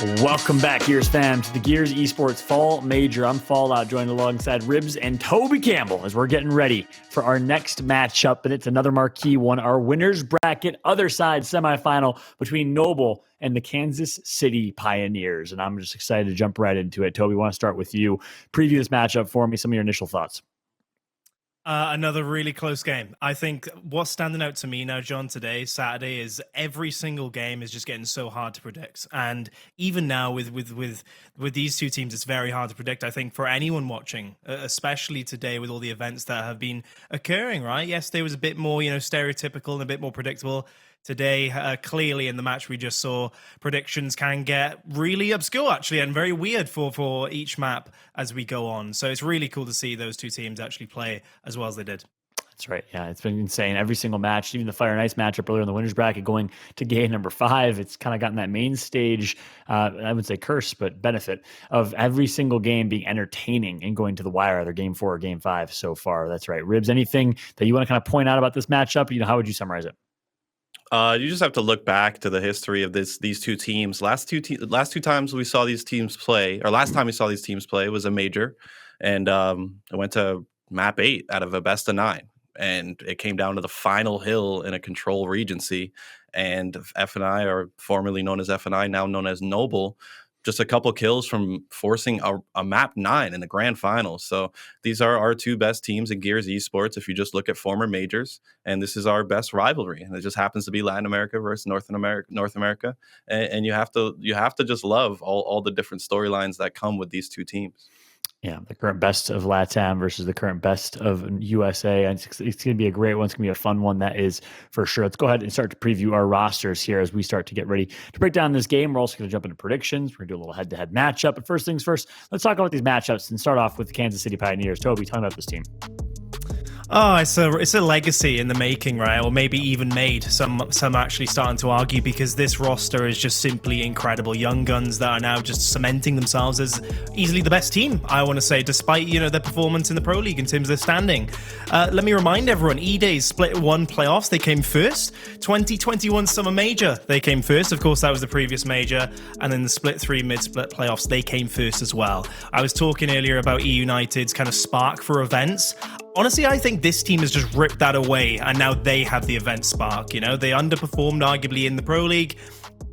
Welcome back, Gears fam, to the Gears Esports Fall Major. I'm Fallout, joined alongside Ribs and Toby Campbell as we're getting ready for our next matchup, and it's another marquee one, our winner's bracket, other side semifinal between Noble and the Kansas City Pioneers. And I'm just excited to jump right into it. Toby, I want to start with you. Preview this matchup for me, some of your initial thoughts. Another really close game. I think what's standing out to me now, John, today, Saturday, is every single game is just getting so hard to predict. And even now with these two teams, it's very hard to predict. I think for anyone watching, especially today with all the events that have been occurring, right? Yesterday was a bit more, stereotypical and a bit more predictable. Today, clearly in the match we just saw, predictions can get really obscure, actually, and very weird for each map as we go on. So it's really cool to see those two teams actually play as well as they did. That's right. Yeah, it's been insane. Every single match, even the Fire and Ice matchup earlier in the winner's bracket going to game number 5, it's kind of gotten that main stage, I would say curse, but benefit of every single game being entertaining and going to the wire, either game 4 or game 5 so far. That's right. Ribs, anything that you want to kind of point out about this matchup? How would you summarize it? You just have to look back to the history of these two teams. Last two times we saw these teams play, or last time we saw these teams play was a major, and I went to map 8 out of a best of 9, and it came down to the final hill in a control Regency, and FNI, or formerly known as FNI, now known as Noble, just a couple kills from forcing a map 9 in the grand finals. So these are our two best teams in Gears Esports if you just look at former majors, and this is our best rivalry. And it just happens to be Latin America versus North America. And you have to just love all the different storylines that come with these two teams. Yeah, the current best of LATAM versus the current best of USA. And it's going to be a great one. It's going to be a fun one, that is for sure. Let's go ahead and start to preview our rosters here as we start to get ready to break down this game. We're also going to jump into predictions. We're going to do a little head-to-head matchup. But first things first, let's talk about these matchups and start off with the Kansas City Pioneers. Toby, tell me about this team. Oh, it's a legacy in the making, right? Or maybe even made. Some actually starting to argue, because this roster is just simply incredible. Young guns that are now just cementing themselves as easily the best team, I want to say, despite their performance in the Pro League in terms of their standing. Let me remind everyone, E-Day's Split 1 playoffs, they came first. 2021 Summer Major, they came first. Of course, that was the previous major. And then the Split 3 mid-split playoffs, they came first as well. I was talking earlier about E-United's kind of spark for events. Honestly, I think this team has just ripped that away, and now they have the event spark. They underperformed arguably in the Pro League.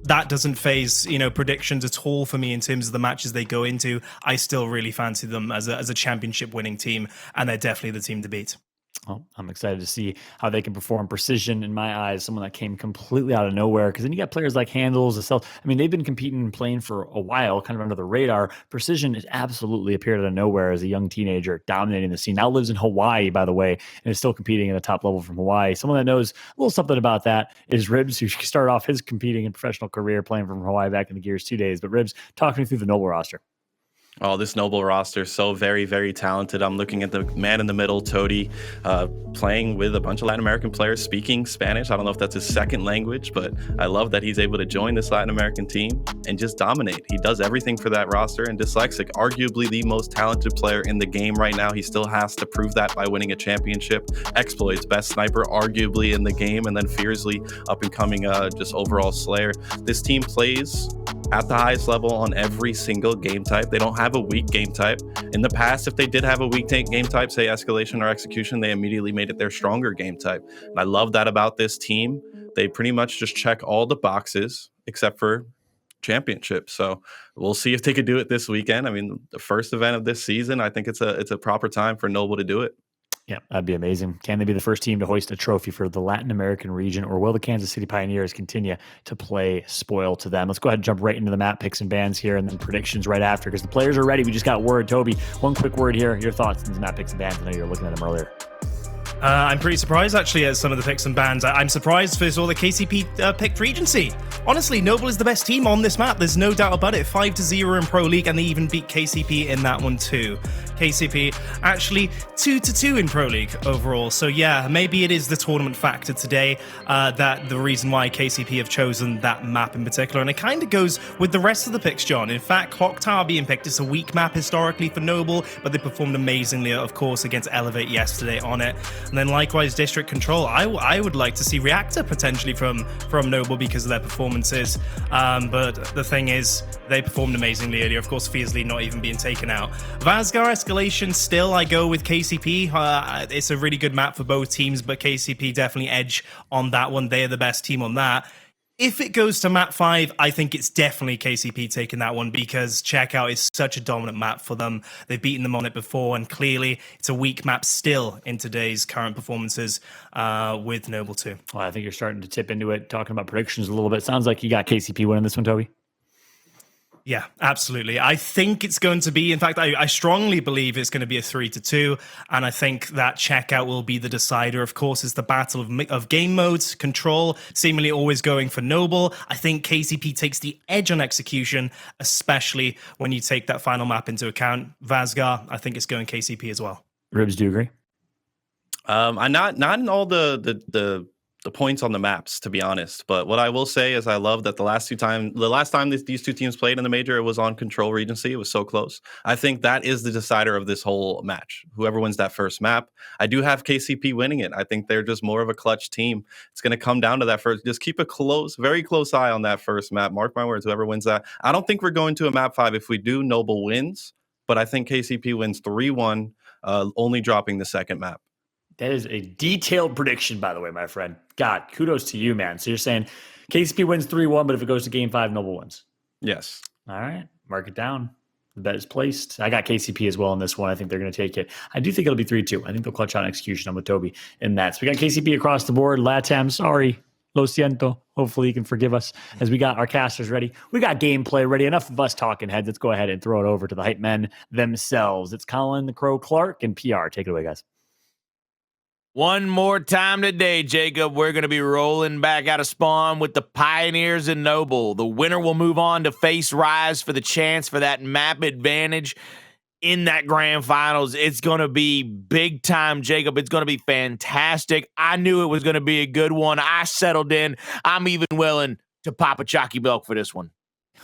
That doesn't phase, predictions at all for me in terms of the matches they go into. I still really fancy them as a championship winning team, and they're definitely the team to beat. Oh, I'm excited to see how they can perform. Precision, in my eyes, someone that came completely out of nowhere. Because then you got players like Hndles, Acells. I mean, they've been competing and playing for a while, kind of under the radar. Precision has absolutely appeared out of nowhere as a young teenager, dominating the scene. Now lives in Hawaii, by the way, and is still competing at a top level from Hawaii. Someone that knows a little something about that is Ribs, who started off his competing and professional career playing from Hawaii back in the Gears 2 days. But Ribs, talk me through the Noble roster. Oh, this Noble roster, so very, very talented. I'm looking at the man in the middle, Toti, playing with a bunch of Latin American players speaking Spanish. I don't know if that's his second language, but I love that he's able to join this Latin American team and just dominate. He does everything for that roster, and Dyslexic, arguably the most talented player in the game right now. He still has to prove that by winning a championship. Xploidz, best sniper arguably in the game, and then Fearzly, up and coming just overall slayer. This team plays at the highest level on every single game type. They don't have a weak game type. In the past, if they did have a weak game type, say Escalation or Execution, they immediately made it their stronger game type. And I love that about this team. They pretty much just check all the boxes except for championship. So we'll see if they could do it this weekend. I mean, the first event of this season, I think it's a proper time for Noble to do it. Yeah, that'd be amazing. Can they be the first team to hoist a trophy for the Latin American region, or will the Kansas City Pioneers continue to play spoil to them? Let's go ahead and jump right into the map picks and bans here, and then predictions right after, because the players are ready. We just got word. Toby, one quick word here. Your thoughts on the map picks and bans. I know you were looking at them earlier. I'm pretty surprised, actually, at some of the picks and bans. I'm surprised, first of all, that KCP picked Regency. Honestly, Noble is the best team on this map. There's no doubt about it. 5-0 in Pro League, and they even beat KCP in that one too. KCP actually 2-2 in Pro League overall. So yeah, maybe it is the tournament factor today that the reason why KCP have chosen that map in particular. And it kind of goes with the rest of the picks, John. In fact, Clocktower being picked is a weak map historically for Noble, but they performed amazingly, of course, against Elevate yesterday on it. And then likewise, District Control. I would like to see Reactor potentially from Noble because of their performances. But the thing is, they performed amazingly earlier. Of course, Fearzly not even being taken out. Vasgar Escalation, still I go with KCP. It's a really good map for both teams, but KCP definitely edge on that one. They are the best team on that. If it goes to map 5, I think it's definitely KCP taking that one because Checkout is such a dominant map for them. They've beaten them on it before, and clearly it's a weak map still in today's current performances with Noble 2. Well, I think you're starting to tip into it, talking about predictions a little bit. Sounds like you got KCP winning this one, Toby. Yeah, absolutely. I think it's going to be, in fact, I strongly believe it's going to be a 3-2, and I think that Checkout will be the decider. Of course, it's the battle of game modes, Control, seemingly always going for Noble. I think KCP takes the edge on execution, especially when you take that final map into account. Vasgar, I think it's going KCP as well. Ribs, do you agree? I'm not in all the points on the maps, to be honest. But what I will say is I love that the last time these two teams played in the major, it was on Control Regency. It was so close. I think that is the decider of this whole match. Whoever wins that first map, I do have KCP winning it. I think they're just more of a clutch team. It's going to come down to that first. Just keep a very close eye on that first map. Mark my words, whoever wins that. I don't think we're going to a map 5. If we do, Noble wins. But I think KCP wins 3-1, only dropping the second map. That is a detailed prediction, by the way, my friend. God, kudos to you, man. So you're saying KCP wins 3-1, but if it goes to game 5, Noble wins. Yes. All right. Mark it down. The bet is placed. I got KCP as well in this one. I think they're going to take it. I do think it'll be 3-2. I think they'll clutch on execution. I'm with Toby in that. So we got KCP across the board. Latam, sorry. Lo siento. Hopefully you can forgive us as we got our casters ready. We got gameplay ready. Enough of us talking heads. Let's go ahead and throw it over to the hype men themselves. It's Colin, the Crow, Clark, and PR. Take it away, guys. One more time today, Jacob. We're going to be rolling back out of spawn with the Pioneers and Noble. The winner will move on to face Rise for the chance for that map advantage in that grand finals. It's going to be big time, Jacob. It's going to be fantastic. I knew it was going to be a good one. I settled in. I'm even willing to pop a chalky milk for this one.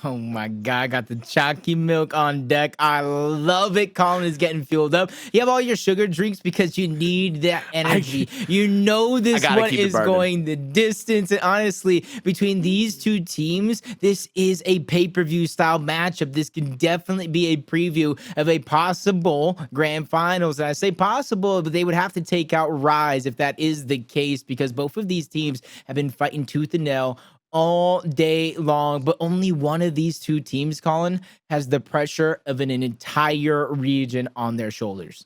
Oh my God, I got the chalky milk on deck. I love it. Colin is getting filled up. You have all your sugar drinks because you need that energy. You know this one is going the distance. And honestly, between these two teams, this is a pay-per-view style matchup. This can definitely be a preview of a possible grand finals. And I say possible, but they would have to take out Rise if that is the case, because both of these teams have been fighting tooth and nail all day long, but only one of these two teams, Colin, has the pressure of an entire region on their shoulders.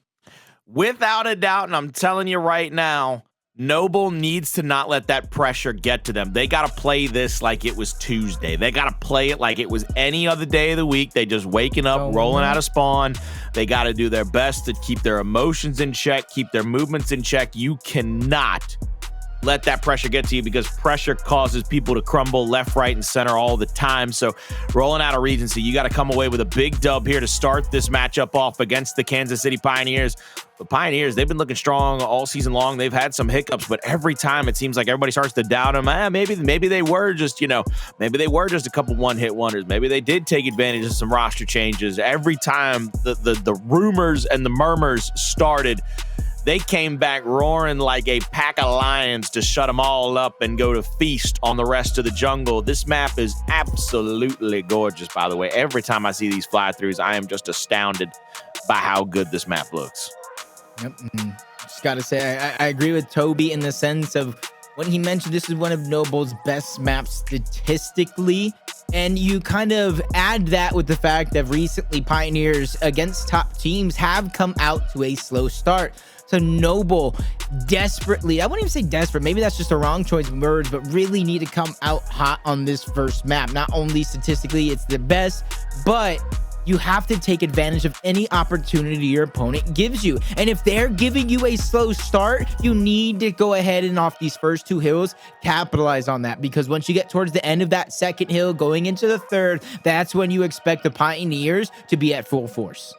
Without a doubt, and I'm telling you right now, Noble needs to not let that pressure get to them. They got to play this like it was Tuesday. They got to play it like it was any other day of the week. They just waking up, rolling out of spawn. They got to do their best to keep their emotions in check, keep their movements in check. You cannot let that pressure get to you, because pressure causes people to crumble left, right, and center all the time. So rolling out of Regency, you got to come away with a big dub here to start this matchup off against the Kansas City Pioneers. The Pioneers, they've been looking strong all season long. They've had some hiccups, but every time it seems like everybody starts to doubt them. Maybe they were just, maybe they were just a couple one-hit wonders. Maybe they did take advantage of some roster changes. Every time the rumors and the murmurs started, they came back roaring like a pack of lions to shut them all up and go to feast on the rest of the jungle. This map is absolutely gorgeous, by the way. Every time I see these fly-throughs, I am just astounded by how good this map looks. Yep. Just got to say, I agree with Toby in the sense of when he mentioned this is one of Noble's best maps statistically. And you kind of add that with the fact that recently Pioneers against top teams have come out to a slow start. So Noble desperately, I wouldn't even say desperate, maybe that's just the wrong choice of words, but really need to come out hot on this first map. Not only statistically it's the best, but you have to take advantage of any opportunity your opponent gives you. And if they're giving you a slow start, you need to go ahead and off these first two hills, capitalize on that. Because once you get towards the end of that second hill, going into the third, that's when you expect the Pioneers to be at full force.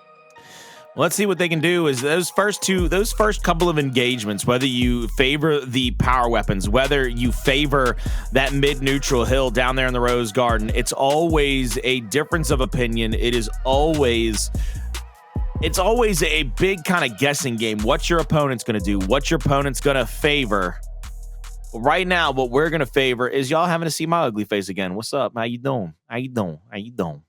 Let's see what they can do. Is those first couple of engagements, whether you favor the power weapons, whether you favor that mid-neutral hill down there in the Rose Garden, it's always a difference of opinion. It is always it's always a big kind of guessing game. What's your opponent's going to do? What your opponent's going to favor? Right now, what we're going to favor is y'all having to see my ugly face again. What's up? How you doing? How you doing? How you doing?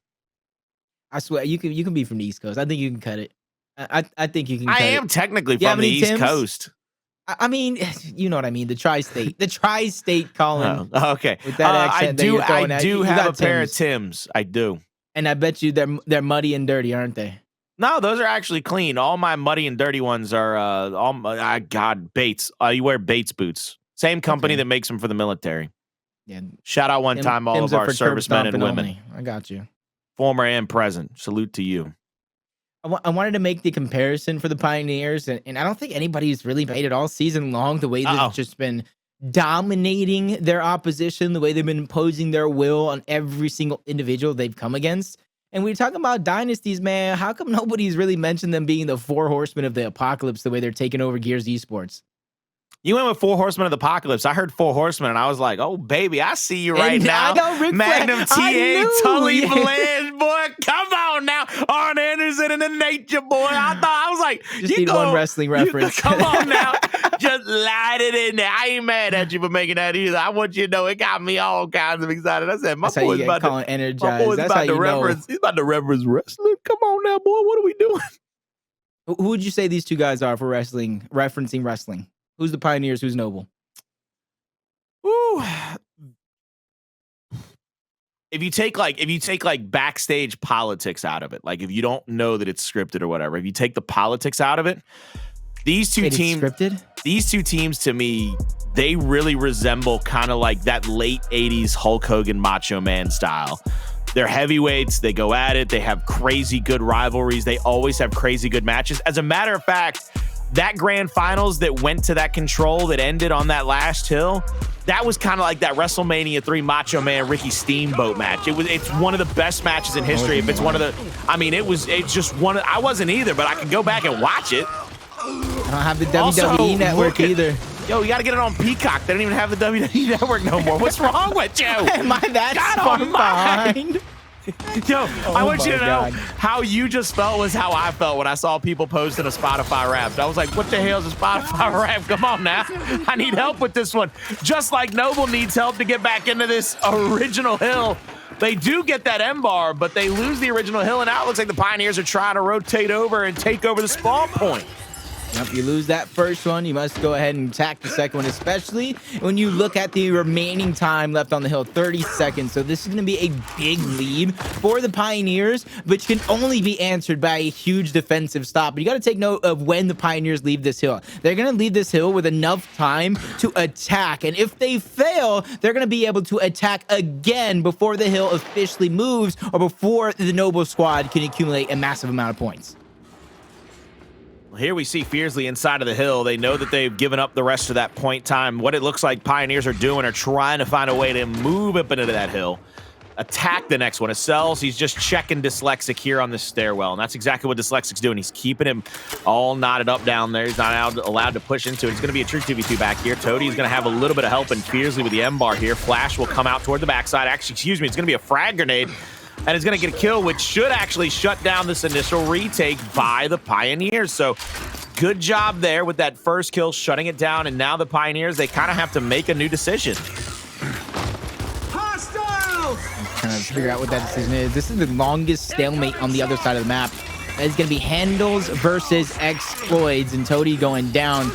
I swear, you can be from the East Coast. I think you can cut it. I think you can cut I it. am technically from the East Coast. I mean, you know what I mean. The tri-state. The tri-state Colin. Oh, okay. With that accent I do have a pair of Tims. I do. And I bet you they're muddy and dirty, aren't they? No, those are actually clean. All my muddy and dirty ones are Bates. You wear Bates boots. Same company that makes them for the military. Yeah. Shout out one time all of our servicemen and women. Only. I got you. Former and present. Salute to you. I wanted to make the comparison for the Pioneers, and I don't think anybody's really made it all season long. The way they've just been dominating their opposition, the way they've been imposing their will on every single individual they've come against. And we're talking about dynasties, man. How come nobody's really mentioned them being the 4 horsemen of the apocalypse the way they're taking over Gears Esports? You went with 4 horsemen of the apocalypse. I heard 4 horsemen, and I was like, "Oh, baby, I see you right now." I know, Rick Magnum TA, Tully yeah. Blanche, boy, come on now, Arn Anderson and the Nature boy. I was like, just need one wrestling reference. Come on now, just light it in there. I ain't mad at you for making that either. I want you to know it got me all kinds of excited. I said, my boy's about to energize. My boy's about to reference. He's about to reference wrestling. Come on now, boy. What are we doing? Who would you say these two guys are for wrestling? Referencing wrestling. Who's the Pioneers? Who's Noble? Ooh. If you take backstage politics out of it, like if you don't know that it's scripted or whatever, if you take the politics out of it, these two teams to me, they really resemble kind of like that late 80s Hulk Hogan Macho Man style. They're heavyweights. They go at it. They have crazy good rivalries. They always have crazy good matches. As a matter of fact, that grand finals that went to that control that ended on that last hill, that was kind of like that WrestleMania 3 Macho Man Ricky Steamboat match. It's one of the best matches in history. If it's one of the, I mean, it's just one of, I wasn't either, but I can go back and watch it. I don't have the WWE network either. Yo, you got to get it on Peacock. They don't even have the WWE network no more. What's wrong with you? Am I that far behind? Yo, I want you to know how you just felt was how I felt when I saw people posting a Spotify rap. I was like, what the hell is a Spotify rap? Come on now. I need help with this one. Just like Noble needs help to get back into this original hill. They do get that M bar, but they lose the original hill, and now it looks like the Pioneers are trying to rotate over and take over the spawn point. Yep, you lose that first one, you must go ahead and attack the second one, especially when you look at the remaining time left on the hill, 30 seconds. So this is going to be a big lead for the Pioneers, which can only be answered by a huge defensive stop. But you got to take note of when the Pioneers leave this hill. They're going to leave this hill with enough time to attack. And if they fail, they're going to be able to attack again before the hill officially moves or before the Noble squad can accumulate a massive amount of points. Here we see Fearzly inside of the hill. They know that they've given up the rest of that point time. What it looks like Pioneers are doing are trying to find a way to move up into that hill. Attack the next one. Acells, he's just checking Dyslexic here on this stairwell, and that's exactly what Dyslexic's doing. He's keeping him all knotted up down there. He's not allowed to push into it. It's going to be a true 2v2 back here. Toti is going to have a little bit of help in Fearzly with the M-bar here. Flash will come out toward the backside. Actually, excuse me, it's going to be a frag grenade. And it's going to get a kill, which should actually shut down this initial retake by the Pioneers. So good job there with that first kill, shutting it down. And now the Pioneers, they kind of have to make a new decision. Hostiles! Trying to figure out what that decision is. This is the longest stalemate on the other side of the map. It's going to be Hndles versus Xploidz, and Toti going down.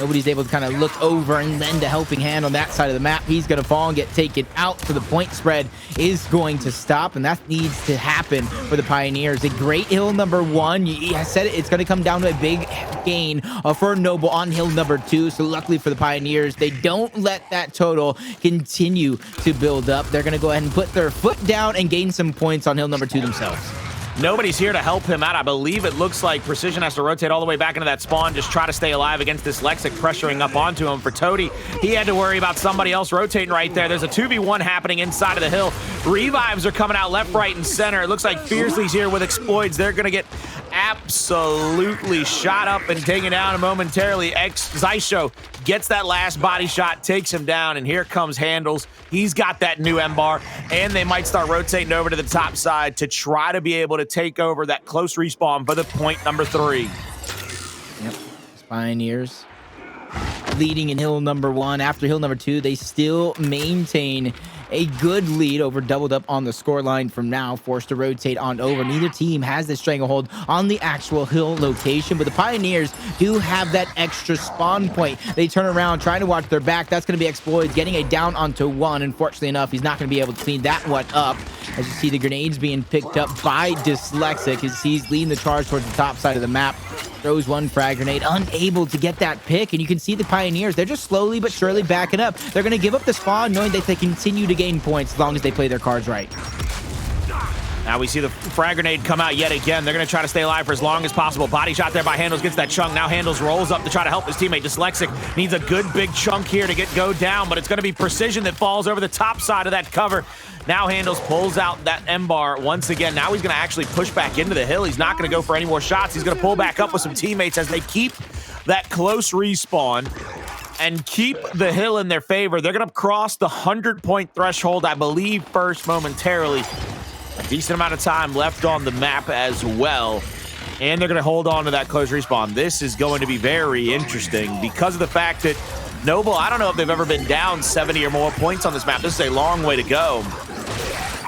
Nobody's able to kind of look over and lend a helping hand on that side of the map. He's going to fall and get taken out, so the point spread is going to stop, and that needs to happen for the Pioneers. A great hill number 1. I said it, it's going to come down to a big gain for Noble on hill number 2, so luckily for the Pioneers, they don't let that total continue to build up. They're going to go ahead and put their foot down and gain some points on hill number 2 themselves. Nobody's here to help him out. I believe it looks like Precision has to rotate all the way back into that spawn, just try to stay alive against Dyslexic pressuring up onto him. For Toti, he had to worry about somebody else rotating right there. There's a 2v1 happening inside of the hill. Revives are coming out left, right, and center. It looks like Fearzly's here with Xploidz. They're going to get absolutely shot up and taken down momentarily. Xysho gets that last body shot, takes him down, and here comes Hndles. He's got that new M-bar, and they might start rotating over to the top side to try to be able to take over that close respawn for the point number 3. Yep, Pioneers leading in hill number 1. After hill number 2, they still maintain a good lead over doubled up on the scoreline from now, forced to rotate on over. Neither team has the stranglehold on the actual hill location, but the Pioneers do have that extra spawn point. They turn around, trying to watch their back. That's going to be Xploidz getting a down onto 1. Unfortunately enough, he's not going to be able to clean that one up. As you see the grenades being picked up by Dyslexic as he's leading the charge towards the top side of the map. Throws one frag grenade, unable to get that pick, and you can see the Pioneers, they're just slowly but surely backing up. They're going to give up the spawn, knowing that they continue to gain points as long as they play their cards right. Now we see the frag grenade come out yet again. They're going to try to stay alive for as long as possible. Body shot there by Hndles, gets that chunk. Now Hndles rolls up to try to help his teammate. Dyslexic needs a good big chunk here to go down, but it's going to be Precision that falls over the top side of that cover. Now Hndles pulls out that M-bar once again. Now he's going to actually push back into the hill. He's not going to go for any more shots. He's going to pull back up with some teammates as they keep that close respawn and keep the hill in their favor. They're going to cross the 100-point threshold, I believe, first momentarily. A decent amount of time left on the map as well. And they're going to hold on to that close respawn. This is going to be very interesting because of the fact that Noble, I don't know if they've ever been down 70 or more points on this map. This is a long way to go.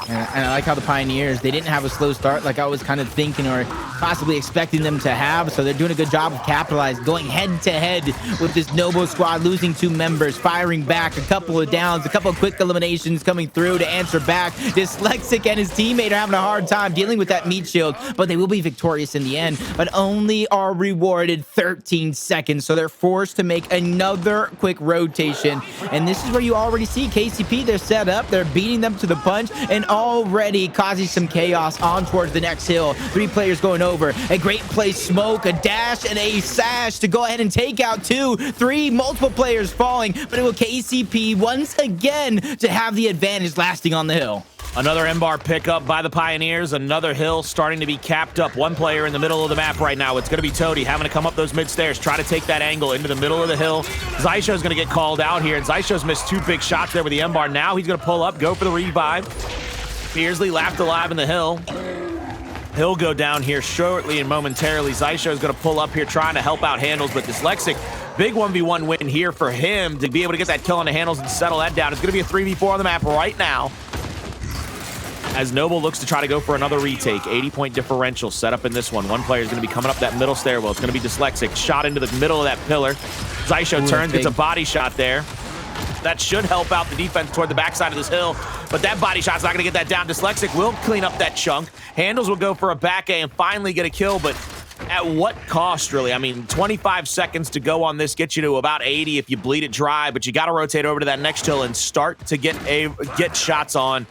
And I like how the Pioneers, they didn't have a slow start like I was kind of thinking or possibly expecting them to have. So they're doing a good job of capitalizing, going head-to-head with this Noble squad, losing 2 members, firing back, a couple of downs, a couple of quick eliminations coming through to answer back. Dyslexic and his teammate are having a hard time dealing with that meat shield, but they will be victorious in the end, but only are rewarded 13 seconds. So they're forced to make another quick rotation. And this is where you already see KCP, they're set up, they're beating them to the punch, and already causing some chaos on towards the next hill. 3 players going over. A great play smoke, a dash, and a sash to go ahead and take out 2, 3, multiple players falling, but it will KCP once again to have the advantage lasting on the hill. Another M-bar pickup by the Pioneers. Another hill starting to be capped up. 1 player in the middle of the map right now. It's going to be Toti having to come up those mid stairs, try to take that angle into the middle of the hill. Xysho's going to get called out here, and Xysho's missed 2 big shots there with the M-bar. Now he's going to pull up, go for the revive. Fearzly laughed alive in the hill. He'll go down here shortly and momentarily. Xysho is going to pull up here trying to help out Hndles, but Dyslexic, big 1v1 win here for him to be able to get that kill on the Hndles and settle that down. It's going to be a 3v4 on the map right now as Noble looks to try to go for another retake. 80-point differential set up in this one. 1 player is going to be coming up that middle stairwell. It's going to be Dyslexic, shot into the middle of that pillar. Xysho turns, gets a body shot there. That should help out the defense toward the backside of this hill, but that body shot's not going to get that down. Dyslexic will clean up that chunk. Hndles will go for a back A and finally get a kill, but at what cost, really? I mean, 25 seconds to go on this gets you to about 80 if you bleed it dry, but you got to rotate over to that next hill and start to get shots on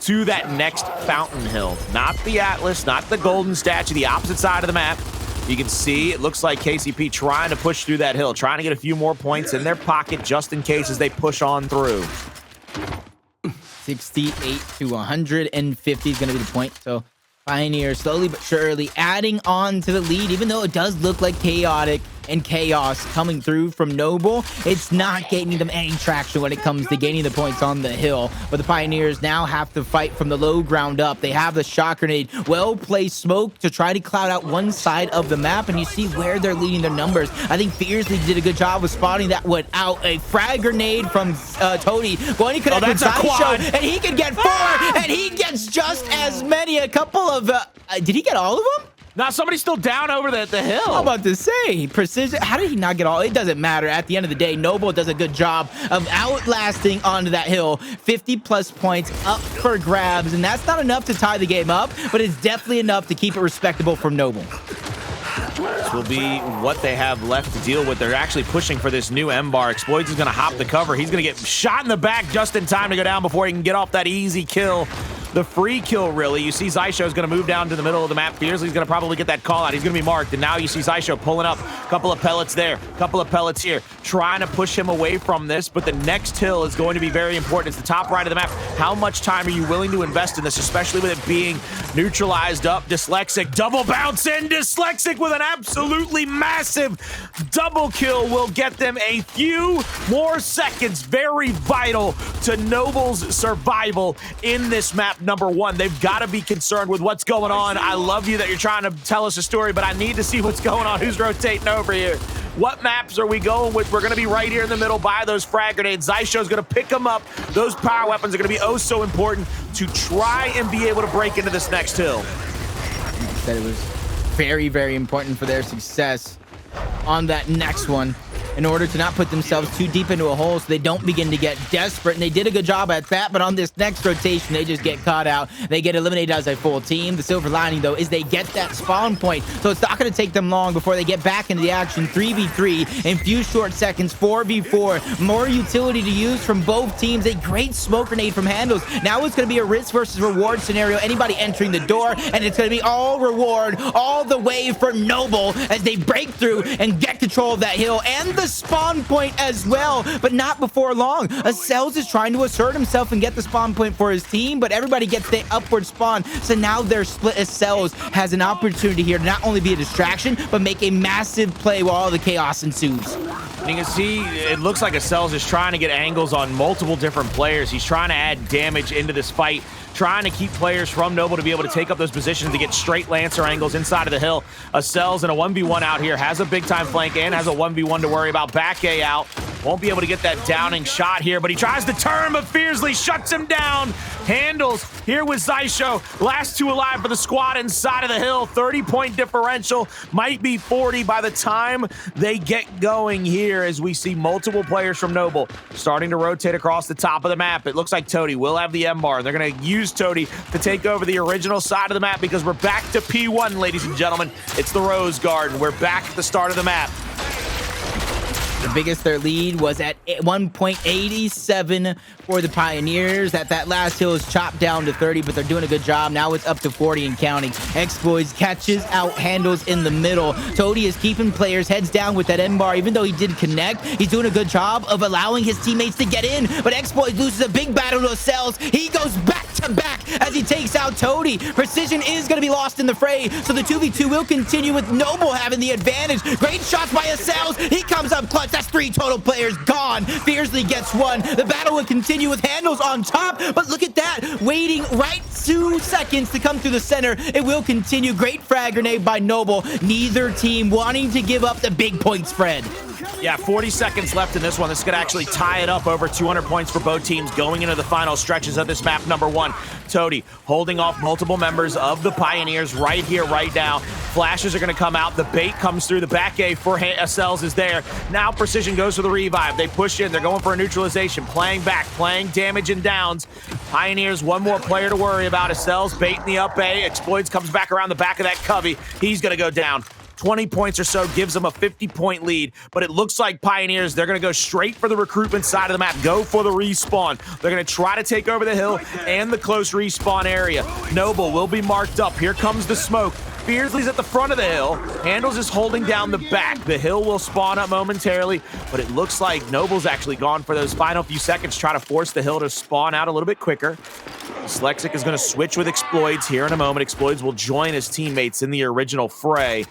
to that next fountain hill. Not the Atlas, not the golden statue, the opposite side of the map. You can see it looks like KCP trying to push through that hill, trying to get a few more points in their pocket just in case as they push on through. 68 to 150 is going to be the point. So Pioneer slowly but surely adding on to the lead, even though it does look like chaotic and chaos coming through from Noble. It's not gaining them any traction when it comes to gaining the points on the hill. But the Pioneers now have to fight from the low ground up. They have the shot grenade, well-placed smoke to try to cloud out one side of the map, and you see where they're leading their numbers. I think Fearzly did a good job of spotting that one out. A frag grenade from Toti going to connect with Xysho, and he can get 4, and he gets just as many. A couple of did he get all of them? Now somebody's still down over the hill. I'm about to say, Precision, how did he not get all? It doesn't matter. At the end of the day, Noble does a good job of outlasting onto that hill. 50+ points up for grabs, and that's not enough to tie the game up, but it's definitely enough to keep it respectable from Noble. This will be what they have left to deal with. They're actually pushing for this new M-bar. Xploidz is going to hop the cover. He's going to get shot in the back just in time to go down before he can get off that easy kill. The free kill, really. You see Xysho is going to move down to the middle of the map. Fearzly's going to probably get that call out. He's going to be marked, and now you see Xysho pulling up. A couple of pellets there, a couple of pellets here, trying to push him away from this, but the next hill is going to be very important. It's the top right of the map. How much time are you willing to invest in this, especially with it being Neutralized up, Dyslexic, double bounce in, Dyslexic with an absolutely massive double kill will get them a few more seconds. Very vital to Noble's survival in this map number 1. They've got to be concerned with what's going on. I love you that you're trying to tell us a story, but I need to see what's going on. Who's rotating over here? What maps are we going with? We're going to be right here in the middle by those frag grenades. Xysho's going to pick them up. Those power weapons are going to be oh so important to try and be able to break into this next hill. I said it was very, very important for their success on that next one, in order to not put themselves too deep into a hole so they don't begin to get desperate. And they did a good job at that, but on this next rotation, they just get caught out. They get eliminated as a full team. The silver lining, though, is they get that spawn point, so it's not going to take them long before they get back into the action. 3v3 in few short seconds, 4v4. More utility to use from both teams. A great smoke grenade from Hndles. Now it's going to be a risk versus reward scenario. Anybody entering the door, and it's going to be all reward all the way for Noble as they break through and get control of that hill and the spawn point as well, but not before long. Acells is trying to assert himself and get the spawn point for his team, but everybody gets the upward spawn, so now they're split. Acells has an opportunity here to not only be a distraction, but make a massive play while all the chaos ensues. And you can see it looks like Acells is trying to get angles on multiple different players. He's trying to add damage into this fight, trying to keep players from Noble to be able to take up those positions to get straight Lancer angles inside of the hill. Acells in a 1v1 out here has a big time flank and has a 1v1 to worry about. Back A out. Won't be able to get that downing shot here, but he tries to turn, but Fearzly shuts him down. Hndles here with Xysho. Last two alive for the squad inside of the hill. 30-point differential. Might be 40 by the time they get going here, as we see multiple players from Noble starting to rotate across the top of the map. It looks like Toti will have the M bar. They're going to use Toti to take over the original side of the map because we're back to P1, ladies and gentlemen. It's the Rose Garden. We're back at the start of the map. The biggest their lead was at 1.87 for the Pioneers. That last hill is chopped down to 30, but they're doing a good job. Now it's up to 40 and counting. Xploidz catches out Hndles in the middle. Toti is keeping players heads down with that M bar. Even though he did connect, he's doing a good job of allowing his teammates to get in, but Xploidz loses a big battle to Acells. He goes back to back as he takes out Toti. Precision is going to be lost in the fray, so the 2v2 will continue with Noble having the advantage. Great shots by Acells. He comes up clutch. That's 3 total players gone. Fearzly gets 1. The battle will continue with Hndles on top, but look at that, waiting right 2 seconds to come through the center. It will continue. Great frag grenade by Noble. Neither team wanting to give up the big point spread. Yeah, 40 seconds left in this one. This could actually tie it up. Over 200 points for both teams going into the final stretches of this map number 1. Toti holding off multiple members of the Pioneers right here, right now. Flashes are going to come out. The bait comes through. The back A for Acells is there. Now Precision goes for the revive. They push in. They're going for a neutralization. Playing back, playing damage and downs. Pioneers, one more player to worry about. Acells baiting the up A. Xploidz comes back around the back of that covey. He's going to go down. 20 points or so gives them a 50-point lead, but it looks like Pioneers, they're going to go straight for the recruitment side of the map, go for the respawn. They're going to try to take over the hill and the close respawn area. Noble will be marked up. Here comes the smoke. Fearzly's at the front of the hill. Hndles is holding down the back. The hill will spawn up momentarily, but it looks like Noble's actually gone for those final few seconds, try to force the hill to spawn out a little bit quicker. Dyslexic is going to switch with Xploidz here in a moment. Xploidz will join his teammates in the original fray.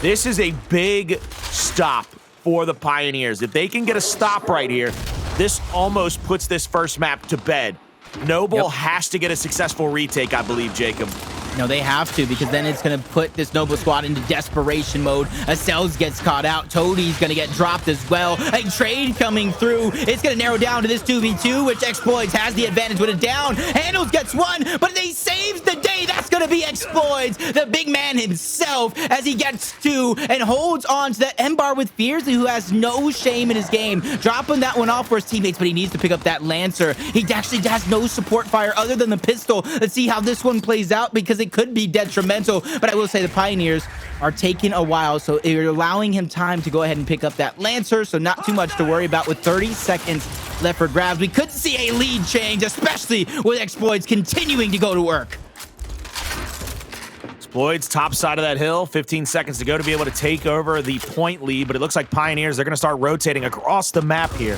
This is a big stop for the Pioneers. If they can get a stop right here, this almost puts this first map to bed. Noble has to get a successful retake, I believe, Jacob. No, they have to, because then it's going to put this Noble squad into desperation mode. Acells gets caught out. Toti's going to get dropped as well. A trade coming through. It's going to narrow down to this 2v2, which Xploidz has the advantage with it down. Hndles gets 1, but they saves the day. That's going to be Xploidz, the big man himself, as he gets 2 and holds on to that M-bar with Fearzly, who has no shame in his game. Dropping that one off for his teammates, but he needs to pick up that Lancer. He actually has no support fire other than the pistol. Let's see how this one plays out, because it could be detrimental, but I will say the Pioneers are taking a while, so you're allowing him time to go ahead and pick up that Lancer, so not too much to worry about with 30 seconds left for grabs. We could see a lead change, especially with Xploidz continuing to go to work. Xploidz, top side of that hill, 15 seconds to go to be able to take over the point lead, but it looks like Pioneers, they're going to start rotating across the map here.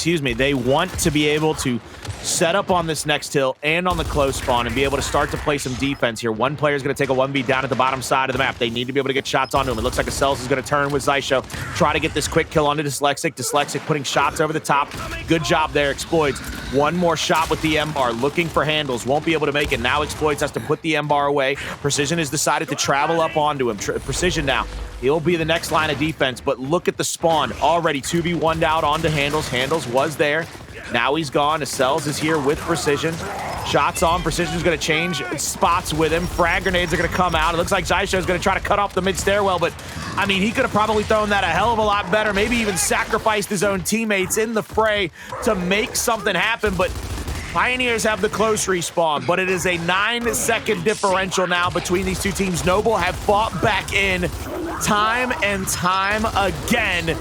excuse me, they want to be able to set up on this next hill and on the close spawn and be able to start to play some defense here. One player is going to take a 1v down at the bottom side of the map. They need to be able to get shots onto him. It looks like Acells is going to turn with Xysho, try to get this quick kill onto Dyslexic. Dyslexic putting shots over the top. Good job there, Xploidz. One more shot with the M-bar, looking for Hndles. Won't be able to make it. Now Xploidz has to put the M-bar away. Precision has decided to travel up onto him. Precision now. He'll be the next line of defense, but look at the spawn. Already 2v1'd out onto Hndles. Hndles was there. Now he's gone. Acells is here with Precision. Shots on. Precision's going to change spots with him. Frag grenades are going to come out. It looks like Xysho is going to try to cut off the mid stairwell, but I mean, he could have probably thrown that a hell of a lot better. Maybe even sacrificed his own teammates in the fray to make something happen, but Pioneers have the close respawn, but it is a 9-second differential now between these two teams. Noble have fought back in time and time again.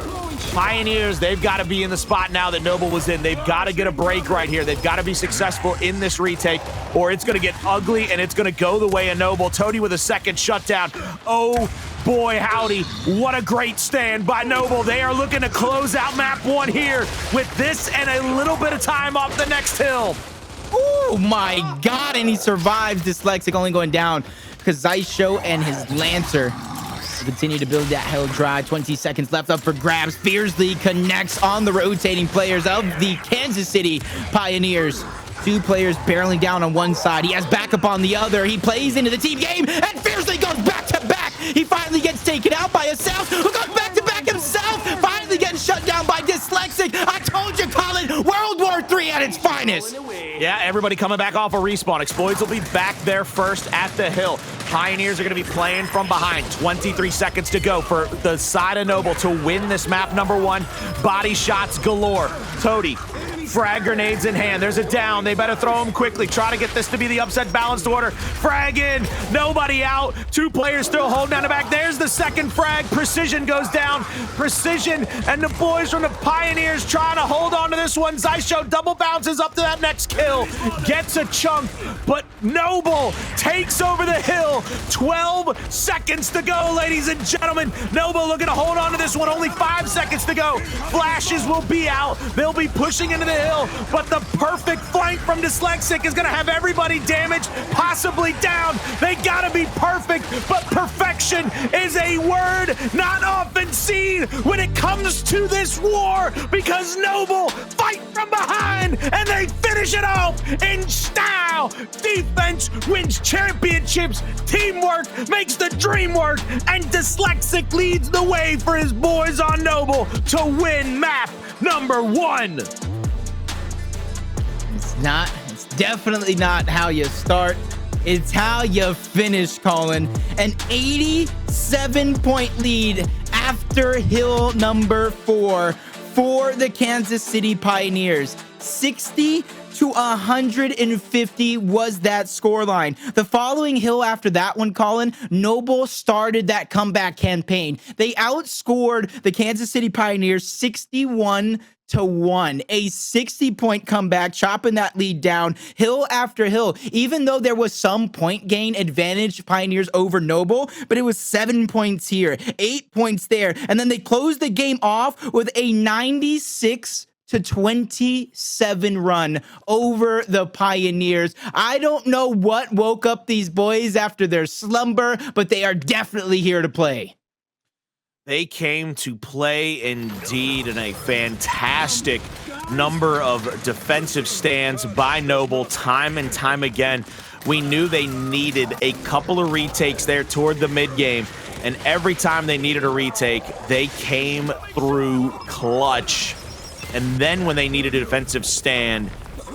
Pioneers, they've got to be in the spot now that Noble was in. They've got to get a break right here. They've got to be successful in this retake, or it's going to get ugly and it's going to go the way of Noble. Toti with a second shutdown. Oh, boy, howdy. What a great stand by Noble. They are looking to close out map 1 here with this and a little bit of time off the next hill. Oh my god, and he survives. Dyslexic only going down because Xysho and his Lancer continue to build that hill dry. 20 seconds left up for grabs. Fearzly connects on the rotating players of the Kansas City Pioneers. 2 players barreling down on one side. He has backup on the other. He plays into the team game, and Fearzly goes back to back. He finally gets taken out by Acells, who goes back to back himself. Finally getting shut down by Dyslexic. I told you, Colin, World War III at its finest. Yeah, everybody coming back off a respawn. Xploidz will be back there first at the hill. Pioneers are going to be playing from behind. 23 seconds to go for the side of Noble to win this map number 1. Body shots galore. Toti, frag grenades in hand. There's a down. They better throw them quickly. Try to get this to be the upset balanced order. Frag in. Nobody out. 2 players still holding down the back. There's the second frag. Precision goes down. Precision and the boys from the Pioneers trying to hold on to this one. Xysho double bounces up to that next kill. Gets a chunk, but Noble takes over the hill. 12 seconds to go, ladies and gentlemen. Noble looking to hold on to this one. Only 5 seconds to go. Flashes will be out. They'll be pushing into the hill, but the perfect flank from Dyslexic is going to have everybody damaged, possibly down. They got to be perfect, but perfection is a word not often seen when it comes to this war, because Noble fight from behind and they finish it off in style. Defense wins championships. Teamwork makes the dream work, and Dyslexic leads the way for his boys on Noble to win map number 1. It's definitely not how you start. It's how you finish, Colin. An 87-point lead after hill number 4 for the Kansas City Pioneers. 60 to 150 was that scoreline. The following hill after that one, Colin, Noble started that comeback campaign. They outscored the Kansas City Pioneers 61-1, a 60-point comeback, chopping that lead down hill after hill, even though there was some point gain advantage Pioneers over Noble, but it was 7 points here, 8 points there, and then they closed the game off with a 96-27 run over the Pioneers. I don't know what woke up these boys after their slumber, but they are definitely here to play. They came to play indeed, in a fantastic number of defensive stands by Noble time and time again. We knew they needed a couple of retakes there toward the mid game, and every time they needed a retake, they came through clutch. And then when they needed a defensive stand,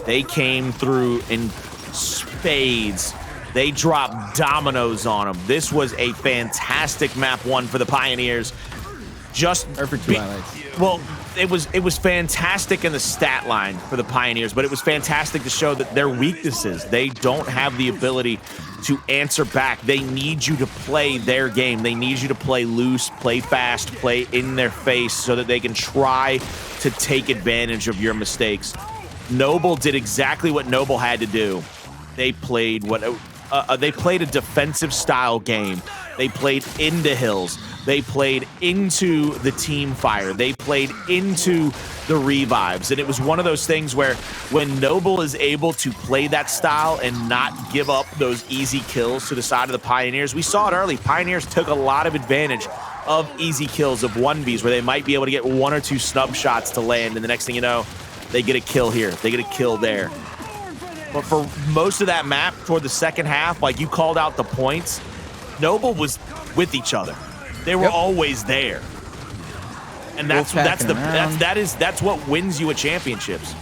they came through in spades. They dropped dominoes on them. This was a fantastic map 1 for the Pioneers. Just perfect highlights. Well, it was fantastic in the stat line for the Pioneers, but it was fantastic to show that their weaknesses, they don't have the ability to answer back. They need you to play their game. They need you to play loose, play fast, play in their face so that they can try to take advantage of your mistakes. Noble did exactly what Noble had to do. They played they played a defensive style game. They played into hills. They played into the team fire. They played into the revives. And it was one of those things where when Noble is able to play that style and not give up those easy kills to the side of the Pioneers, we saw it early. Pioneers took a lot of advantage of easy kills, of 1Vs, where they might be able to get 1 or 2 snub shots to land, and the next thing you know, they get a kill here, they get a kill there. But for most of that map, toward the second half, like you called out the points, Noble was with each other. They were always there. And that's what wins you at championships.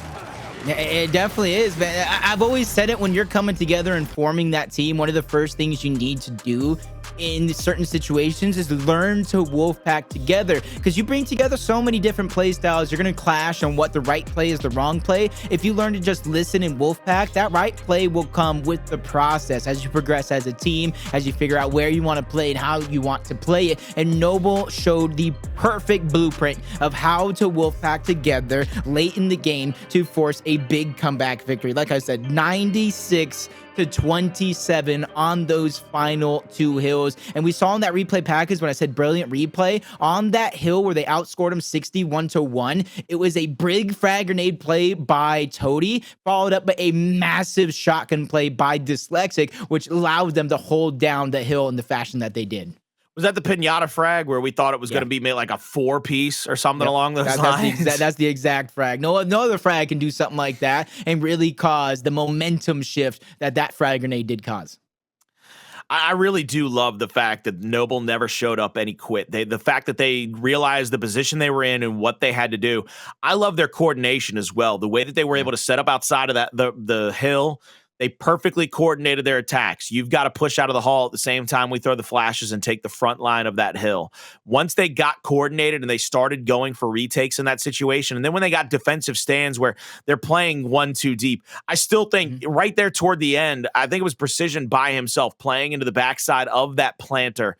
Yeah, it definitely is, man. I've always said it, when you're coming together and forming that team, one of the first things you need to do in certain situations is learn to wolfpack together, because you bring together so many different play styles. You're going to clash on what the right play is, the wrong play. If you learn to just listen and wolfpack, that right play will come with the process as you progress as a team, as you figure out where you want to play and how you want to play it. And Noble showed the perfect blueprint of how to wolfpack together late in the game to force a big comeback victory. Like I said, 96-27 on those final 2 hills. And we saw in that replay package, when I said brilliant replay, on that hill where they outscored them 61-1, it was a big frag grenade play by Toti, followed up by a massive shotgun play by Dyslexic, which allowed them to hold down the hill in the fashion that they did. Was that the pinata frag where we thought it was going to be made like a 4-piece or something along those lines? That's the exact frag. No other frag can do something like that and really cause the momentum shift that frag grenade did cause. I really do love the fact that Noble never showed up any quit. The fact that they realized the position they were in and what they had to do. I love their coordination as well. The way that they were able to set up outside of the hill. They perfectly coordinated their attacks. You've got to push out of the hall at the same time we throw the flashes and take the front line of that hill. Once they got coordinated and they started going for retakes in that situation, and then when they got defensive stands where they're playing 1-2 deep, I still think right there toward the end, I think it was Precision by himself playing into the backside of that planter.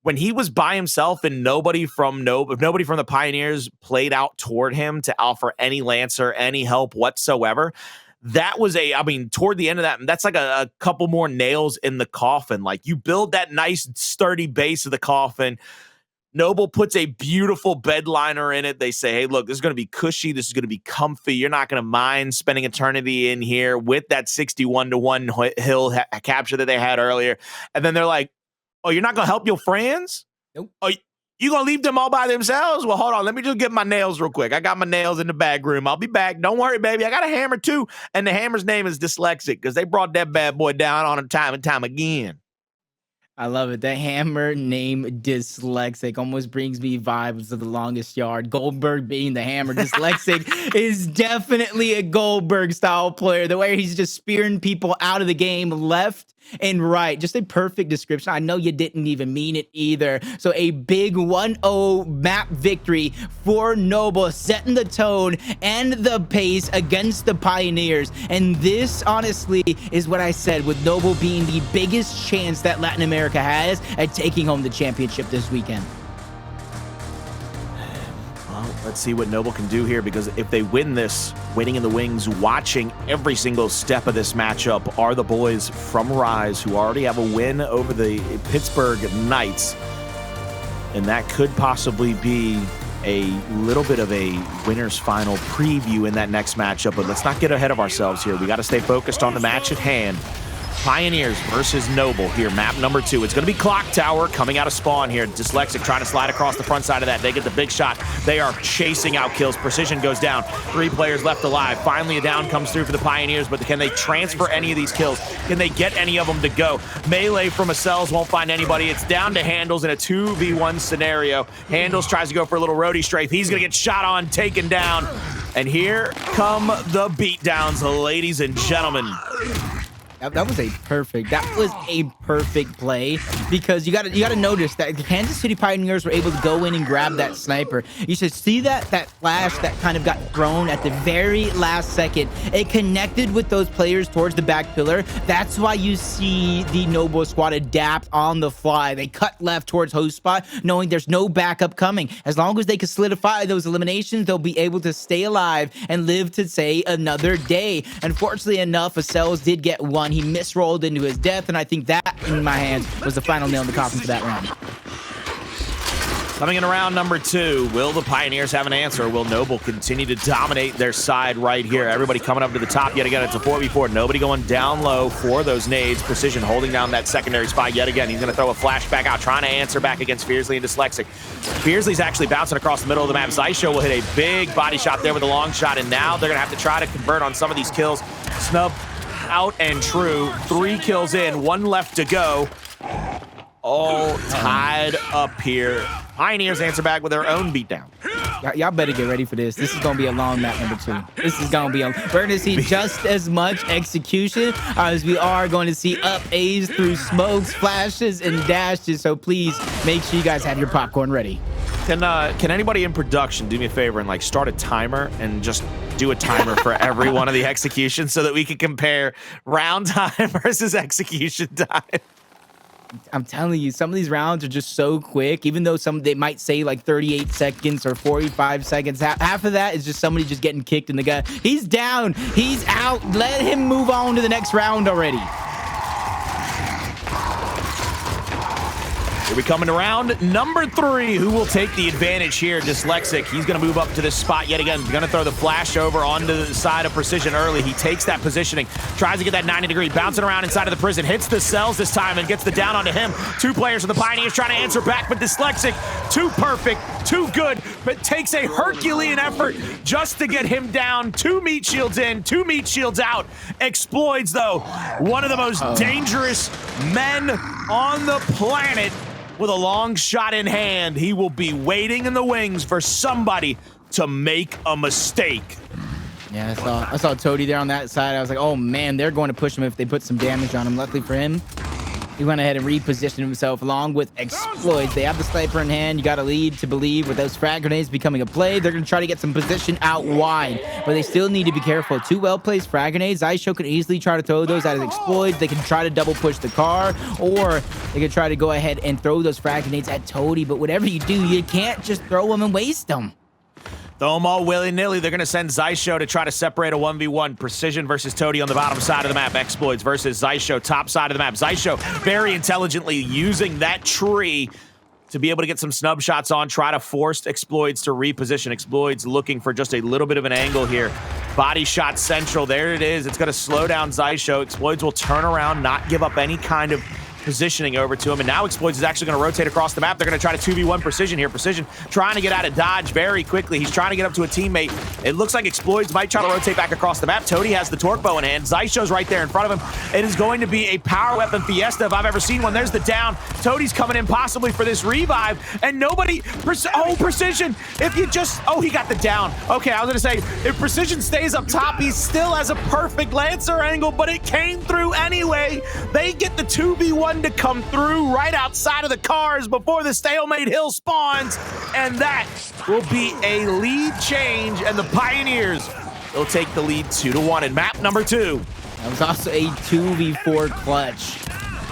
When he was by himself and nobody from the Pioneers played out toward him to offer any Lancer, any help whatsoever, that was toward the end of that, that's like a couple more nails in the coffin. Like, you build that nice sturdy base of the coffin. Noble puts a beautiful bed liner in it. They say, hey, look, this is going to be cushy. This is going to be comfy. You're not going to mind spending eternity in here with that 61-1 hill capture that they had earlier. And then they're like, oh, you're not going to help your friends? Nope. Oh, you gonna leave them all by themselves? Well, hold on. Let me just get my nails real quick. I got my nails in the bag room. I'll be back. Don't worry, baby. I got a hammer too. And the hammer's name is Dyslexic because they brought that bad boy down on him time and time again. I love it. The hammer name Dyslexic almost brings me vibes of The Longest Yard. Goldberg being the hammer. Dyslexic is definitely a Goldberg style player. The way he's just spearing people out of the game left and right. Just a perfect description. I know you didn't even mean it either. So a big 1-0 map victory for Noble, setting the tone and the pace against the Pioneers. And this, honestly, is what I said, with Noble being the biggest chance that Latin America has at taking home the championship this weekend. Well, let's see what Noble can do here, because if they win this, waiting in the wings, watching every single step of this matchup are the boys from Rise, who already have a win over the Pittsburgh Knights. And that could possibly be a little bit of a winner's final preview in that next matchup. But let's not get ahead of ourselves here. We got to stay focused on the match at hand. Pioneers versus Noble here, map number 2. It's going to be Clocktower coming out of spawn here. Dyslexic trying to slide across the front side of that. They get the big shot. They are chasing out kills. Precision goes down. 3 players left alive. Finally, a down comes through for the Pioneers, but can they transfer any of these kills? Can they get any of them to go? Melee from Acells won't find anybody. It's down to Hndles in a 2v1 scenario. Hndles tries to go for a little roadie strafe. He's going to get shot on, taken down. And here come the beatdowns, ladies and gentlemen. That was a perfect play, because you got to notice that the Kansas City Pioneers were able to go in and grab that sniper. You should see that flash that kind of got thrown at the very last second. It connected with those players towards the back pillar. That's why you see the Noble squad adapt on the fly. They cut left towards host spot, knowing there's no backup coming. As long as they can solidify those eliminations, they'll be able to stay alive and live to say another day. Unfortunately enough, Acells did get one. He misrolled into his death, and I think that, in my hands, was the final nail in the coffin for that round. Coming in round number 2, will the Pioneers have an answer? Will Noble continue to dominate their side right here? Everybody coming up to the top yet again. It's a 4v4. Nobody going down low for those nades. Precision holding down that secondary spot yet again. He's going to throw a flashback out, trying to answer back against Fearzly and Dyslexic. Fearzly's actually bouncing across the middle of the map. Xysho will hit a big body shot there with a long shot, and now they're going to have to try to convert on some of these kills. Snub out and true. 3 kills in, 1 left to go. All tied up here. Pioneers answer back with their own beatdown. Y'all better get ready for this. This is gonna be a long map number 2. This is gonna be we're gonna see just as much execution as we are going to see up A's through smokes, flashes, and dashes. So please make sure you guys have your popcorn ready. Can anybody in production do me a favor and like start a timer and just do a timer for every one of the executions so that we can compare round time versus execution time? I'm telling you, some of these rounds are just so quick, even though they might say like 38 seconds or 45 seconds. Half of that is just somebody just getting kicked in the gut. He's down. He's out. Let him move on to the next round already. Here we come into round number 3. Who will take the advantage here? Dyslexic. He's going to move up to this spot yet again. Going to throw the flash over onto the side of Precision early. He takes that positioning, tries to get that 90-degree, bouncing around inside of the prison, hits the cells this time and gets the down onto him. 2 players from the Pioneers trying to answer back, but Dyslexic, too perfect, too good, but takes a Herculean effort just to get him down. 2 meat shields in, 2 meat shields out. Xploidz, though, one of the most dangerous men on the planet. With a long shot in hand, he will be waiting in the wings for somebody to make a mistake. Yeah, I saw Toti there on that side. I was like, oh man, they're going to push him if they put some damage on him. Luckily for him, he went ahead and repositioned himself along with Xploidz. They have the sniper in hand. You got to lead to believe with those frag grenades becoming a play. They're going to try to get some position out wide, but they still need to be careful. 2 well-placed frag grenades. Xysho can easily try to throw those at his Xploidz. They can try to double push the car, or they can try to go ahead and throw those frag grenades at Toti. But whatever you do, you can't just throw them and waste them. Throw them all willy-nilly. They're going to send Xysho to try to separate a 1v1. Precision versus Toti on the bottom side of the map. Xploidz versus Xysho, top side of the map. Xysho very intelligently using that tree to be able to get some snub shots on, try to force Xploidz to reposition. Xploidz looking for just a little bit of an angle here. Body shot central. There it is. It's going to slow down Xysho. Xploidz will turn around, not give up any kind of positioning over to him, and now Xploidz is actually going to rotate across the map. They're going to try to 2v1 Precision here. Precision trying to get out of dodge very quickly. He's trying to get up to a teammate. It looks like Xploidz might try to rotate back across the map. Toti has the torque bow in hand. Xysho's right there in front of him. It is going to be a power weapon fiesta if I've ever seen one. There's the down. Toti's coming in possibly for this revive, and nobody... Precision! If you just... Oh, he got the down. Okay, I was going to say, if Precision stays up top, he still has a perfect Lancer angle, but it came through anyway. They get the 2v1 to come through right outside of the cars before the stalemate hill spawns, and that will be a lead change, and the Pioneers will take the lead 2-1 in map number 2. That was also a 2v4 clutch.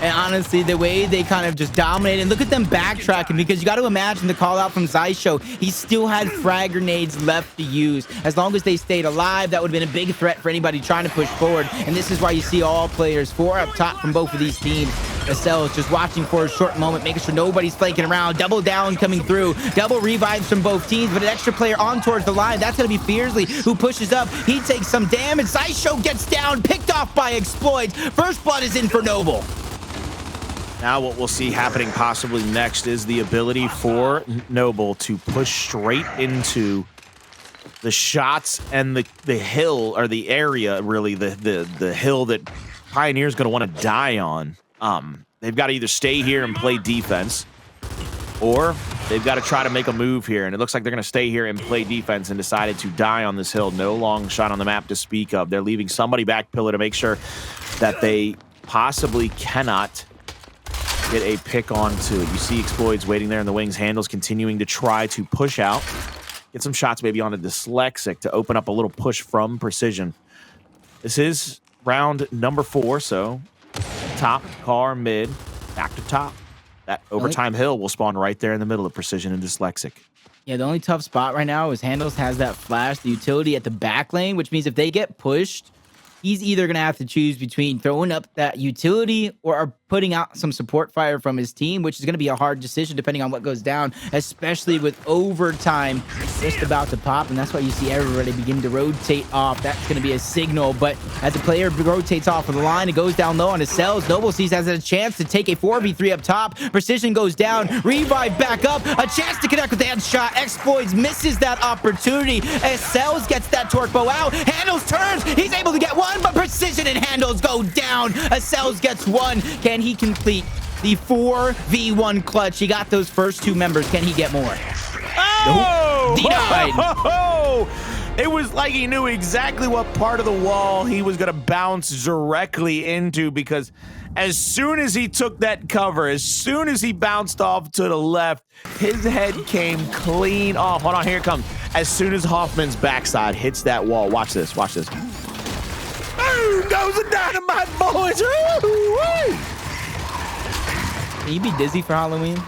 And honestly, the way they kind of just dominated, and look at them backtracking, because you got to imagine the call out from Xysho. He still had frag grenades left to use. As long as they stayed alive, that would have been a big threat for anybody trying to push forward. And this is why you see all players 4 up top from both of these teams. Acells just watching for a short moment, making sure nobody's flanking around. Double down coming through. Double revives from both teams, but an extra player on towards the line. That's going to be Fearzly, who pushes up. He takes some damage. Xysho gets down, picked off by Xploidz. First blood is in for Noble. Now what we'll see happening possibly next is the ability for Noble to push straight into the shots and the hill, or the area, really, the hill that Pioneer's going to want to die on. They've got to either stay here and play defense, or they've got to try to make a move here. And it looks like they're going to stay here and play defense and decided to die on this hill. No long shot on the map to speak of. They're leaving somebody back pillar to make sure that they possibly cannot get a pick onto it. You see Xploidz waiting there in the wings. Hndles continuing to try to push out. Get some shots maybe onto Dyslexic to open up a little push from Precision. This is round number 4, so top, car, mid, back to top. That overtime hill will spawn right there in the middle of Precision and Dyslexic. Yeah, the only tough spot right now is Hndles has that flash, the utility at the back lane, which means if they get pushed, he's either going to have to choose between throwing up that utility or putting out some support fire from his team, which is going to be a hard decision depending on what goes down, especially with overtime just about to pop. And that's why you see everybody begin to rotate off. That's going to be a signal. But as a player rotates off of the line, it goes down low on Acells. Noble sees has a chance to take a 4v3 up top. Precision goes down. Revive back up. A chance to connect with the headshot. Xploidz misses that opportunity. Acells gets that torque bow out. Hndles turns. He's able to get one, but Precision and Hndles go down. Acells gets one. Can he complete the 4v1 clutch? He got those first two members. Can he get more? Oh! Denied. It was like he knew exactly what part of the wall he was going to bounce directly into, because as soon as he took that cover, as soon as he bounced off to the left, his head came clean off. Hold on, here it comes. As soon as Hoffman's backside hits that wall, watch this, watch this. Boom goes the dynamite, boys. Can you be dizzy for Halloween?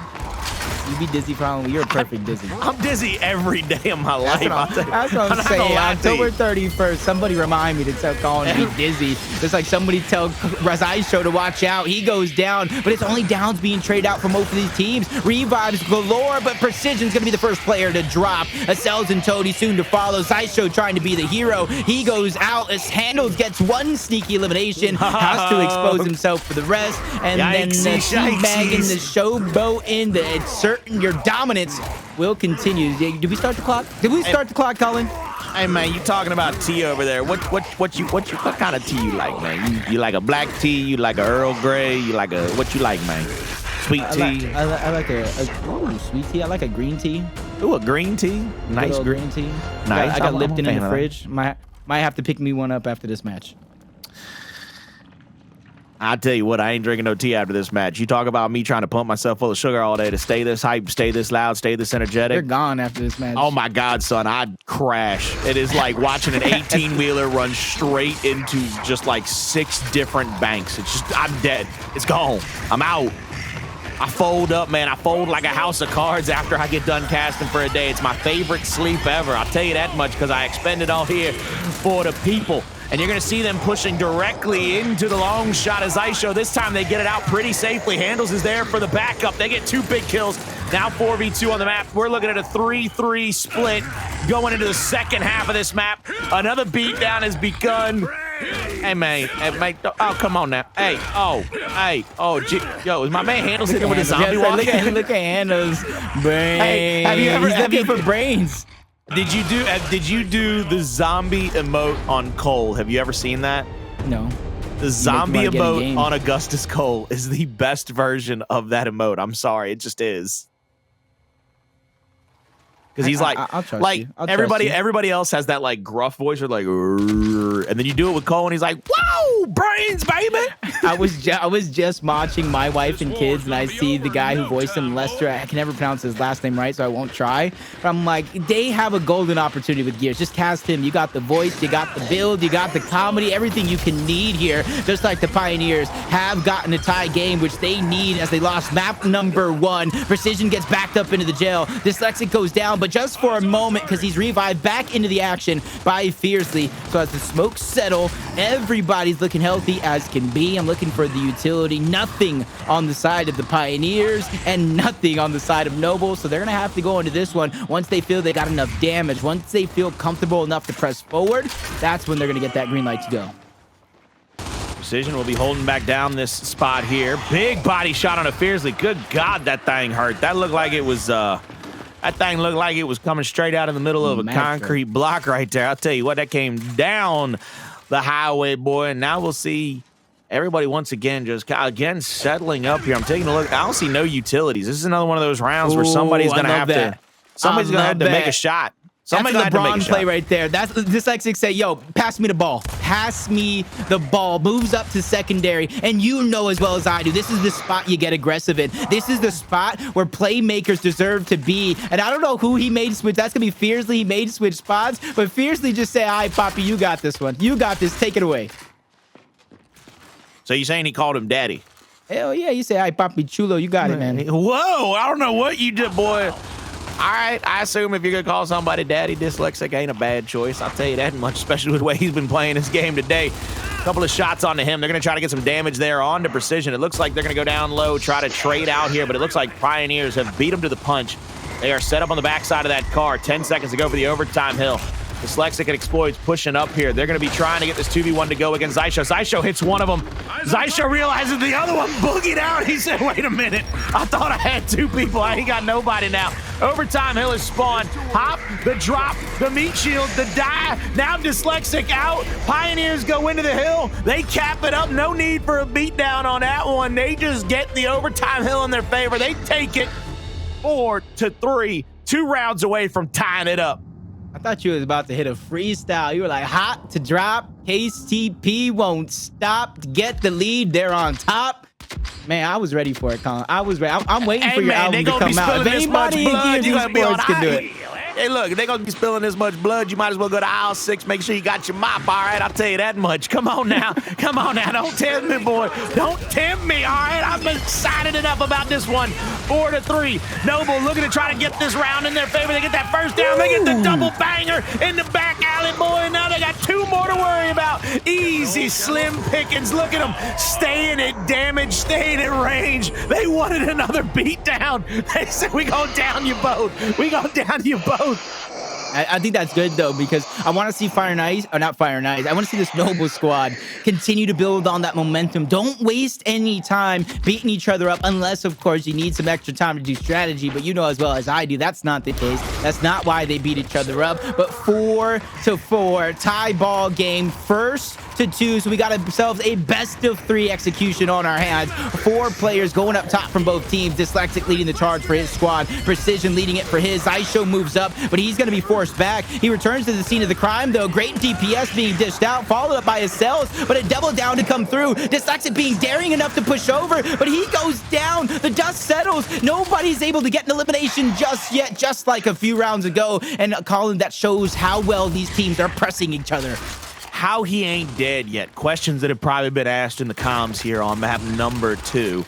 You be dizzy for Halloween. You're a perfect dizzy. I'm dizzy every day of my life. That's what I'm saying. October 31st, somebody remind me to tell Colin to be dizzy. It's like somebody tell Xysho to watch out. He goes down, but it's only downs being traded out for most of these teams. Revives galore, but Precision's going to be the first player to drop. Acells and Toti soon to follow. Xysho trying to be the hero. He goes out as Hndles gets one sneaky elimination. Has to expose himself for the rest. And then the teabag and the showboat in the insert your dominance will continue. Did we start the clock? Did we start the clock, Colin? Hey man, you talking about tea over there? What kind of tea you like, man? You like a black tea? You like a Earl Grey? You like a what you like, man? Sweet tea? I like a sweet tea. I like a green tea. Ooh, a green tea? Nice green tea. Nice. I got Lipton in the fridge. Might have to pick me one up after this match. I tell you what, I ain't drinking no tea after this match. You talk about me trying to pump myself full of sugar all day to stay this hype, stay this loud, stay this energetic. You're gone after this match. Oh my God, son, I'd crash. It is like watching an 18-wheeler run straight into just like 6 different banks. It's just, I'm dead. It's gone. I'm out. I fold up, man. I fold like a house of cards after I get done casting for a day. It's my favorite sleep ever. I'll tell you that much because I expend it all here for the people. And you're going to see them pushing directly into the long shot as Xysho. This time they get it out pretty safely. Hndles is there for the backup. They get 2 big kills. Now 4v2 on the map. We're looking at a 3-3 split going into the second half of this map. Another beatdown has begun. Hey, man. Oh, come on now. Hey, yo, is my man Hndles hitting with a zombie walk? Look at Hndles. Brains. Hey, have you ever... He's looking for brains. Did you do the zombie emote on Cole? Have you ever seen that? No. The zombie emote on Augustus Cole is the best version of that emote. I'm sorry, it just is. Because he's like, everybody else has that like gruff voice or like, and then you do it with Cole and he's like, whoa, brains, baby. I was just watching My Wife and Kids and I see the guy who voiced him, Lester. I can never pronounce his last name right, so I won't try. But I'm like, they have a golden opportunity with Gears. Just cast him. You got the voice, you got the build, you got the comedy, everything you can need here. Just like the Pioneers have gotten a tie game, which they need as they lost map number 1. Precision gets backed up into the jail. Dyslexic goes down, but just for a moment because he's revived back into the action by Fearzly. So as the smoke settle, everybody's looking healthy as can be. I'm looking for the utility. Nothing on the side of the Pioneers and nothing on the side of Noble. So they're going to have to go into this one once they feel they got enough damage. Once they feel comfortable enough to press forward, that's when they're going to get that green light to go. Precision will be holding back down this spot here. Big body shot on a Fearzly. Good God, that thing hurt. That looked like it was... That thing looked like it was coming straight out in the middle of a concrete block right there. I'll tell you what, that came down the highway, boy. And now we'll see everybody once again just settling up here. I'm taking a look. I don't see no utilities. This is another one of those rounds where somebody's going to have to make a shot. That's a LeBron play right there. That's Dyslexic say, yo, pass me the ball. Pass me the ball. Moves up to secondary. And you know as well as I do, this is the spot you get aggressive in. This is the spot where playmakers deserve to be. And I don't know who he made switch. That's going to be Fearzly. He made switch spots. But Fearzly just say, all right, Poppy, you got this one. You got this. Take it away. So you're saying he called him daddy? Hell yeah. You say, all right, Poppy Chulo, you got it, man. Whoa. I don't know what you did, boy. All right, I assume if you're going to call somebody daddy, Dyslexic ain't a bad choice. I'll tell you that much, especially with the way he's been playing this game today. Couple of shots onto him. They're going to try to get some damage there onto Precision. It looks like they're going to go down low, try to trade out here, but it looks like Pioneers have beat him to the punch. They are set up on the backside of that car. 10 seconds to go for the overtime hill. Dyslexic and Xploidz pushing up here. They're going to be trying to get this 2v1 to go against Xysho. Xysho hits one of them. Xysho realizes the other one boogied out. He said, wait a minute. I thought I had two people. I ain't got nobody now. Overtime hill is spawned. Hop, the drop, the meat shield, the die. Now Dyslexic out. Pioneers go into the hill. They cap it up. No need for a beatdown on that one. They just get the overtime hill in their favor. They take it 4-3. 2 rounds away from tying it up. I thought you was about to hit a freestyle. You were like, hot to drop. KCP won't stop to get the lead. They're on top. Man, I was ready for it, Colin. I was ready. I'm waiting for your album to come out. If anybody in Esports can do it. Hey, look, if they're going to be spilling this much blood, you might as well go to aisle 6. Make sure you got your mop, all right? I'll tell you that much. Come on now. Come on now. Don't tempt me, boy. Don't tempt me, all right? I'm excited enough about this one. 4-3. Noble looking to try to get this round in their favor. They get that first down. They get the double banger in the back alley, boy. And now they got 2 more to worry about. Easy, slim pickings. Look at them. Staying at damage, staying at range. They wanted another beatdown. They said, we going down you both. We going down you both. I think that's good, though, because I want to see Fire and Ice, or not Fire and Ice. I want to see this Noble squad continue to build on that momentum. Don't waste any time beating each other up, unless, of course, you need some extra time to do strategy. But you know as well as I do, that's not the case. That's not why they beat each other up. But 4-4, tie ball game, 1-2. So we got ourselves a best-of-3 execution on our hands. 4 players going up top from both teams. Dyslexic leading the charge for his squad. Precision leading it for his. Xysho moves up, but he's going to be forced back. He returns to the scene of the crime, though. Great DPS being dished out, followed up by Acells, but a double down to come through. Dyslexic being daring enough to push over, but he goes down. The dust settles. Nobody's able to get an elimination just yet, just like a few rounds ago. And Colin, that shows how well these teams are pressing each other. How he ain't dead yet. Questions that have probably been asked in the comms here on map number 2.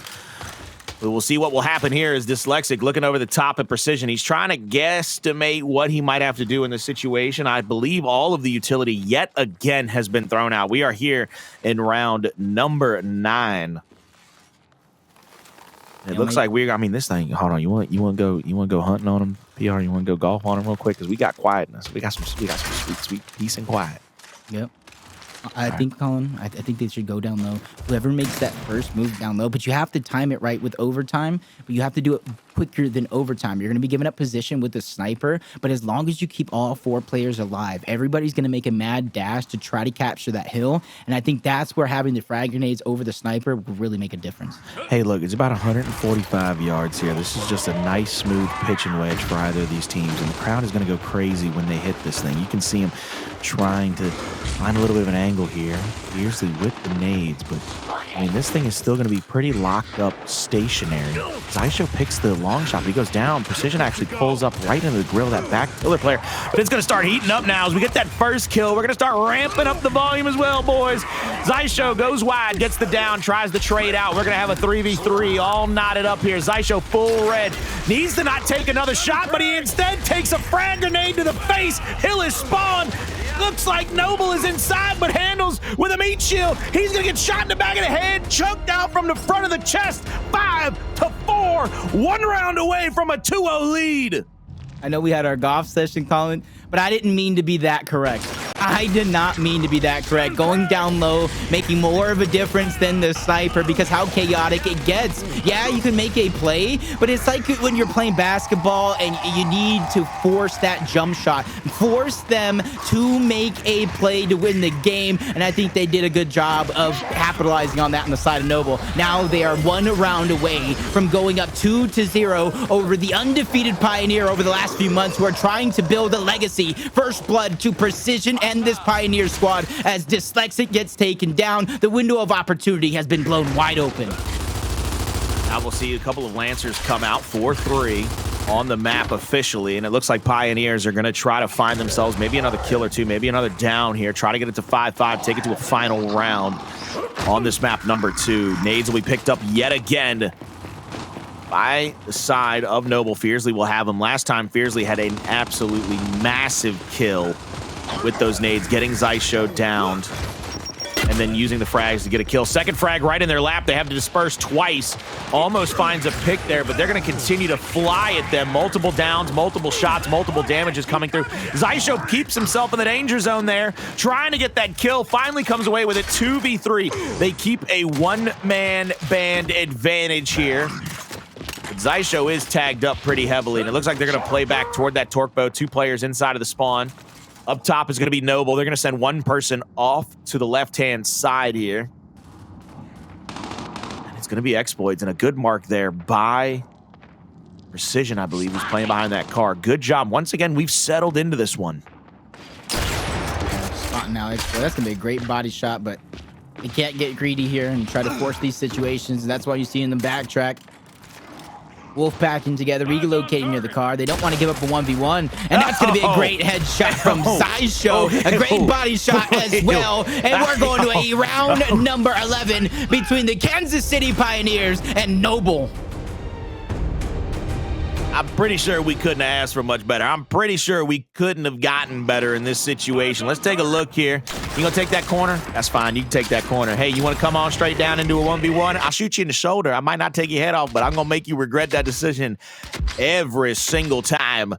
But we'll see what will happen here as Dyslexic looking over the top at Precision. He's trying to guesstimate what he might have to do in this situation. I believe all of the utility yet again has been thrown out. We are here in round number 9. It looks like I mean, this thing. Hold on, you want to go hunting on him, PR? You want to go golf on him real quick? Because we got quietness. We got some sweet peace and quiet. Yep. I think, Colin, I think they should go down low. Whoever makes that first move down low, but you have to time it right with overtime, but you have to do it quicker than overtime. You're going to be giving up position with the sniper, but as long as you keep all 4 players alive, everybody's going to make a mad dash to try to capture that hill, and I think that's where having the frag grenades over the sniper will really make a difference. Hey, look, it's about 145 yards here. This is just a nice, smooth pitch and wedge for either of these teams, and the crowd is going to go crazy when they hit this thing. You can see them trying to find a little bit of an angle here. Fearzly with the nades, but I mean, this thing is still going to be pretty locked up stationary. Xysho picks the long shot, but he goes down. Precision actually pulls up right into the grill of that back pillar player. But it's going to start heating up now as we get that first kill. We're going to start ramping up the volume as well, boys. Xysho goes wide, gets the down, tries to trade out. We're going to have a 3v3 all knotted up here. Xysho full red. Needs to not take another shot, but he instead takes a frag grenade to the face. Hill is spawned. Looks like Noble is inside, but Hndles with a meat shield. He's going to get shot in the back of the head, choked out from the front of the chest. 5-4, 1 round away from a 2-0 lead. I know we had our golf session, Colin, but I didn't mean to be that correct. I did not mean to be that correct. Going down low, making more of a difference than the sniper because how chaotic it gets. Yeah, you can make a play, but it's like when you're playing basketball and you need to force that jump shot. Force them to make a play to win the game, and I think they did a good job of capitalizing on that on the side of Noble. Now they are 1 round away from going up 2-0 over the undefeated Pioneer over the last few months who are trying to build a legacy. First blood to Precision and this Pioneer squad as Dyslexic gets taken down. The window of opportunity has been blown wide open. Now we'll see a couple of Lancers come out, 4-3 on the map officially, and it looks like Pioneers are going to try to find themselves maybe another kill or 2, maybe another down here, try to get it to 5-5, take it to a final round on this map number 2. Nades will be picked up yet again by the side of Noble. Fearzly will have him. Last time, Fearzly had an absolutely massive kill with those nades, getting Xysho downed. and then using the frags to get a kill. Second frag right in their lap. They have to disperse twice. Almost finds a pick there, but they're going to continue to fly at them. Multiple downs, multiple shots, multiple damages coming through. Xysho keeps himself in the danger zone there, trying to get that kill. Finally comes away with it. 2v3. They keep a one-man band advantage here. But Xysho is tagged up pretty heavily, and it looks like they're going to play back toward that torque bow. 2 players inside of the spawn. Up top is going to be Noble. They're going to send one person off to the left-hand side here. And it's going to be Xploidz, and a good mark there by Precision, I believe, who's playing behind that car. Good job. Once again, we've settled into this one. Spotting now, that's going to be a great body shot, but they can't get greedy here and try to force these situations. That's why you see in the backtrack. Wolf packing together, relocating near the car. They don't want to give up a 1v1, and that's going to be a great headshot from Xysho. A great body shot as well. And we're going to a round number 11 between the Kansas City Pioneers and Noble. I'm pretty sure we couldn't have asked for much better. I'm pretty sure we couldn't have gotten better in this situation. Let's take a look here. You gonna take that corner? That's fine. You can take that corner. Hey, you want to come on straight down and do a 1v1? I'll shoot you in the shoulder. I might not take your head off, but I'm gonna make you regret that decision every single time.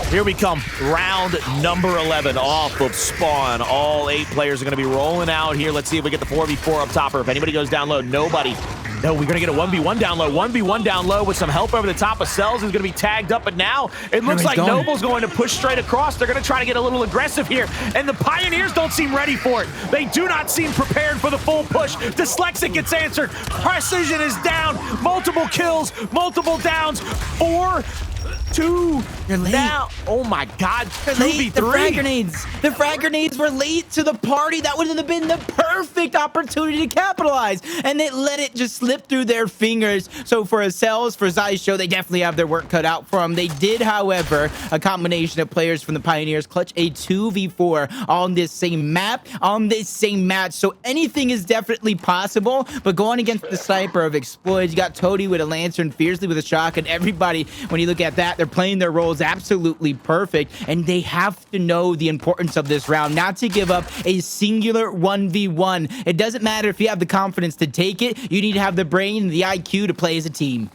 Here we come. Round number 11 off of spawn. All 8 players are gonna be rolling out here. Let's see if we get the 4v4 up top, or if anybody goes down low. Nobody. No, we're going to get a 1v1 down low. 1v1 down low with some help over the top. Acells is going to be tagged up, but now it looks like Noble's going to push straight across. They're going to try to get a little aggressive here, and the Pioneers don't seem ready for it. They do not seem prepared for the full push. Dyslexic gets answered. Precision is down. Multiple kills, multiple downs. 4-2 now. Oh my God, 2v3. The frag grenades. The frag grenades were late to the party. That would have been the perfect opportunity to capitalize, and they let it just slip through their fingers. So for Acells, for Xysho, they definitely have their work cut out for them. They did, however, a combination of players from the Pioneers clutch a 2v4 on this same map, on this same match. So anything is definitely possible, but going against the sniper of Xploidz, you got Toti with a lantern, Fearzly with a shotgun. Everybody, when you look at that, they're playing their roles absolutely perfect, and they have to know the importance of this round, not to give up a singular 1v1. It doesn't matter if you have the confidence to take it. You need to have the brain and the IQ to play as a team.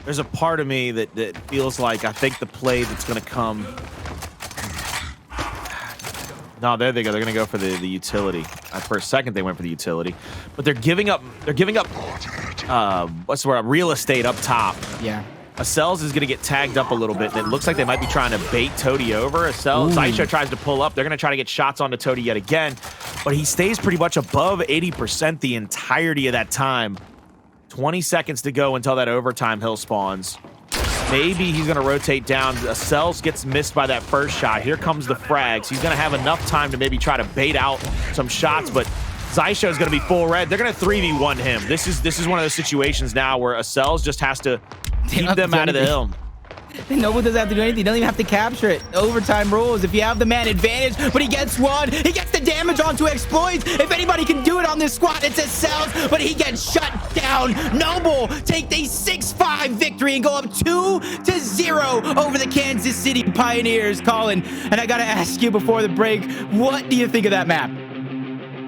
There's a part of me that feels like I think the play that's going to come. No, there they go. They're going to go for the utility. For a second, they went for the utility, but they're giving up. They're giving up. What's the word? Real estate up top. Yeah. Acells is going to get tagged up a little bit, and it looks like they might be trying to bait Toti over. Xysho tries to pull up. They're going to try to get shots onto Toti yet again, but he stays pretty much above 80% the entirety of that time. 20 seconds to go until that overtime hill spawns. Maybe he's going to rotate down. Acells gets missed by that first shot. Here comes the frags. He's going to have enough time to maybe try to bait out some shots, but Xysho is going to be full red. They're going to 3v1 him. This is one of those situations now where Acells just has to keep them out of the hill. Noble doesn't have to do anything. He doesn't even have to capture it. Overtime rules. If you have the man advantage, but he gets one. He gets the damage onto Xploidz. If anybody can do it on this squad, it's Acells, but he gets shut down. Noble take a 6-5 victory and go up 2-0 over the Kansas City Pioneers, Colin. And I got to ask you before the break, what do you think of that map?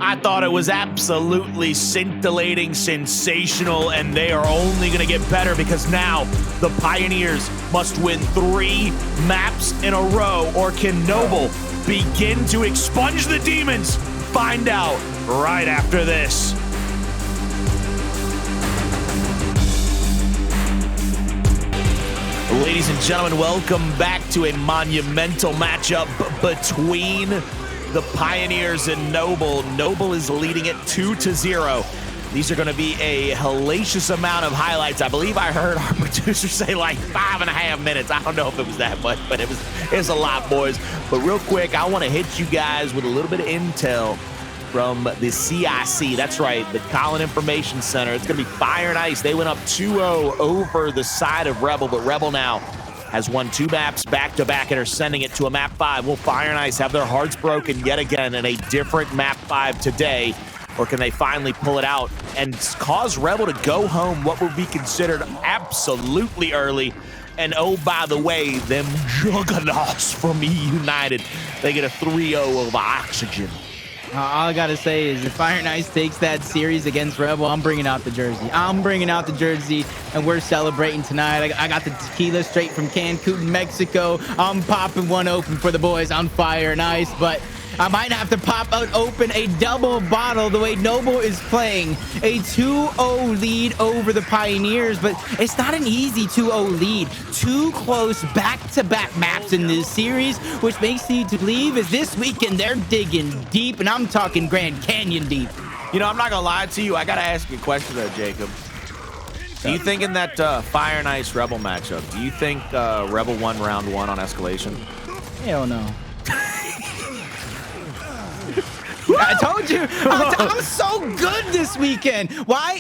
I thought it was absolutely scintillating, sensational, and they are only going to get better because now the Pioneers must win 3 maps in a row, or can Noble begin to expunge the demons? Find out right after this. Ladies and gentlemen, welcome back to a monumental matchup between the Pioneers and Noble. Noble is leading it 2-0. These are going to be a hellacious amount of highlights. I believe I heard our producer say like 5.5 minutes. I don't know if it was that much, but it was a lot, boys. But real quick, I want to hit you guys with a little bit of intel from the CIC. That's right, the Colin Information Center. It's going to be Fire and Ice. They went up 2-0 over the side of Rebel, but Rebel now has won 2 maps back-to-back and are sending it to a map 5. Will Fire and Ice have their hearts broken yet again in a different map 5 today? Or can they finally pull it out and cause Rebel to go home what would be considered absolutely early? And oh, by the way, them juggernauts from E United, they get a 3-0 over Oxygen. All I gotta say is if Fire and Ice takes that series against Rebel, I'm bringing out the jersey. I'm bringing out the jersey, and we're celebrating tonight. I got the tequila straight from Cancun, Mexico. I'm popping one open for the boys on Fire and Ice, but I might have to pop out open a double bottle the way Noble is playing. A 2-0 lead over the Pioneers, but it's not an easy 2-0 lead. Two close back-to-back maps in this series, which makes me to believe is this weekend they're digging deep, and I'm talking Grand Canyon deep. You know, I'm not gonna lie to you. I gotta ask you a question though, Jacob. Do you think in that Fire and Ice Rebel matchup, do you think Rebel won round 1 on Escalation? Hell no. I told you, I'm so good this weekend. Why?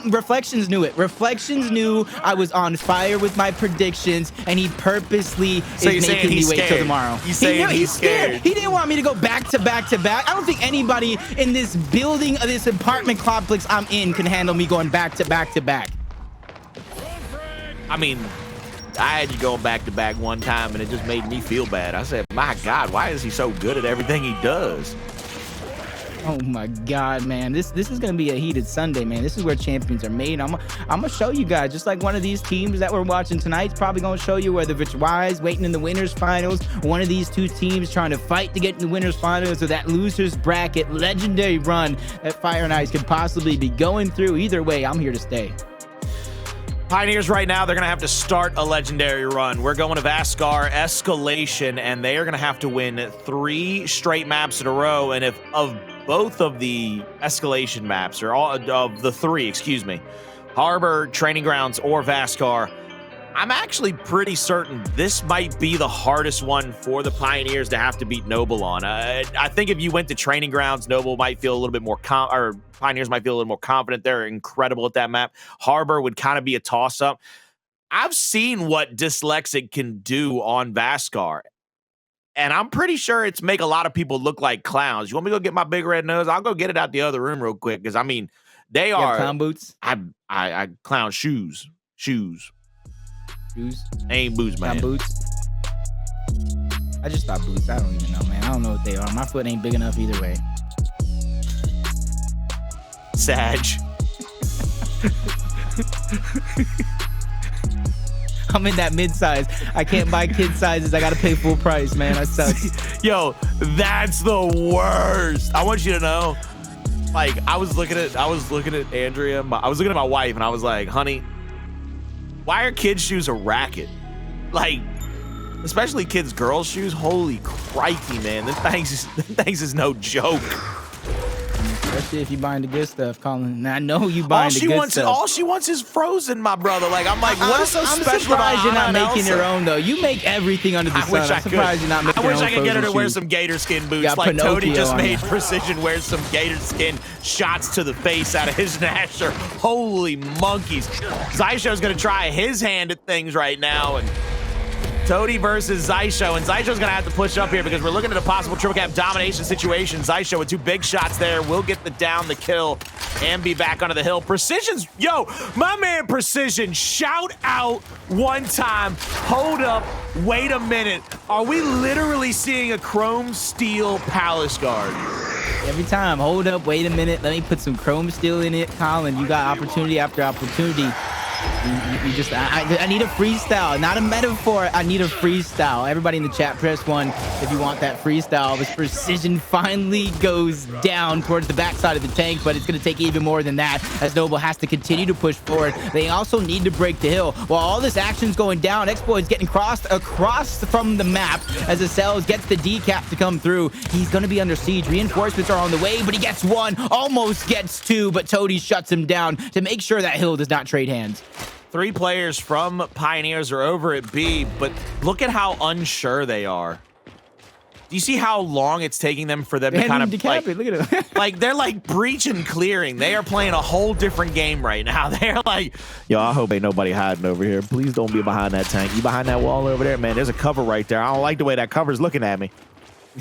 Reflections knew it. Reflections knew I was on fire with my predictions, and he purposely is making me wait till tomorrow. You saying he's scared? He didn't want me to go back to back to back. I don't think anybody in this building, this apartment complex I'm in, can handle me going back to back to back. I mean, I had you going back to back one time, and it just made me feel bad. I said, my God, why is he so good at everything he does? Oh my God, man. This is gonna be a heated Sunday, man. This is where champions are made. I'm gonna show you guys, just like one of these teams that we're watching tonight's probably gonna show you, whether it's Wise waiting in the winners finals, one of these two teams trying to fight to get in the winners finals, or that losers bracket legendary run that Fire and Ice could possibly be going through. Either way, I'm here to stay. Pioneers right now, they're going to have to start a legendary run. We're going to Vasgar, Escalation, and they are going to have to win 3 straight maps in a row. And if of both of the Escalation maps, or all of the 3, excuse me, Harbor, Training Grounds, or Vasgar, I'm actually pretty certain this might be the hardest one for the Pioneers to have to beat Noble on. I think if you went to Training Grounds, Noble might feel a little bit more Pioneers might feel a little more confident. They're incredible at that map. Harbor would kind of be a toss-up. I've seen what Dyslexic can do on Vasgar, and I'm pretty sure it's make a lot of people look like clowns. You want me to go get my big red nose? I'll go get it out the other room real quick, because, I mean, they are... clown boots? I clown shoes. Shoes. Ain't boots, man. Boots. I just thought boots. I don't even know, man. I don't know what they are. My foot ain't big enough either way. Sag. I'm in that mid-size. I can't buy kid sizes. I gotta pay full price, man. That sucks. Yo, that's the worst. I want you to know, like, I was looking at Andrea. I was looking at my wife, and I was like, honey, why are kids' shoes a racket? Like, especially kids' girls' shoes. Holy crikey, man. Them things is no joke. Especially if you buying the good stuff, Colin. And I know you buying the good stuff. All she wants is Frozen, my brother. Like, I'm like, what is so special about I'm surprised you're not making your own? own, though. You make everything under the sun. I'm surprised you're not making your own. I wish I could get her to wear shoes. some gator skin boots. Got Like Pinocchio Toti just on made you. Precision wear some gator skin shots to the face out of his Nasher. Holy monkeys. Xysho's going to try his hand at things right now, and Toti versus Xysho, and Xysho's gonna have to push up here because we're looking at a possible triple cap domination situation. Xysho with 2 big shots there will get the kill and be back onto the hill. Precision's, yo, my man Precision, shout out one time. Hold up, wait a minute. Are we literally seeing a chrome steel palace guard? Every time, hold up, wait a minute. Let me put some chrome steel in it, Colin. You got opportunity after opportunity. You just, I need a freestyle, not a metaphor. I need a freestyle. Everybody in the chat, press 1 if you want that freestyle. This Precision finally goes down towards the backside of the tank, but it's going to take even more than that as Noble has to continue to push forward. They also need to break the hill. While all this action's going down, Xploidz getting crossed across from the map as Acells gets the decap to come through. He's going to be under siege. Reinforcements are on the way, but he gets 1, almost gets 2, but Toti shuts him down to make sure that hill does not trade hands. 3 players from Pioneers are over at B, but look at how unsure they are. Do you see how long it's taking them for them to kind of like, look at him. like they're like breach and clearing. They are playing a whole different game right now. They're like, yo, I hope ain't nobody hiding over here. Please don't be behind that tank. You behind that wall over there, man. There's a cover right there. I don't like the way that cover's looking at me.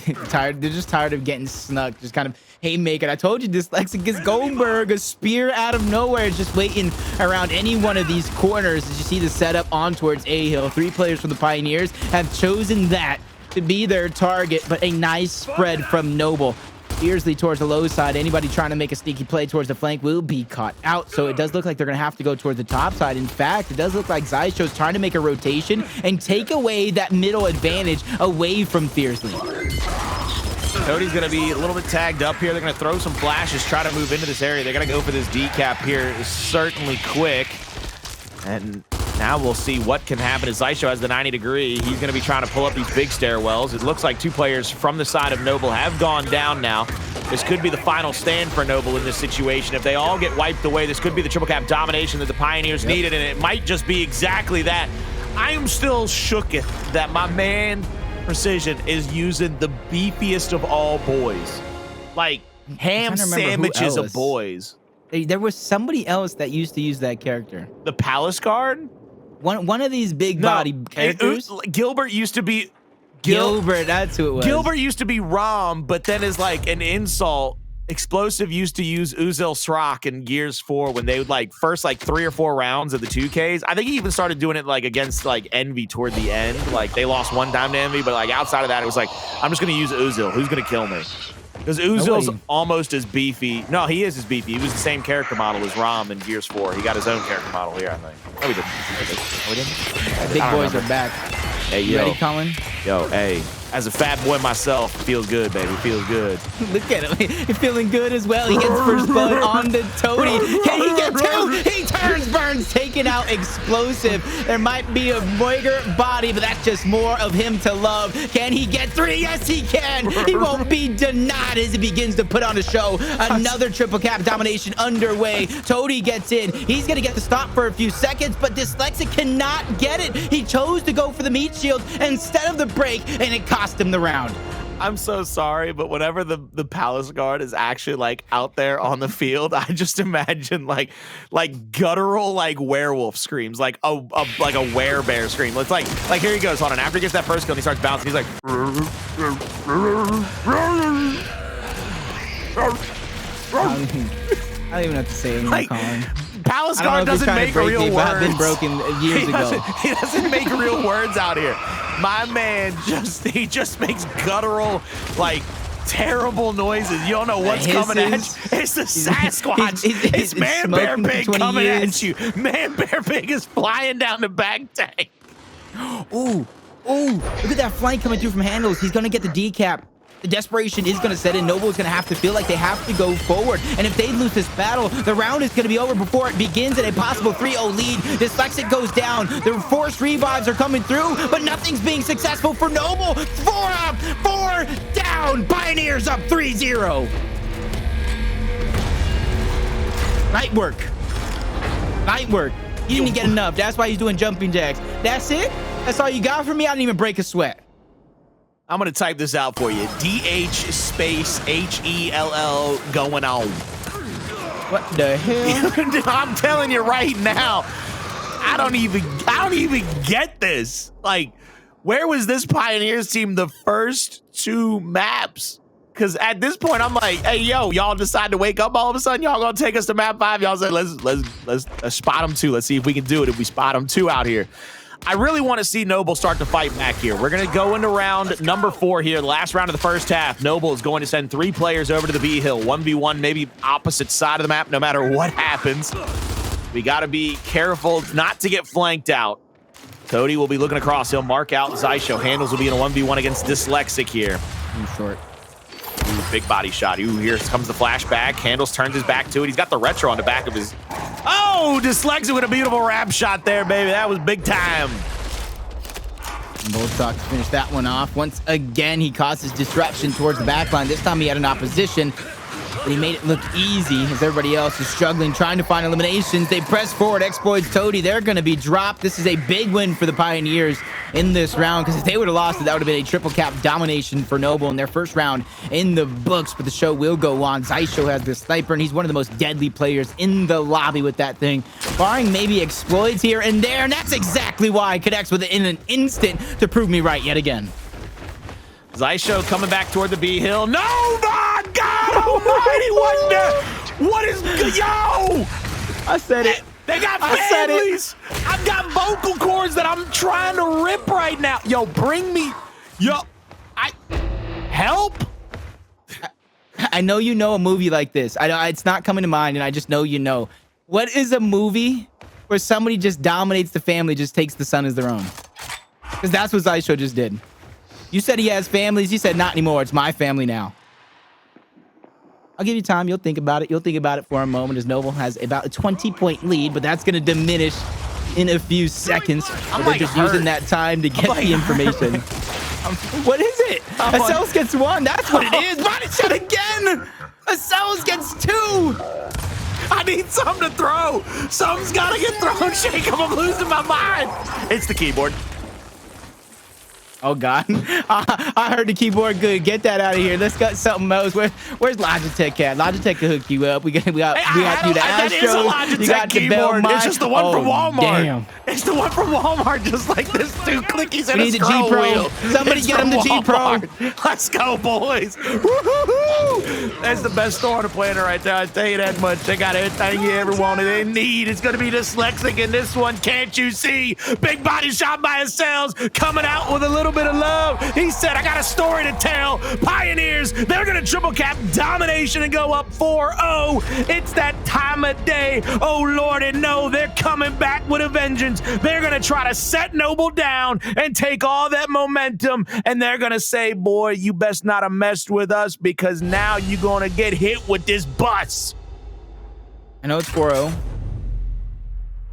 They're just tired of getting snuck, just kind of haymaker. I told you, Dyslexic gets Goldberg, a spear out of nowhere, just waiting around any one of these corners. As you see the setup on towards A hill, 3 players from the Pioneers have chosen that to be their target, but a nice spread from Noble. Fearzly towards the low side. Anybody trying to make a sneaky play towards the flank will be caught out. So it does look like they're going to have to go towards the top side. In fact, it does look like Xysho's trying to make a rotation and take away that middle advantage away from Fearzly. Toti's going to be a little bit tagged up here. They're going to throw some flashes, try to move into this area. They're going to go for this decap here certainly quick. And now we'll see what can happen as Xysho has the 90-degree. He's going to be trying to pull up these big stairwells. It looks like 2 players from the side of Noble have gone down now. This could be the final stand for Noble in this situation. If they all get wiped away, this could be the triple cap domination that the Pioneers needed, and it might just be exactly that. I am still shooketh that my man Precision is using the beefiest of all boys. Like, ham sandwiches of boys. There was somebody else that used to use that character. The Palace Guard? One of these big body characters. Gilbert used to be... Gilbert, that's who it was. Gilbert used to be Rom, but then as like an insult, Explosive used to use Uzel Srock in Gears 4 when they would like first like 3 or 4 rounds of the 2Ks. I think he even started doing it like against like Envy toward the end. Like they lost 1 time to Envy, but like outside of that, it was like, I'm just going to use Uzel. Who's going to kill me? Because Uzel's almost as beefy. No, he is as beefy. He was the same character model as Rom in Gears 4. He got his own character model here, I think. No, he didn't. No, he didn't? Big boys are back. Hey, you ready, Colin? Yo, hey. As a fat boy myself, feels good, baby. Feels good. Look at him. He's feeling good as well. He gets first blood on the Toti. Can he get 2? He turns, burns, taking out Explosive. There might be a bigger body, but that's just more of him to love. Can he get 3? Yes, he can. He won't be denied as he begins to put on a show. Another triple cap domination underway. Toti gets in. He's going to get the stop for a few seconds, but Dyslexic cannot get it. He chose to go for the meat shield instead of the break, and it cost him the round. I'm so sorry, but whenever the Palace Guard is actually like out there on the field, I just imagine like guttural like werewolf screams, like a werebear scream. It's like here he goes. Hold on. After he gets that first kill, and he starts bouncing. He's like, I don't even have to say anymore, Colin. Palace Guard doesn't make real words. I've been broken years ago. He doesn't make real words out here. My man he just makes guttural, like terrible noises. You don't know what's coming at you. It's the Sasquatch. It's Man Bear Pig coming at you. Man Bear Pig is flying down the back tank. Ooh, look at that flank coming through from Hndles. He's gonna get the decap. The desperation is going to set in. Noble is going to have to feel like they have to go forward. And if they lose this battle, the round is going to be over before it begins at a possible 3-0 lead. Dyslexic goes down. The forced revives are coming through, but nothing's being successful for Noble. 4 up, 4 down. Pioneers up 3-0. Night work. He didn't get enough. That's why he's doing jumping jacks. That's it? That's all you got for me? I didn't even break a sweat. I'm going to type this out for you. DH space HELL going on. What the hell? I'm telling you right now, I don't even get this. Like, where was this Pioneers team the first 2 maps? Because at this point, I'm like, hey, yo, y'all decide to wake up all of a sudden. Y'all going to take us to map 5. Y'all said, let's spot them 2. Let's see if we can do it if we spot them 2 out here. I really want to see Noble start to fight back here. We're going to go into round number 4 here, the last round of the first half. Noble is going to send 3 players over to the B hill, 1v1, maybe opposite side of the map, no matter what happens. We got to be careful not to get flanked out. Toti will be looking across. He'll mark out Xysho. Hndles will be in a 1v1 against Dyslexic here. Short. Ooh, big body shot. Ooh, here comes the flashback. Hndles turns his back to it. He's got the retro on the back of his... Oh, Dyslexic with a beautiful wrap shot there, baby. That was big time. Bullstock to finish that one off. Once again, he causes disruption towards the backline. This time he had an opposition, but he made it look easy as everybody else is struggling, trying to find eliminations. They press forward. Xploidz, Toti, they're going to be dropped. This is a big win for the Pioneers in this round, because if they would have lost it, that would have been a triple cap domination for Noble in their first round in the books. But the show will go on. Xysho has the sniper, and he's one of the most deadly players in the lobby with that thing, barring maybe Xploidz here and there, and that's exactly why he connects with it in an instant to prove me right yet again. Xysho coming back toward the B hill. No, my God almighty, what is, yo! I said it. They got families. I've got vocal cords that I'm trying to rip right now. Yo, bring me, help. I know you know a movie like this. It's not coming to mind, and I just know you know. What is a movie where somebody just dominates the family, just takes the son as their own? Because that's what Xysho just did. You said he has families. He said, not anymore. It's my family now. I'll give you time. You'll think about it. You'll think about it for a moment as Noble has about a 20-point lead, but that's going to diminish in a few seconds. They're just using that time to get the information. What is it? Acells gets 1. That's what it is. Body shot again. Acells gets 2. I need something to throw. Something's got to get thrown. Shake him. I'm losing my mind. It's the keyboard. Oh, God. I heard the keyboard good. Get that out of here. Let's get something else. Where's Logitech at? Logitech can hook you up. We got you the Astros. That is a Logitech keyboard. It's just the one from Walmart. Damn. It's the one from Walmart, just like this 2 clickies and We need a the scroll G Pro. wheel. Somebody It's get him from the G Pro. Walmart. Let's go, boys. Woo-hoo-hoo. That's the best store on the planet right there. I tell you that much. They got everything you ever wanted and need. It's going to be dyslexic in this one. Can't you see? Big body shot by Acells coming out with a little bit of love. He said, I got a story to tell. Pioneers, they're going to triple cap domination and go up 4-0. It's that time of day. Oh, Lord, and no, they're coming back with a vengeance. They're going to try to set Noble down and take all that momentum. And they're going to say, boy, you best not have messed with us because now you're going to get hit with this bus. I know it's 4-0.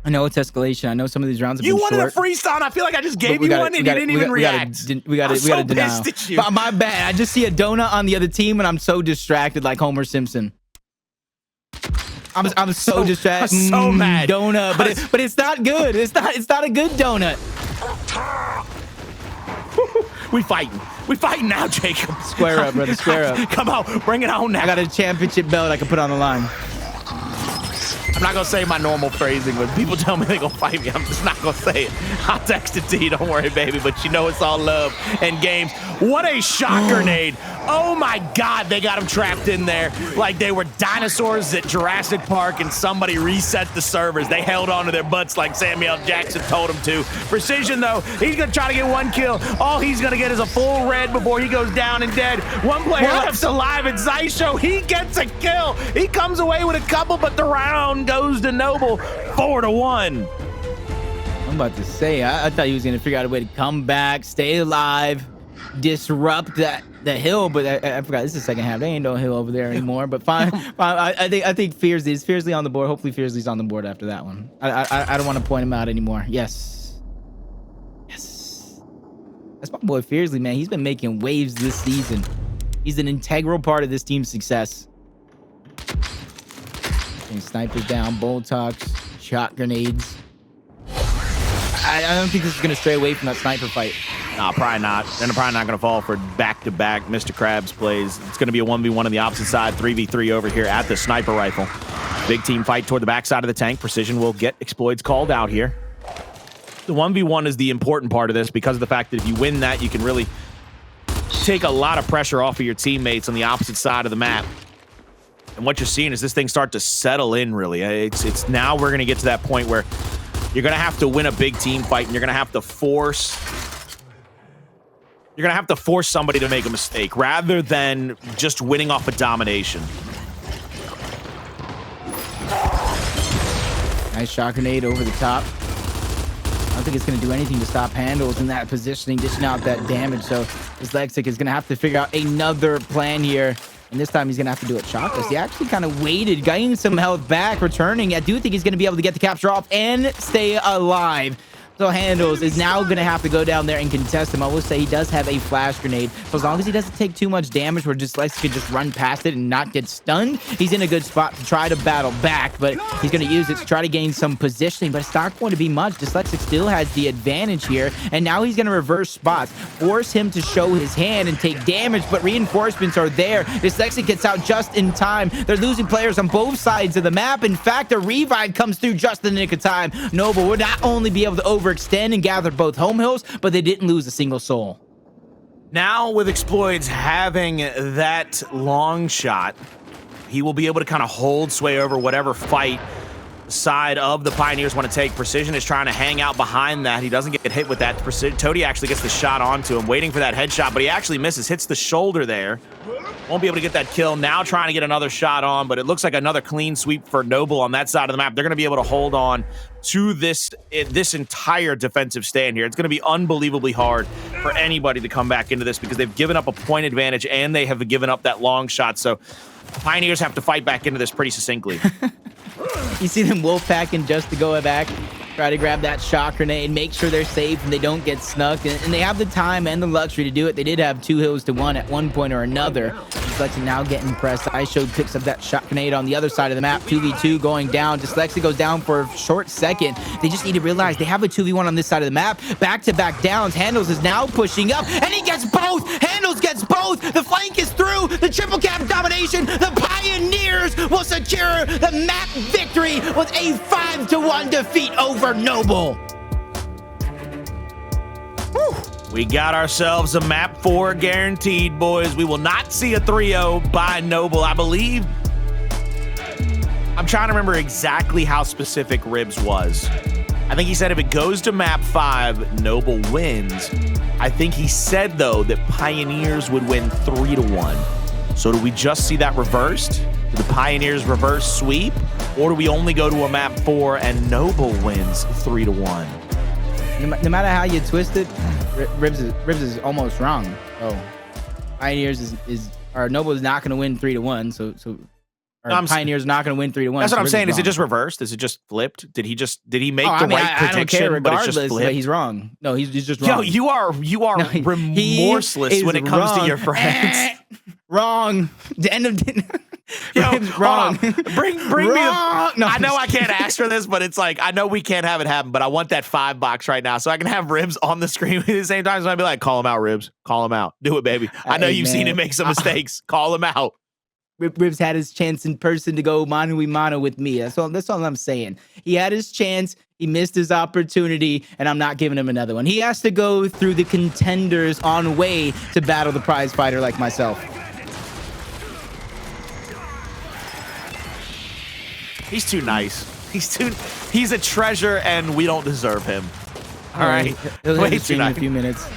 I know it's escalation. I know some of these rounds have been short. You wanted a freestyle, and I feel like I just gave you one, and you didn't even react. We got to deny. But my bad. I just see a donut on the other team, and I'm so distracted, like Homer Simpson. I'm so distracted. I'm so mad. Donut, but it's not good. It's not a good donut. We fighting now, Jacob. Square up, brother. Square up. Come on, bring it on now. I got a championship belt I can put on the line. I'm not gonna say my normal phrasing. When people tell me they're gonna fight me, I'm just not gonna say it. I'll text it to you, don't worry, baby. But you know it's all love and games. What a shot grenade. Oh my God, they got him trapped in there like they were dinosaurs at Jurassic Park and somebody reset the servers. They held onto their butts like Samuel Jackson told them to. Precision though, he's gonna try to get 1 kill. All he's gonna get is a full red before he goes down and dead. 1 player left alive at Xysho. He gets a kill. He comes away with a couple, but the round goes to Noble 4-1. I'm about to say, I thought he was gonna figure out a way to come back, stay alive, disrupt the hill, but I forgot this is the second half. They ain't no hill over there anymore. But fine. I think Fearzly on the board. Hopefully Fearzly's on the board after that one. I don't want to point him out anymore. Yes. That's my boy Fearzly, man. He's been making waves this season. He's an integral part of this team's success. And snipers down, Boltox, shot grenades. I don't think this is gonna stray away from that sniper fight. Nah, probably not. They're probably not going to fall for back-to-back Mr. Krabs plays. It's going to be a 1v1 on the opposite side, 3v3 over here at the sniper rifle. Big team fight toward the backside of the tank. Precision will get Xploidz called out here. The 1v1 is the important part of this because of the fact that if you win that, you can really take a lot of pressure off of your teammates on the opposite side of the map. And what you're seeing is this thing start to settle in, really. It's now we're going to get to that point where you're going to have to win a big team fight, and you're going to have to force... You're going to have to force somebody to make a mistake rather than just winning off a domination. Nice shot grenade over the top. I don't think it's going to do anything to stop Hndles in that positioning, dishing out that damage. So Dyslexic is going to have to figure out another plan here. And this time he's going to have to do it shotless. He actually kind of waited, gaining some health back, returning. I do think he's going to be able to get the capture off and stay alive. So Hndles is now going to have to go down there and contest him. I will say he does have a flash grenade. So as long as he doesn't take too much damage where Dyslexic could just run past it and not get stunned, he's in a good spot to try to battle back. But he's going to use it to try to gain some positioning. But it's not going to be much. Dyslexic still has the advantage here. And now he's going to reverse spots, force him to show his hand and take damage. But reinforcements are there. Dyslexic gets out just in time. They're losing players on both sides of the map. In fact, a revive comes through just in the nick of time. Noble would not only be able to overextend and gather both home hills, but they didn't lose a single soul. Now with Xploidz having that long shot, he will be able to kind of hold sway over whatever fight side of the Pioneers want to take. Precision is trying to hang out behind that. He doesn't get hit with that. Toti actually gets the shot onto him, waiting for that headshot, but he actually misses, hits the shoulder there. Won't be able to get that kill. Now trying to get another shot on, but it looks like another clean sweep for Noble on that side of the map. They're going to be able to hold on to this entire defensive stand here. It's going to be unbelievably hard for anybody to come back into this because they've given up a point advantage and they have given up that long shot. So Pioneers have to fight back into this pretty succinctly. You see them wolfpacking just to go back, try to grab that shock grenade, make sure they're safe and they don't get snuck. And they have the time and the luxury to do it. They did have 2 hills to 1 at one point or another. Dyslexia now getting pressed. Xysho picks up that shot grenade on the other side of the map. 2v2 going down. Dyslexia goes down for a short second. They just need to realize they have a 2v1 on this side of the map. Back-to-back downs. Hndles is now pushing up, and he gets both. Hndles gets both. The flank is through. The triple cap domination. The Pioneers will secure the map victory with a 5-1 defeat over Noble. Whew. We got ourselves a map 4 guaranteed, boys. We will not see a 3-0 by Noble. I believe, I'm trying to remember exactly how specific Ribs was. I think he said if it goes to map 5, Noble wins. I think he said, though, that Pioneers would win 3-1. So do we just see that reversed? Do the Pioneers reverse sweep? Or do we only go to a map 4 and Noble wins 3-1? No matter how you twist it, Ribs is almost wrong. Oh, Pioneers or Noble is not going to win 3-1. So Pioneers not going to win 3-1. That's what so I'm saying. Ribs is it just reversed? Is it just flipped? Did he make the right I prediction? don't care regardless, but it's just flipped? but he's wrong. No, he's just wrong. Yo, you are remorseless when it comes to your friends. Wrong. The end of Yo, wrong. Bring wrong. me. I know I can't ask for this, but it's like I know we can't have it happen. But I want that 5 box right now, so I can have Ribs on the screen at the same time. So I'd be like, call him out, Ribs. Call him out. Do it, baby. I know you've seen him make some mistakes. Call him out. Ribs had his chance in person to go mano a mano with me. That's all I'm saying. He had his chance. He missed his opportunity, and I'm not giving him another one. He has to go through the contenders on way to battle the prize fighter like myself. He's too nice. He's a treasure, and we don't deserve him. All right. He'll Way hit too in a nice. few minutes.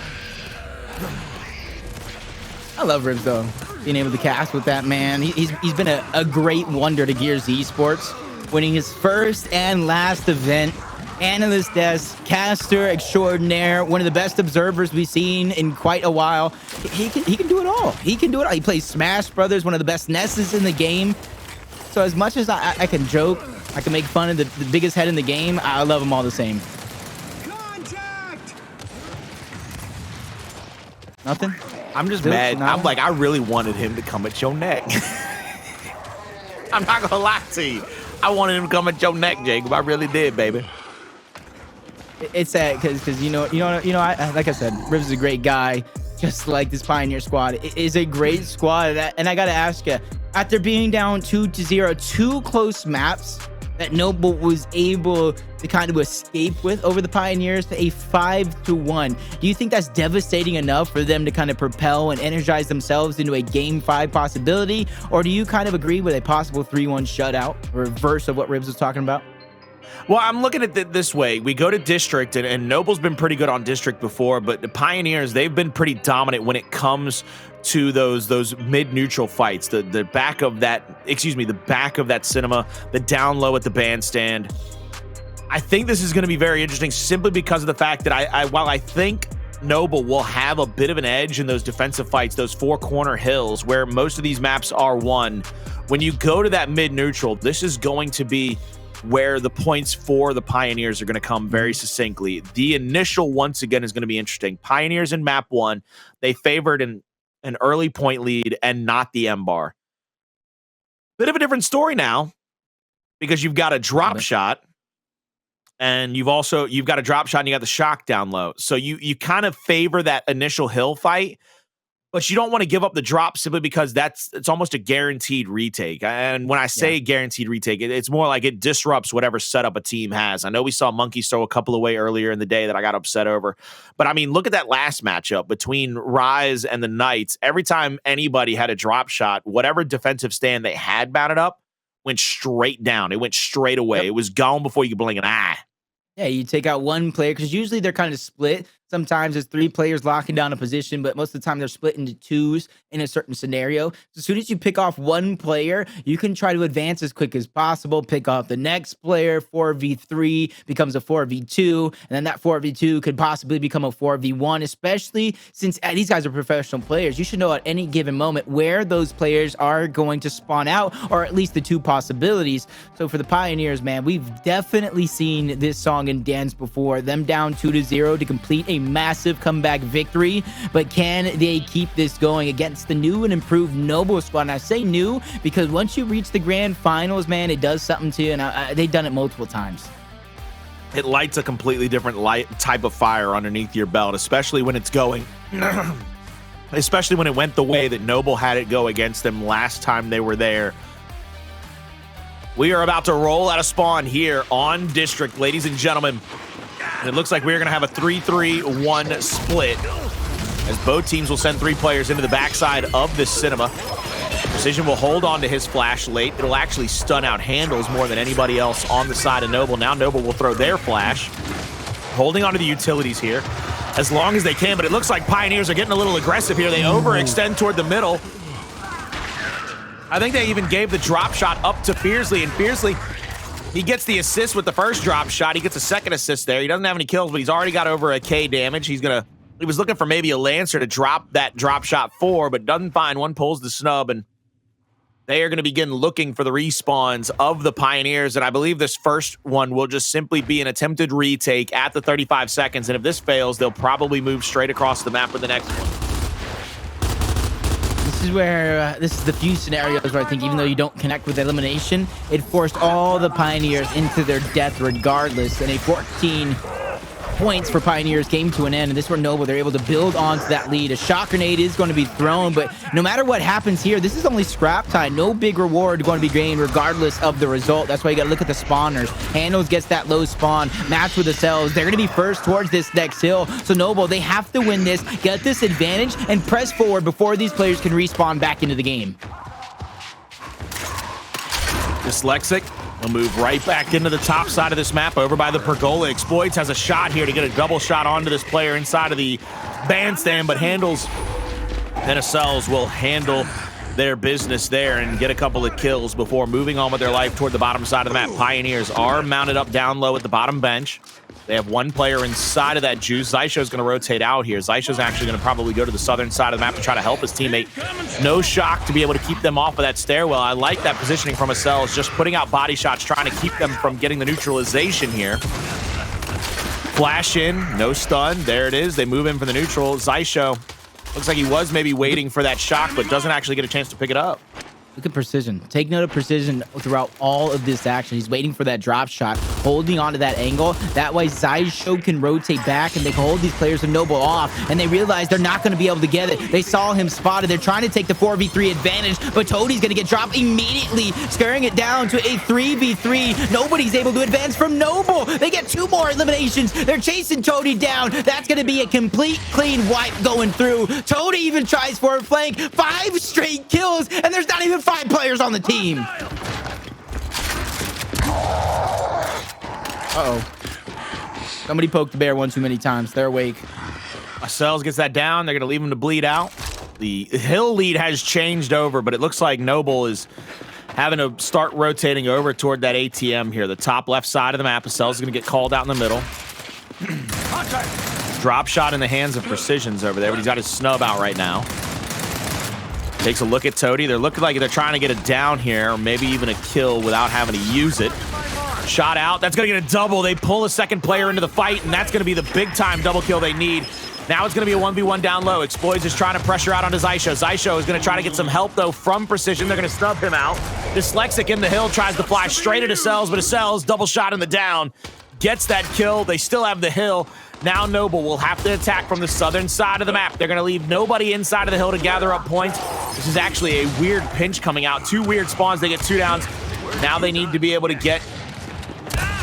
I love Ribs, though. Being able to cast with that man. He's been a great wonder to Gears Esports, winning his first and last event. Analyst desk, caster extraordinaire, one of the best observers we've seen in quite a while. He can do it all. He can do it all. He plays Smash Brothers, one of the best Nesses in the game. So as much as I can joke, I can make fun of the biggest head in the game, I love them all the same. Contact! Nothing? I'm just Dude, mad. no. I'm like, I really wanted him to come at your neck. I'm not gonna lie to you. I wanted him to come at your neck, Jacob. I really did, baby. It's sad because you know, like I said, Ribs is a great guy, just like this Pioneer squad. It is a great squad, and I gotta ask you, after being down 2-0, 2 close maps that Noble was able to kind of escape with over the Pioneers to a 5-1. Do you think that's devastating enough for them to kind of propel and energize themselves into a Game 5 possibility? Or do you kind of agree with a possible 3-1 shutout, reverse of what Ribs was talking about? Well, I'm looking at it this way. We go to District, and Noble's been pretty good on District before, but the Pioneers, they've been pretty dominant when it comes to those mid-neutral fights. The back of that, the back of that cinema, the down low at the bandstand. I think this is going to be very interesting simply because of the fact that while I think Noble will have a bit of an edge in those defensive fights, those 4 corner hills where most of these maps are won, when you go to that mid-neutral, this is going to be where the points for the Pioneers are going to come very succinctly. The initial, once again, is going to be interesting. Pioneers in map 1, they favored an early point lead and not the M bar. Bit of a different story now because you've got a drop shot and you've got a drop shot and you got the shock down low. So you kind of favor that initial hill fight, but you don't want to give up the drop simply because it's almost a guaranteed retake. And when I say guaranteed retake, it's more like it disrupts whatever setup a team has. I know we saw Monkeys throw a couple away earlier in the day that I got upset over. But I mean, look at that last matchup between Rise and the Knights. Every time anybody had a drop shot, whatever defensive stand they had mounted up, went straight down. It went straight away. Yep. It was gone before you could blink an eye. Yeah, you take out one player because usually they're kind of split. Sometimes there's 3 players locking down a position, but most of the time they're split into 2s in a certain scenario. So as soon as you pick off one player, you can try to advance as quick as possible, pick off the next player, 4v3 becomes a 4v2, and then that 4v2 could possibly become a 4v1, especially since these guys are professional players. You should know at any given moment where those players are going to spawn out, or at least the 2 possibilities. So for the Pioneers, man, we've definitely seen this song and dance before. Them down 2-0 to complete a massive comeback victory, but can they keep this going against the new and improved Noble squad? And I say new because once you reach the grand finals, man, it does something to you, and they've done it multiple times. It lights a completely different type of fire underneath your belt, especially when it's going especially when it went the way that Noble had it go against them last time they were there. We are about to roll out of spawn here on District, ladies and gentlemen. And it looks like we're going to have a 3-3-1 split as both teams will send 3 players into the backside of this cinema. Precision will hold on to his flash late. It'll actually stun out Hndles more than anybody else on the side of Noble. Now Noble will throw their flash, holding onto the utilities here as long as they can, but it looks like Pioneers are getting a little aggressive here. They overextend toward the middle. I think they even gave the drop shot up to Fearzly, and Fearzly, he gets the assist with the first drop shot. He gets a second assist there. He doesn't have any kills, but he's already got over a K damage. He was looking for maybe a Lancer to drop that drop shot for, but doesn't find one, pulls the snub, and they are going to begin looking for the respawns of the Pioneers, and I believe this first one will just simply be an attempted retake at the 35 seconds, and if this fails, they'll probably move straight across the map with the next one. This is where, this is the few scenarios where I think even though you don't connect with elimination, it forced all the Pioneers into their death regardless, and a 14 points for Pioneers came to an end, and this is where Noble, they're able to build onto that lead. A shot grenade is going to be thrown, but no matter what happens here, this is only scrap time. No big reward going to be gained regardless of the result. That's why you got to look at the spawners. Hndles gets that low spawn, match with Acells. They're going to be first towards this next hill, so Noble, they have to win this, get this advantage, and press forward before these players can respawn back into the game. Dyslexic will move right back into the top side of this map over by the pergola. Xploidz has a shot here to get a double shot onto this player inside of the bandstand, but Hndles and Acells will handle their business there and get a couple of kills before moving on with their life toward the bottom side of the map. Pioneers are mounted up down low at the bottom bench. They have one player inside of that juice. Xysho's going to rotate out here. Xysho's actually going to probably go to the southern side of the map to try to help his teammate. No shock to be able to keep them off of that stairwell. I like that positioning from Acells, just putting out body shots, trying to keep them from getting the neutralization here. Flash in, no stun. There it is. They move in for the neutral. Xysho looks like he was maybe waiting for that shock, but doesn't actually get a chance to pick it up. Look at Precision. Take note of Precision throughout all of this action. He's waiting for that drop shot, holding onto that angle. That way, Xysho can rotate back, and they can hold these players of Noble off, and they realize they're not going to be able to get it. They saw him spotted. They're trying to take the 4v3 advantage, but Toti's going to get dropped immediately, scaring it down to a 3v3. Nobody's able to advance from Noble. They get 2 more eliminations. They're chasing Toti down. That's going to be a complete clean wipe going through. Toti even tries for a flank. 5 straight kills, and there's not even 5 players on the team. Uh-oh. Somebody poked the bear one too many times. They're awake. Acells gets that down. They're going to leave him to bleed out. The hill lead has changed over, but it looks like Noble is having to start rotating over toward that ATM here. The top left side of the map. Acells is going to get called out in the middle. Drop shot in the hands of Precision's over there, but he's got his snub out right now. Takes a look at Toti. They're looking like they're trying to get it down here, or maybe even a kill without having to use it. Shot out. That's going to get a double. They pull a second player into the fight, and that's going to be the big-time double kill they need. Now it's going to be a 1v1 down low. Xploidz is trying to pressure out onto Xysho. Xysho is going to try to get some help, though, from Precision. They're going to snub him out. Dyslexic in the hill tries to fly straight at Acells, but Acells, double shot in the down, gets that kill. They still have the hill. Now Noble will have to attack from the southern side of the map. They're going to leave nobody inside of the hill to gather up points. This is actually a weird pinch coming out. 2 weird spawns. They get 2 downs. Now they need to be able to get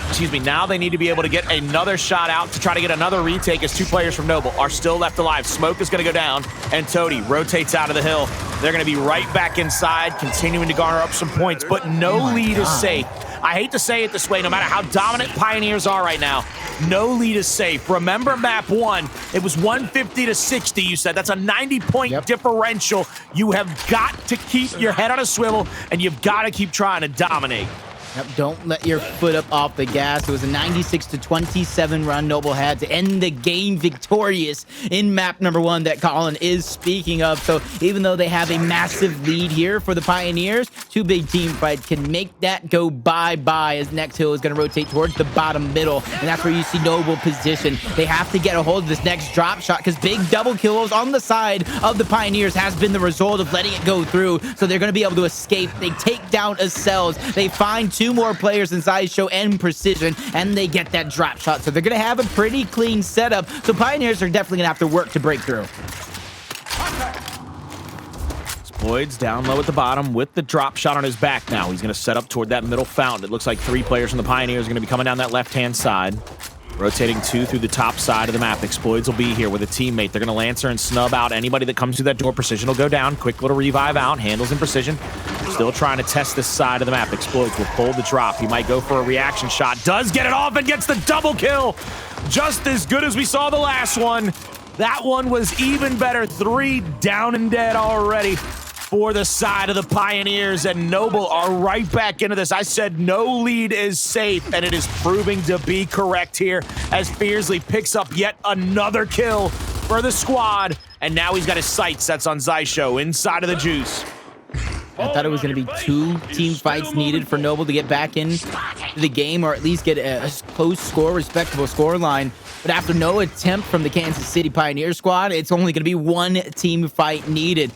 Excuse me, now they need to be able to get another shot out to try to get another retake as 2 players from Noble are still left alive. Smoke is going to go down, and Toti rotates out of the hill. They're going to be right back inside, continuing to garner up some points, but no lead is safe. I hate to say it this way, no matter how dominant Pioneers are right now, no lead is safe. Remember map 1, it was 150 to 60, you said. That's a 90-point differential. You have got to keep your head on a swivel, and you've got to keep trying to dominate. Yep, don't let your foot up off the gas. It was a 96 to 27 run Noble had to end the game victorious in map number 1 that Colin is speaking of. So even though they have a massive lead here for the Pioneers, 2 big team fights can make that go bye-bye as next hill is going to rotate towards the bottom middle. And that's where you see Noble position. They have to get a hold of this next drop shot because big double kills on the side of the Pioneers has been the result of letting it go through. So they're going to be able to escape. They take down Acells. They find 2 more players in Xysho and Precision, and they get that drop shot. So they're going to have a pretty clean setup. So Pioneers are definitely going to have to work to break through. Xploidz down low at the bottom with the drop shot on his back now. He's going to set up toward that middle fountain. It looks like 3 players from the Pioneers are going to be coming down that left-hand side. Rotating 2 through the top side of the map. Xploidz will be here with a teammate. They're going to Lancer and snub out anybody that comes through that door. Precision will go down. Quick little revive out. Hndles and Precision. Still trying to test this side of the map. Xploidz will pull the drop. He might go for a reaction shot. Does get it off and gets the double kill. Just as good as we saw the last one. That one was even better. 3 down and dead already for the side of the Pioneers, and Noble are right back into this. I said no lead is safe, and it is proving to be correct here as Fearzly picks up yet another kill for the squad, and now he's got his sights sets on Xysho inside of the juice. I thought it was going to be 2 team fights needed for Noble to get back into the game, or at least get a close score, respectable score line. But after no attempt from the Kansas City Pioneer squad, it's only going to be 1 team fight needed.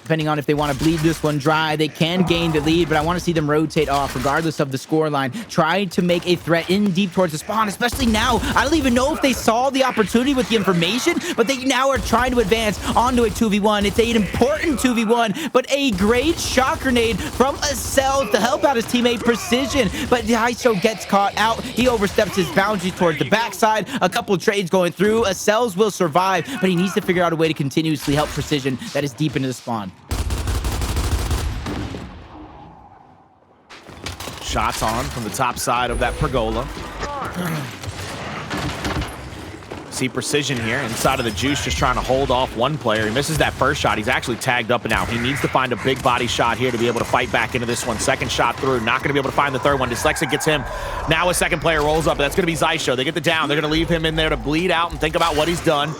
Depending on if they want to bleed this one dry, they can gain the lead, but I want to see them rotate off regardless of the scoreline. Try to make a threat in deep towards the spawn, especially now. I don't even know if they saw the opportunity with the information, but they now are trying to advance onto a 2v1. It's an important 2v1, but a great shot grenade from Acells to help out his teammate Precision, but Xysho gets caught out. He oversteps his boundaries towards the backside. A couple of trades going through. Acells will survive, but he needs to figure out a way to continuously help Precision that is deep into the spawn. Shots on from the top side of that pergola. See Precision here inside of the juice, just trying to hold off one player. He misses that first shot. He's actually tagged up and out. He needs to find a big body shot here to be able to fight back into this one. Second shot through. Not going to be able to find the third one. Dyslexic gets him. Now a second player rolls up. That's going to be Xysho. They get the down. They're going to leave him in there to bleed out and think about what he's done.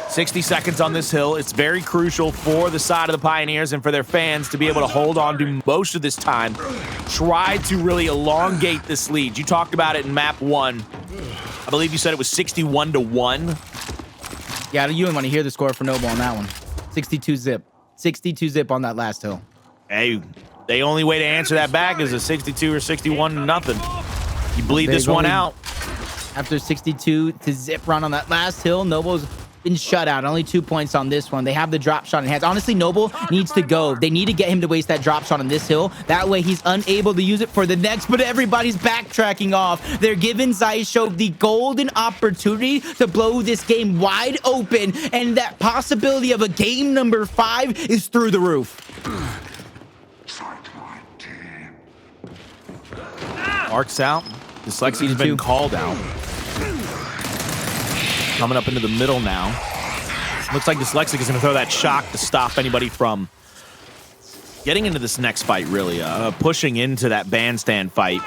60 seconds on this hill. It's very crucial for the side of the Pioneers and for their fans to be able to hold on to most of this time. Try to really elongate this lead. You talked about it in map 1. I believe you said it was 61 to 1. Yeah, you don't want to hear the score for Noble on that one. 62 zip. 62 zip on that last hill. Hey, the only way to answer that back is a 62 or 61 to nothing. You bleed this one out. After 62 to zip run on that last hill, Noble's been shut out. Only 2 points on this one. They have the drop shot in hands. Honestly, Noble needs to go. They need to get him to waste that drop shot on this hill. That way he's unable to use it for the next, but everybody's backtracking off. They're giving Xysho the golden opportunity to blow this game wide open, and that possibility of a game number 5 is through the roof. Marks out. Dyslexia's been called out. Coming up into the middle now. Looks like Dyslexic is going to throw that shock to stop anybody from getting into this next fight, really. Pushing into that bandstand fight.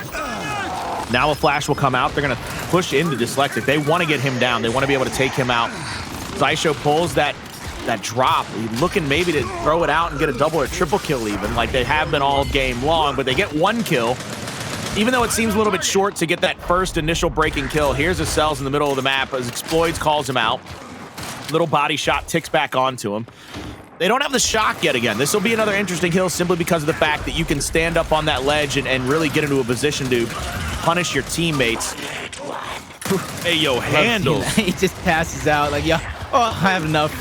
Now a flash will come out. They're going to push into Dyslexic. They want to get him down. They want to be able to take him out. Xysho pulls that drop. Looking maybe to throw it out and get a double or triple kill even, like they have been all game long, but they get 1 kill. Even though it seems a little bit short to get that first initial breaking kill. Here's Acells in the middle of the map as Xploidz calls him out. Little body shot ticks back onto him. They don't have the shock yet again. This will be another interesting hill simply because of the fact that you can stand up on that ledge and really get into a position to punish your teammates. Hey, yo, Hndles. He just passes out like, yeah, oh, I have enough.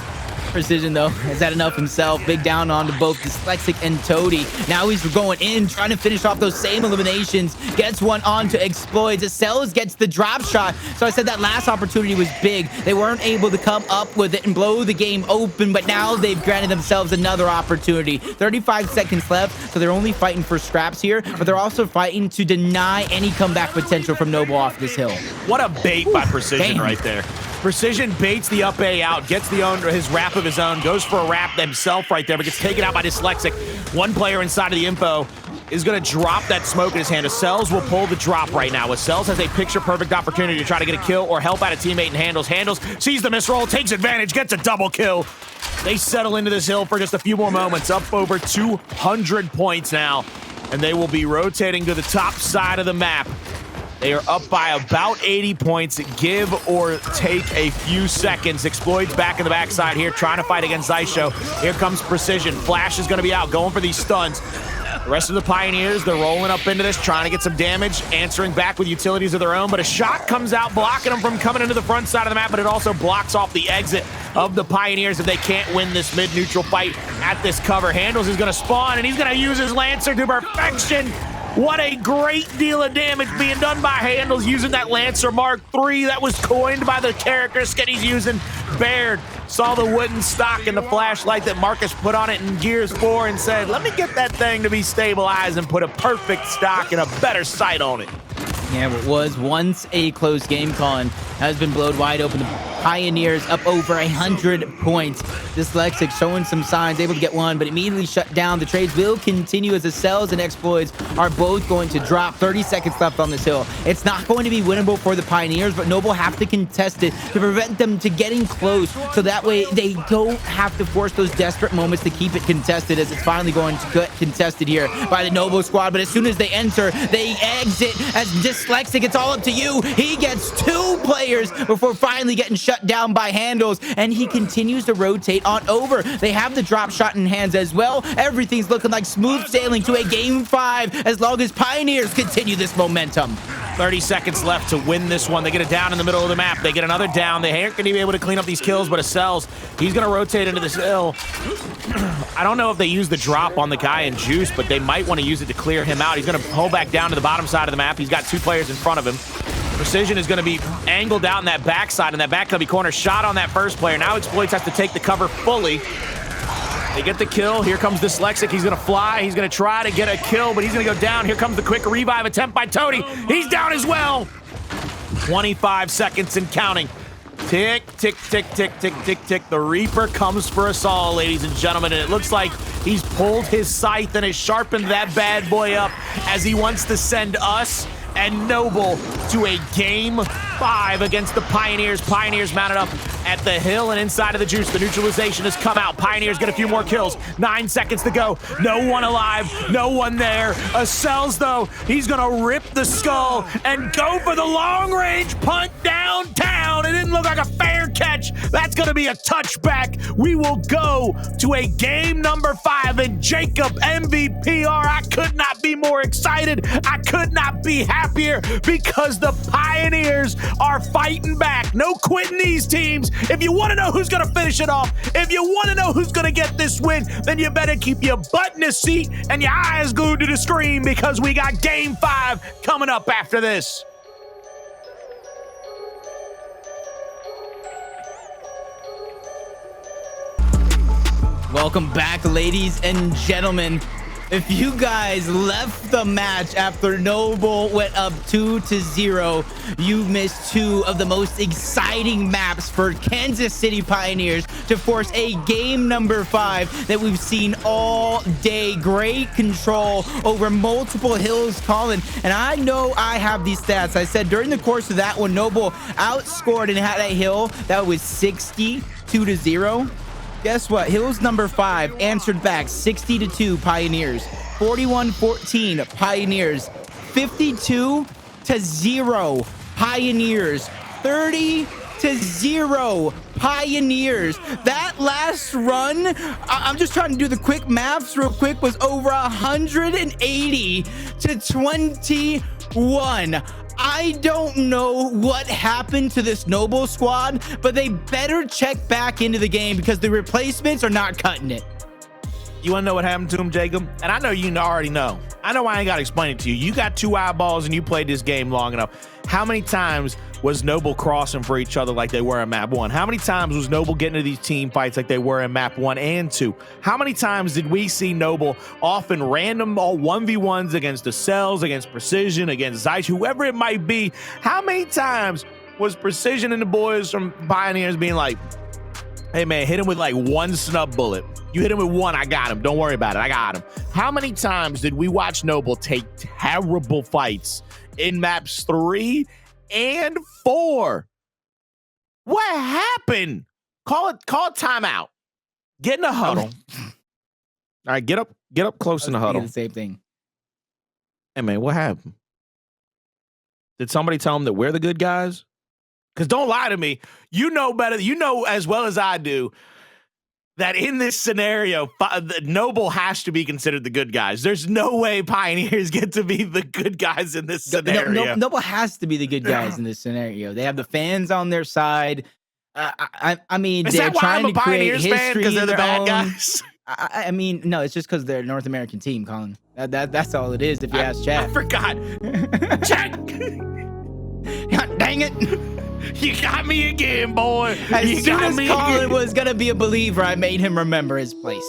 Precision, though, has had enough himself. Big down onto both Dyslexic and Toti. Now he's going in, trying to finish off those same eliminations. Gets one onto Xploidz. Acells gets the drop shot. So I said that last opportunity was big. They weren't able to come up with it and blow the game open, but now they've granted themselves another opportunity. 35 seconds left, so they're only fighting for scraps here, but they're also fighting to deny any comeback potential from Noble off this hill. What a bait by Precision Damn. right there. Precision baits the up A out, gets his wrap of his own, goes for a wrap himself right there, but gets taken out by Dyslexic. One player inside of the info is going to drop that smoke in his hand. Acells will pull the drop right now. Acells has a picture-perfect opportunity to try to get a kill or help out a teammate in Hndles. Hndles sees the misroll, takes advantage, gets a double kill. They settle into this hill for just a few more moments, up over 200 points now, and they will be rotating to the top side of the map. They are up by about 80 points, give or take a few seconds. Xploidz back in the backside here, trying to fight against Xysho. Here comes Precision. Flash is going to be out, going for these stuns. The rest of the Pioneers, they're rolling up into this, trying to get some damage, answering back with utilities of their own, but a shot comes out, blocking them from coming into the front side of the map, but it also blocks off the exit of the Pioneers if they can't win this mid-neutral fight at this cover. Hndles is going to spawn, and he's going to use his Lancer to perfection. What a great deal of damage being done by Hndles using that Lancer Mark III that was coined by the character Skinny's using. Baird saw the wooden stock and the flashlight that Marcus put on it in Gears 4 and said, let me get that thing to be stabilized and put a perfect stock and a better sight on it. Yeah, what was once a close game, Colin, has been blown wide open. The Pioneers up over 100 points. Dyslexic showing some signs, able to get one, but immediately shut down. The trades will continue as Acells and Xploidz are both going to drop. 30 seconds left on this hill. It's not going to be winnable for the Pioneers, but Noble have to contest it to prevent them to getting close, so that way they don't have to force those desperate moments to keep it contested, as it's finally going to get contested here by the Noble squad. But as soon as they enter, they exit as Dyslexic. It's all up to you. He gets 2 players before finally getting shut down by Hndles, and he continues to rotate on over. They have the drop shot in hands as well. Everything's looking like smooth sailing to a game 5 as long as Pioneers continue this momentum. 30 seconds left to win this one. They get it down in the middle of the map. They get another down. They aren't going to be able to clean up these kills, but Acells, he's going to rotate into this hill. I don't know if they use the drop on the guy in Juice, but they might want to use it to clear him out. He's going to pull back down to the bottom side of the map. He's got 2 players in front of him. Precision is going to be angled out in that backside, and that back cubby corner shot on that first player. Now Xploidz has to take the cover fully. They get the kill. Here comes Dyslexic. He's going to fly. He's going to try to get a kill, but he's going to go down. Here comes the quick revive attempt by Toti. He's down as well. 25 seconds and counting. Tick, tick, tick, tick, tick, tick, tick. The Reaper comes for us all, ladies and gentlemen, and it looks like he's pulled his scythe and has sharpened that bad boy up as he wants to send us and Noble to a game 5 against the Pioneers. Pioneers mounted up at the hill and inside of the Juice. The neutralization has come out. Pioneers get a few more kills. 9 seconds to go. No one alive. No one there. Acells, though, he's going to rip the skull and go for the long-range punt downtown. It didn't look like a fair catch. That's going to be a touchback. We will go to a game number 5, and Jacob MVPR. I could not be more excited. I could not be happier because the Pioneers are fighting back. No quitting these teams. If you want to know who's going to finish it off, if you want to know who's going to get this win, then you better keep your butt in a seat and your eyes glued to the screen, because we got game 5 coming up after this. Welcome back, ladies and gentlemen. If you guys left the match after Noble went up 2-0, you missed 2 of the most exciting maps for Kansas City Pioneers to force a game number 5 that we've seen all day. Great control over multiple hills, Colin. And I know I have these stats. I said during the course of that one, Noble outscored and had a hill that was 62-0. Guess what? Hills number 5 answered back 60-2 Pioneers, 41-14 Pioneers, 52-0 Pioneers, 30-0 Pioneers. That last run, I'm just trying to do the quick maths real quick, was over 180-21. I don't know what happened to this Noble squad, but they better check back into the game because the replacements are not cutting it. You want to know what happened to him, Jacob? And I know you already know. I know I ain't got to explain it to you. You got 2 eyeballs and you played this game long enough. How many times was Noble crossing for each other like they were in map 1? How many times was Noble getting into these team fights like they were in map 1 and 2? How many times did we see Noble often random all 1v1s against Acells, against Precision, against Xysho, whoever it might be? How many times was Precision and the boys from Pioneers being like, hey man, hit him with like 1 snub bullet. You hit him with 1, I got him. Don't worry about it, I got him. How many times did we watch Noble take terrible fights in maps 3 and 4? What happened? Call it timeout. Get in the huddle. All right, get up close in the huddle. The same thing. Hey man, what happened? Did somebody tell them that we're the good guys? Because don't lie to me. You know better. You know as well as I do that in this scenario, Noble has to be considered the good guys. There's no way Pioneers get to be the good guys in this scenario. Noble has to be the good guys in this scenario. They have the fans on their side. I mean, is they're that why trying I'm a to create Pioneers fan? history Because they're in the their bad own. guys? I mean, no, it's just because they're a North American team, Colin. That's all it is. If you ask Chad, I forgot. Chad, God dang it! you got me again, boy. As You soon got as me Colin again. was gonna be a believer, I made him remember his place.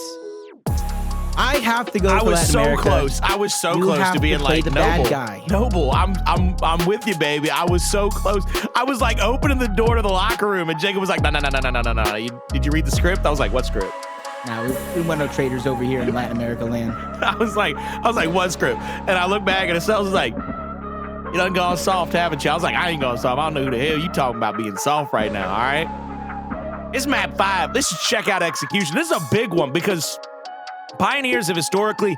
I have to go. I for was Latin so America. close. I was so You close have to being to play like the Noble. bad guy. Noble, I'm with you, baby. I was so close. I was like opening the door to the locker room, and Jacob was like, no. Did you read the script? I was like, what script? Nah, we want no traders over here in Latin America land. I was like, what script? And I look back, and Acells was like, you done gone soft, haven't you? I was like, I ain't gone soft. I don't know who the hell you talking about being soft right now. All right. It's map 5. This is check out execution. This is a big one because Pioneers have historically,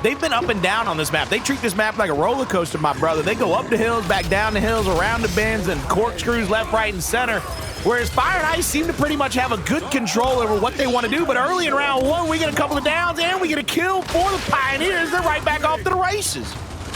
they've been up and down on this map. They treat this map like a roller coaster, my brother. They go up the hills, back down the hills, around the bends, and corkscrews left, right, and center. Whereas Fire and Ice seem to pretty much have a good control over what they want to do. But early in round 1, we get a couple of downs, and we get a kill for the Pioneers. They're right back off to the races.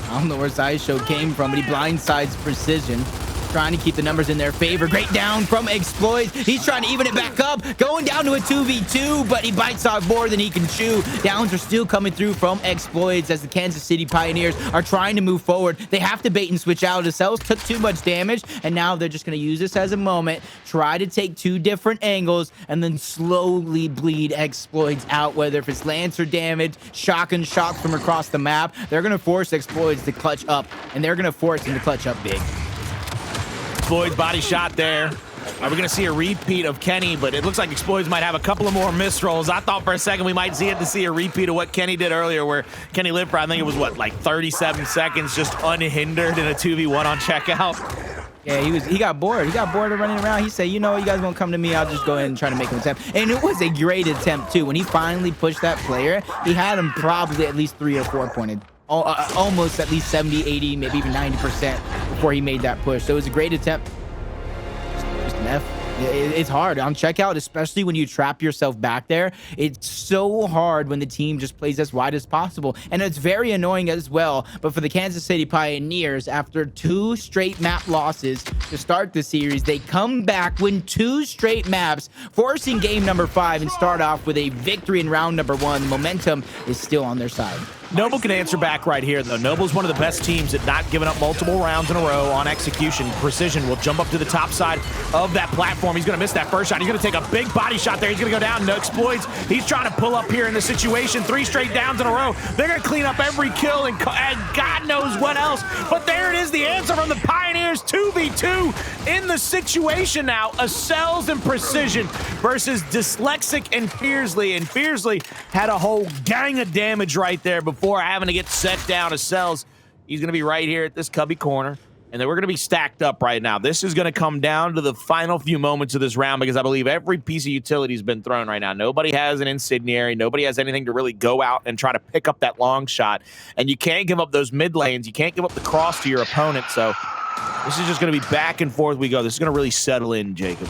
I don't know where Xysho came from, but he blindsides Precision. Trying to keep the numbers in their favor. Great down from Xploidz. He's trying to even it back up. Going down to a 2v2, but he bites off more than he can chew. Downs are still coming through from Xploidz as the Kansas City Pioneers are trying to move forward. They have to bait and switch out. Acells took too much damage, and now they're just going to use this as a moment, try to take 2 different angles, and then slowly bleed Xploidz out, whether if it's Lancer damage, shock and shock from across the map. They're going to force Xploidz to clutch up, and they're going to force him to clutch up big. Xploidz body shot there. We're going to see a repeat of Kenny, but it looks like Xploidz might have a couple of more miss rolls. I thought for a second we might see a repeat of what Kenny did earlier, where Kenny lived for, I think it was, what, like 37 seconds just unhindered in a 2v1 on checkout. Yeah, he got bored. He got bored of running around. He said, you know, you guys won't come to me. I'll just go ahead and try to make an attempt. And it was a great attempt, too. When he finally pushed that player, he had him probably at least 3 or 4 pointed. Almost at least 70, 80, maybe even 90% before he made that push. So it was a great attempt. Just an F. It's hard on checkout, especially when you trap yourself back there. It's so hard when the team just plays as wide as possible. And it's very annoying as well. But for the Kansas City Pioneers, after 2 straight map losses to start the series, they come back, win 2 straight maps, forcing game number 5 and start off with a victory in round number 1. Momentum is still on their side. Noble can answer back right here, though. Noble's one of the best teams at not giving up multiple rounds in a row on execution. Precision will jump up to the top side of that platform. He's going to miss that first shot. He's going to take a big body shot there. He's going to go down. No Xploidz. He's trying to pull up here in the situation. 3 straight downs in a row. They're going to clean up every kill and God knows what else. But there it is, the answer from the Pioneers. 2v2 in the situation now. Acells and Precision versus Dyslexic and Fearzly. And Fearzly had a whole gang of damage right there before having to get set down. Acells, he's going to be right here at this cubby corner, and then we're going to be stacked up right now. This is going to come down to the final few moments of this round because I believe every piece of utility has been thrown right now. Nobody has an incendiary. Nobody has anything to really go out and try to pick up that long shot, and you can't give up those mid lanes. You can't give up the cross to your opponent, so this is just going to be back and forth we go. This is going to really settle in, Jacob.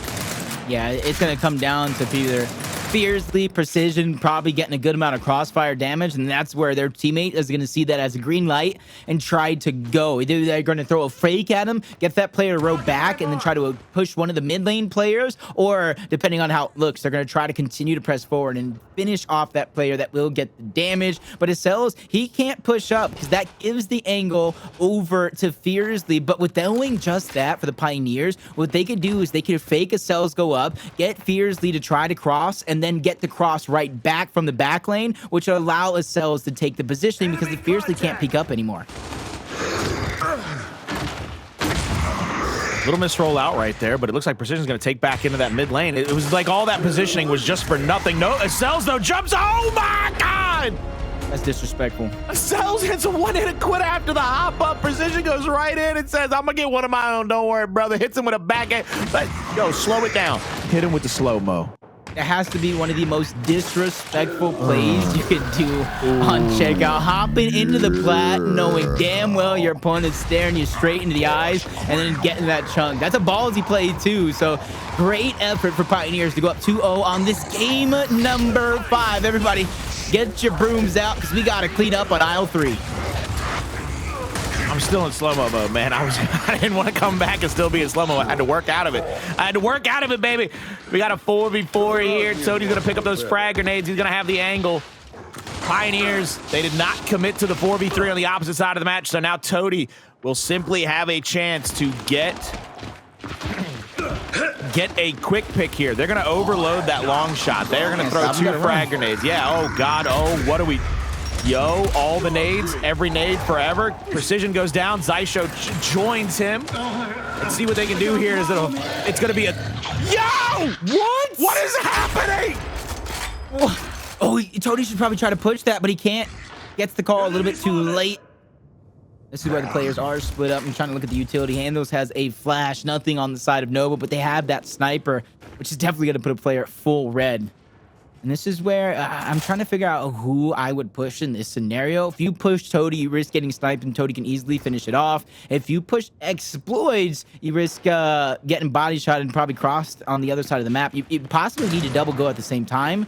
Yeah, it's going to come down to either Fearzly, Precision probably getting a good amount of crossfire damage, and that's where their teammate is going to see that as a green light and try to go. Either they're going to throw a fake at him, get that player to row back, and then try to push one of the mid lane players, or depending on how it looks, they're going to try to continue to press forward and finish off that player that will get the damage. But Acells, he can't push up because that gives the angle over to Fearzly. But with doing just that for the Pioneers, what they could do is they could fake Acells go up, get Fearzly to try to cross, and then get the cross right back from the back lane, which will allow Acells to take the positioning because the Fearzly can't peek up anymore. Little misroll out right there, but it looks like Precision's going to take back into that mid lane. It was like all that positioning was just for nothing. No, Acells though jumps. Oh my God! That's disrespectful. Acells hits a one-hit and quit after the hop up. Precision goes right in and says, I'm going to get one of my own. Don't worry, brother. Hits him with a backhand. But, yo, slow it down. Hit him with the slow-mo. It has to be one of the most disrespectful plays you could do on checkout. Hopping into the plat, knowing damn well your opponent's staring you straight into the eyes, and then getting that chunk. That's a ballsy play too. So great effort for Pioneers to go up 2-0 on this game number 5. Everybody, get your brooms out because we got to clean up on aisle 3. I'm still in slow-mo mode, man. I didn't want to come back and still be in slow-mo. I had to work out of it. I had to work out of it, baby. We got a 4v4 here. Toti's going to pick up those frag grenades. He's going to have the angle. Pioneers, they did not commit to the 4v3 on the opposite side of the match, so now Toti will simply have a chance to get a quick pick here. They're going to overload that long shot. They're going to throw 2 frag grenades. Yeah, oh, God. Oh, what do we... Yo, all the nades, every nade forever. Precision goes down. Xysho joins him. Let's see what they can do here. It's going to be a... Yo! What? What is happening? What? Oh, Toti should probably try to push that, but he can't. Gets the call a little bit too late. This is where the players are split up. I'm trying to look at the utility. Hndles has a flash. Nothing on the side of Nova, but they have that sniper, which is definitely going to put a player at full red. And this is where I'm trying to figure out who I would push in this scenario. If you push Toti, you risk getting sniped, and Toti can easily finish it off. If you push Xploidz, you risk getting body shot and probably crossed on the other side of the map. You possibly need to double go at the same time.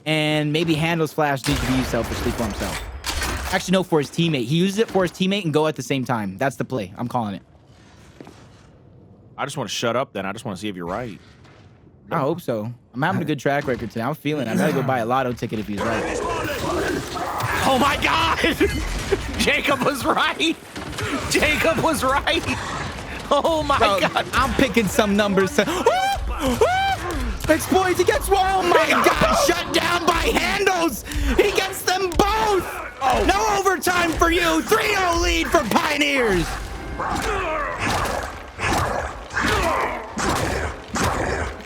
And maybe Hndles flash needs to be used selfishly for himself. Actually, no, for his teammate. He uses it for his teammate and go at the same time. That's the play. I'm calling it. I just want to shut up then. I just want to see if you're right. I hope so. I'm having a good track record today. I'm feeling it. I gotta go buy a lotto ticket if he's right. Oh my God! Jacob was right! Jacob was right! Oh my God! I'm picking some numbers. Xploidz, he gets one. Oh my God! Shut down by Hndles! He gets them both! Oh. No overtime for you! 3-0 lead for Pioneers!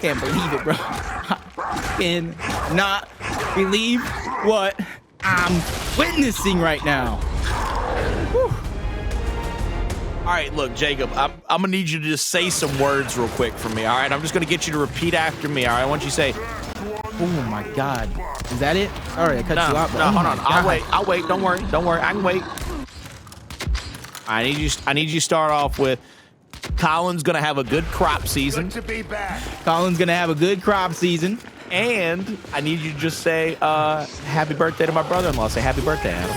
Can't believe it, bro. I cannot believe what I'm witnessing right now. Whew. All right, look, Jacob, I'm gonna need you to just say some words real quick for me. All right, I'm just gonna get you to repeat after me. All right, I want you to say, oh my God, is that it? Sorry, I cut you out. No, hold on. I'll wait. Don't worry. I can wait. I need you to start off with, Colin's gonna have a good crop season. Good to be back. Colin's gonna have a good crop season. And I need you to just say, happy birthday to my brother-in-law. Say happy birthday, Adam.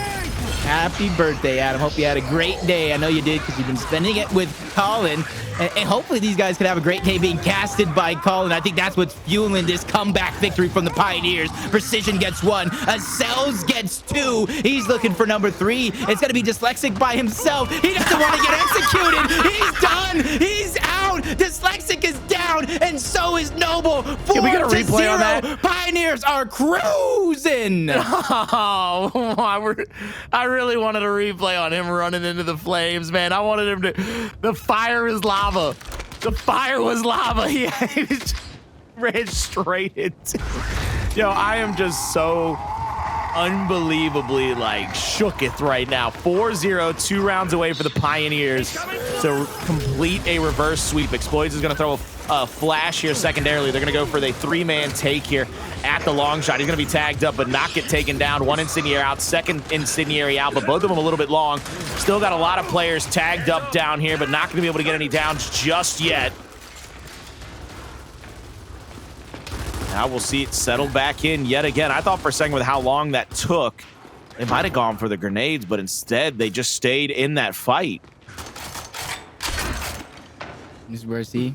Happy birthday, Adam. Hope you had a great day. I know you did because you've been spending it with Colin. And hopefully these guys could have a great day being casted by Colin. I think that's what's fueling this comeback victory from the Pioneers. Precision gets 1. Acells gets 2. He's looking for number 3. It's going to be Dyslexic by himself. He doesn't want to get executed. He's done. He's out. Dyslexic is down. And so is Noble. 4-0. We got a replay on that? Pioneers are cruising. Oh, I really wanted a replay on him running into the flames, man. I wanted him to... The fire is lava. The fire was lava. He just ran straight into... Yo, I am just so unbelievably, like, shooketh right now. 4-0, 2 rounds away for the Pioneers to complete a reverse sweep. Xploidz is going to throw a flash here secondarily. They're going to go for the 3-man take here at the long shot. He's going to be tagged up but not get taken down. 1 incendiary out, 2nd incendiary out, but both of them a little bit long. Still got a lot of players tagged up down here, but not going to be able to get any downs just yet. Now we'll see it settle back in yet again. I thought for a second with how long that took, they might have gone for the grenades, but instead they just stayed in that fight. This is where I see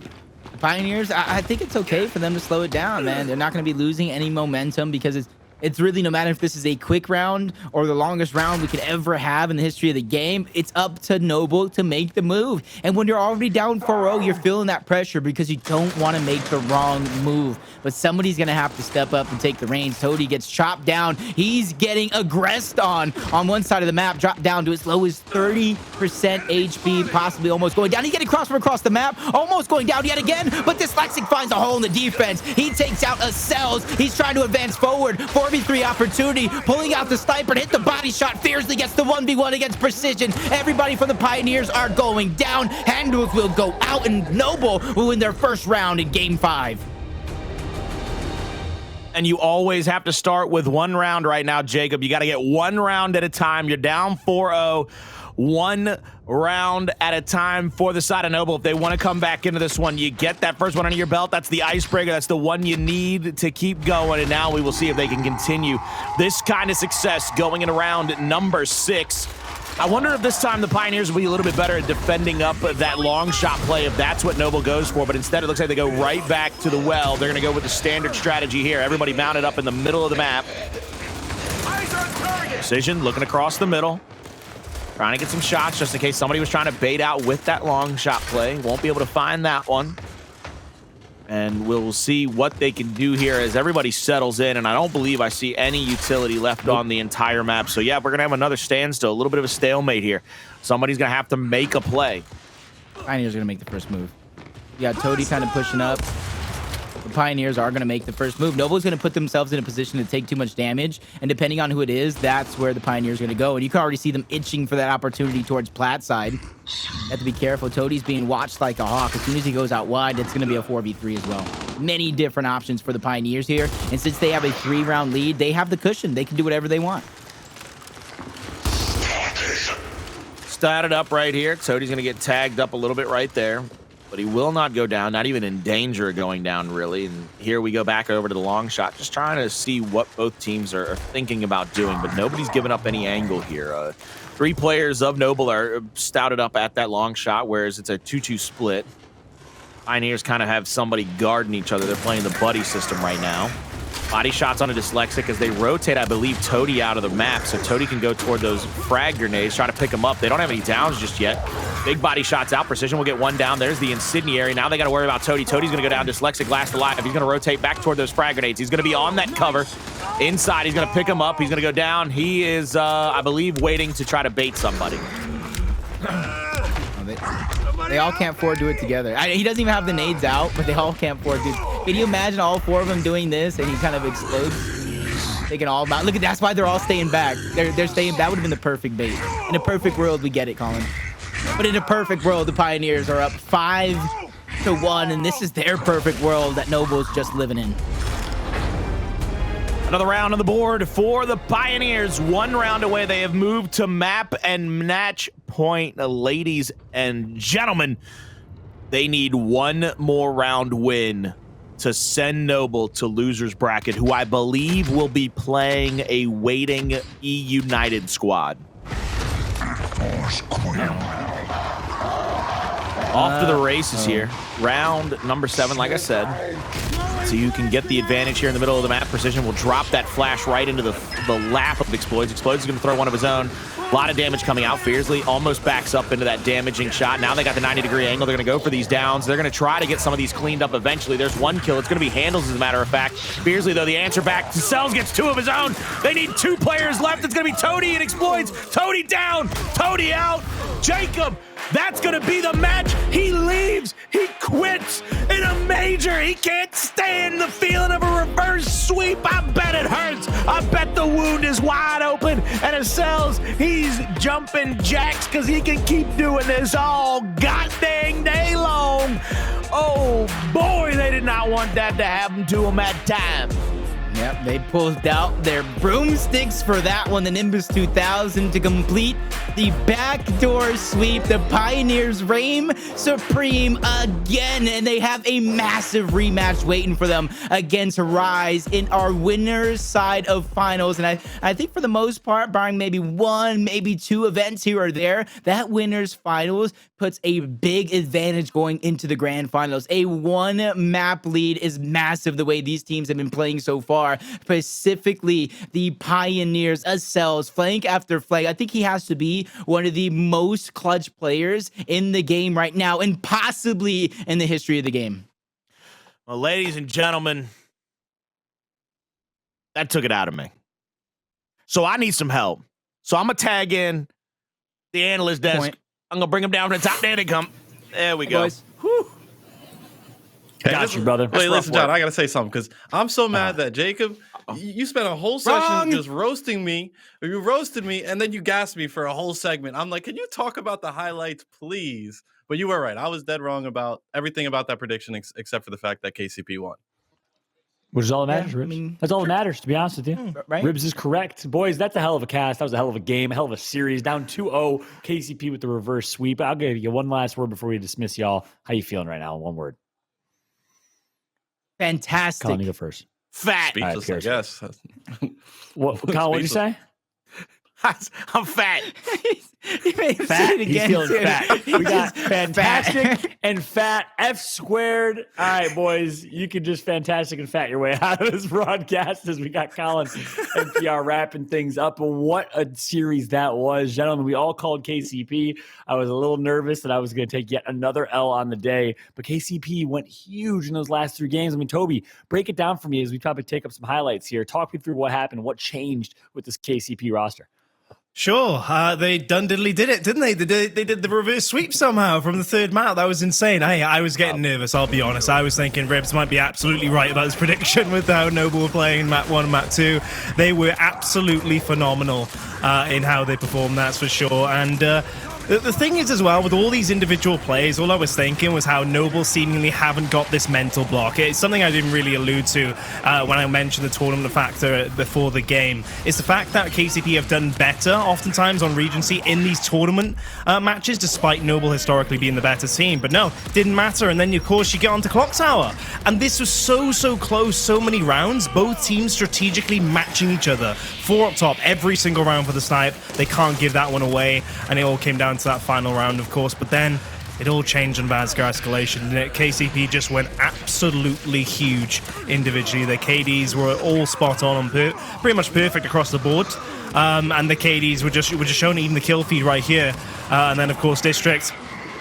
the Pioneers. I think it's okay for them to slow it down, man. They're not going to be losing any momentum because it's really, no matter if this is a quick round or the longest round we could ever have in the history of the game, it's up to Noble to make the move. And when you're already down 4-0, you're feeling that pressure because you don't want to make the wrong move. But somebody's going to have to step up and take the reins. Toti gets chopped down. He's getting aggressed on one side of the map, dropped down to as low as 30% HP, possibly almost going down. He's getting crossed from across the map, almost going down yet again, but Dyslexic finds a hole in the defense. He takes out Acells. He's trying to advance forward. 4v3 opportunity, pulling out the sniper and hit the body shot. Fearzly gets the 1v1 against Precision. Everybody from the Pioneers are going down. Hndles will go out, and Noble will win their first round in Game 5. And you always have to start with one round right now, Jacob. You got to get one round at a time. You're down 4-0. One round at a time for the side of Noble. If they want to come back into this one, you get that first one under your belt. That's the icebreaker. That's the one you need to keep going. And now we will see if they can continue this kind of success going into round number 6. I wonder if this time the Pioneers will be a little bit better at defending up that long shot play if that's what Noble goes for. But instead, it looks like they go right back to the well. They're going to go with the standard strategy here. Everybody mounted up in the middle of the map. Precision looking across the middle. Trying to get some shots just in case somebody was trying to bait out with that long shot play. Won't be able to find that one. And we'll see what they can do here as everybody settles in. And I don't believe I see any utility left on the entire map. So yeah, we're going to have another standstill, a little bit of a stalemate here. Somebody's going to have to make a play. Pioneers are going to make the first move. You got Toti kind of pushing up. The Pioneers are going to make the first move. Noble's going to put themselves in a position to take too much damage. And depending on who it is, that's where the Pioneers are going to go. And you can already see them itching for that opportunity towards Plat side. You have to be careful. Toti's being watched like a hawk. As soon as he goes out wide, it's going to be a 4v3 as well. Many different options for the Pioneers here. And since they have a 3-round lead, they have the cushion. They can do whatever they want. Started up right here. Toti's going to get tagged up a little bit right there. But he will not go down, not even in danger of going down, really. And here we go back over to the long shot, just trying to see what both teams are thinking about doing. But nobody's given up any angle here. 3 players of Noble are stouted up at that long shot, whereas it's a 2-2 split. Pioneers kind of have somebody guarding each other. They're playing the buddy system right now. Body shots on a Dyslexic as they rotate, I believe, Toti out of the map. So Toti can go toward those frag grenades, try to pick them up. They don't have any downs just yet. Big body shots out. Precision will get one down. There's the incendiary. Now they got to worry about Toti. Toti's going to go down. Dyslexic last alive. He's going to rotate back toward those frag grenades. He's going to be on that cover. Inside, he's going to pick him up. He's going to go down. He is, I believe, waiting to try to bait somebody. They all can't afford to do it together. He doesn't even have the nades out, but they all can't afford to. Can you imagine all 4 of them doing this and he kind of explodes? They can all mount. Look at that's why they're all staying back. They're staying. That would have been the perfect bait. In a perfect world, we get it, Colin. But in a perfect world, the Pioneers are up 5-1, and this is their perfect world that Noble's just living in. Another round on the board for the Pioneers. 1 round away. They have moved to map and match point. Ladies and gentlemen, they need 1 more round win to send Noble to losers bracket, who I believe will be playing a waiting E-United squad. Off to the races here. Round number 7, like I said. So you can get the advantage here in the middle of the map. Precision will drop that flash right into the lap of Xploidz. Xploidz is going to throw one of his own. A lot of damage coming out. Fearzly almost backs up into that damaging shot. Now they got the 90-degree angle. They're going to go for these downs. They're going to try to get some of these cleaned up eventually. There's 1 kill. It's going to be Hndles, as a matter of fact. Fearzly, though, the answer back. Acells gets 2 of his own. They need 2 players left. It's going to be Toti and Xploidz. Toti down. Toti out. Jacob, that's going to be the match. He leaves. He quits in a major. He can't stand the feeling of a reverse sweep. I bet it hurts. I bet the wound is wide open. And Acells, he's jumping jacks because he can keep doing this all goddamn day long. Oh, boy, they did not want that to happen to him at times. Yep, they pulled out their broomsticks for that one. The Nimbus 2000 to complete the backdoor sweep. The Pioneers reign supreme again, and they have a massive rematch waiting for them against Rise in our winner's side of finals. And I think for the most part, barring maybe one, maybe two events here or there, that winner's finals puts a big advantage going into the grand finals. A one map lead is massive the way these teams have been playing so far, specifically the Pioneers, Acells, flank after flank. I think he has to be one of the most clutch players in the game right now, and possibly in the history of the game. Well, ladies and gentlemen, that took it out of me. So I need some help. So I'm going to tag in the analyst desk. Point. I'm going to bring them down from the top. There they come. There we go. Boys. Whew. Hey, Got you, brother. Wait, rough listen, John, work. I got to say something because I'm so mad that Jacob, you spent a whole session Wrong. just roasting me. You roasted me, and then you gassed me for a whole segment. I'm like, can you talk about the highlights, please? But you were right. I was dead wrong about everything about that prediction except for the fact that KCP won. Which is all that Yeah, matters, I Ribs. mean, That's all that matters, to be honest with you. Right? Ribs is correct. Boys, that's a hell of a cast. That was a hell of a game, a hell of a series. Down 2-0, KCP with the reverse sweep. I'll give you one last word before we dismiss y'all. How you feeling right now? One word. Fantastic. Colin, you go first. Fat. Speechless, I Pierce. guess. What, Colin, what'd you say? I'm fat. He made him say Fat? it He's again, feeling too. fat. We got He's fantastic and fat F squared. All right, boys, you can just fantastic and fat your way out of this broadcast as we got Colin and PR wrapping things up. But what a series that was. Gentlemen, we all called KCP. I was a little nervous that I was going to take yet another L on the day, but KCP went huge in those last three games. I mean, Toby, break it down for me as we probably take up some highlights here. Talk me through what happened, what changed with this KCP roster. Sure, they done diddly did it, didn't they? They did the reverse sweep somehow from the third map. That was insane. I was getting nervous, I'll be honest. I was thinking Ribs might be absolutely right about his prediction with how Noble were playing in map 1 and map 2. They were absolutely phenomenal in how they performed, that's for sure. And the thing is as well, with all these individual plays, all I was thinking was how Noble seemingly haven't got this mental block. It's something I didn't really allude to when I mentioned the tournament factor before the game. It's the fact that KCP have done better oftentimes on Regency in these tournament matches, despite Noble historically being the better team. But no, didn't matter. And then, of course, you get onto Clocktower. And this was so close, so many rounds, both teams strategically matching each other. 4 up top, every single round for the snipe. They can't give that one away. And it all came down to that final round, of course, but then it all changed on Vasgar Escalation, and KCP just went absolutely huge individually. Their KDs were all spot on pretty much perfect across the board, and the KDs were just showing even the kill feed right here, and then of course District.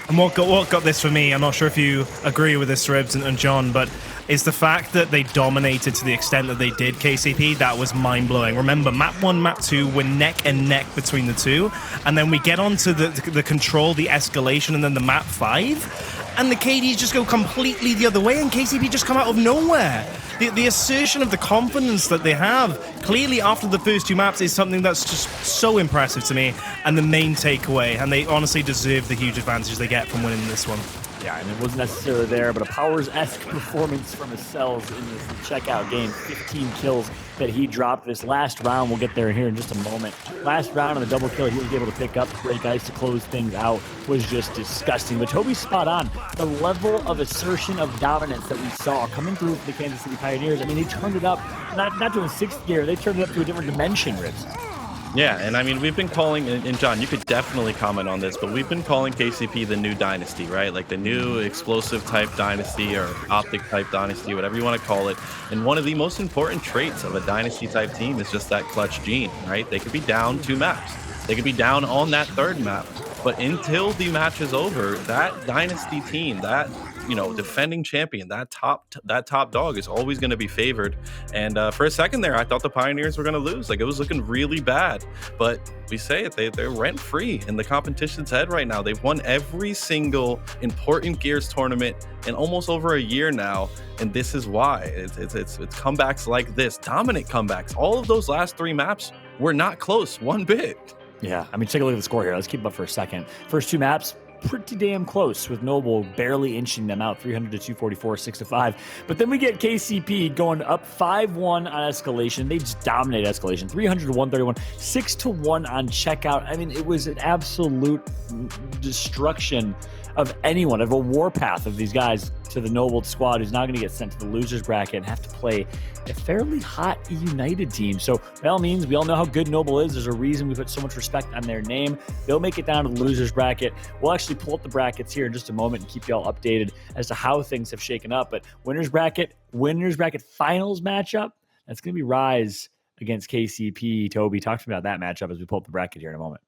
And what got this for me, I'm not sure if you agree with this, Ribs and John, but is the fact that they dominated to the extent that they did KCP. That was mind-blowing. Remember, map 1, map 2 were neck and neck between the two, and then we get onto the control, the escalation, and then the map 5, and the KDs just go completely the other way, and KCP just come out of nowhere. The assertion of the confidence that they have, clearly after the first 2 maps, is something that's just so impressive to me, and the main takeaway, and they honestly deserve the huge advantage they get from winning this one. Yeah, and it wasn't necessarily there, but a Powers-esque performance from Acells in this checkout game. 15 kills that he dropped this last round. We'll get there here in just a moment. Last round on the double kill he was able to pick up. Break ice to close things out was just disgusting. But Toby's spot on. The level of assertion of dominance that we saw coming through for the Kansas City Pioneers, I mean, they turned it up, not to a 6th gear, they turned it up to a different dimension, Ribs. Yeah, and I mean, we've been calling, and John, you could definitely comment on this, but we've been calling KCP the new dynasty, right? Like the new explosive type dynasty or optic type dynasty, whatever you want to call it. And one of the most important traits of a dynasty type team is just that clutch gene, right? They could be down 2 maps. They could be down on that 3rd map. But until the match is over, that dynasty team, that defending champion, that top dog is always going to be favored. And for a second there, I thought the Pioneers were going to lose. Like, it was looking really bad. But we say it, they're rent free in the competition's head right now. They've won every single important Gears tournament in almost over a year now. And this is why it's comebacks like this, dominant comebacks. All of those last 3 maps were not close one bit. Yeah, I mean, take a look at the score here. Let's keep them up for a second. First 2 maps, pretty damn close, with Noble barely inching them out, 300 to 244, 6-5. But then we get KCP going up 5-1 on Escalation. They just dominate Escalation, 300 to 131, 6-1 on checkout. I mean, it was an absolute destruction of anyone, of a warpath of these guys to the Noble squad, who's now going to get sent to the losers bracket and have to play a fairly hot United team. So by all means, we all know how good Noble is. There's a reason we put so much respect on their name. They'll make it down to the losers bracket. We'll actually pull up the brackets here in just a moment and keep you all updated as to how things have shaken up. But winners bracket finals matchup, that's going to be Rise against KCP. Toby, talk to me about that matchup as we pull up the bracket here in a moment.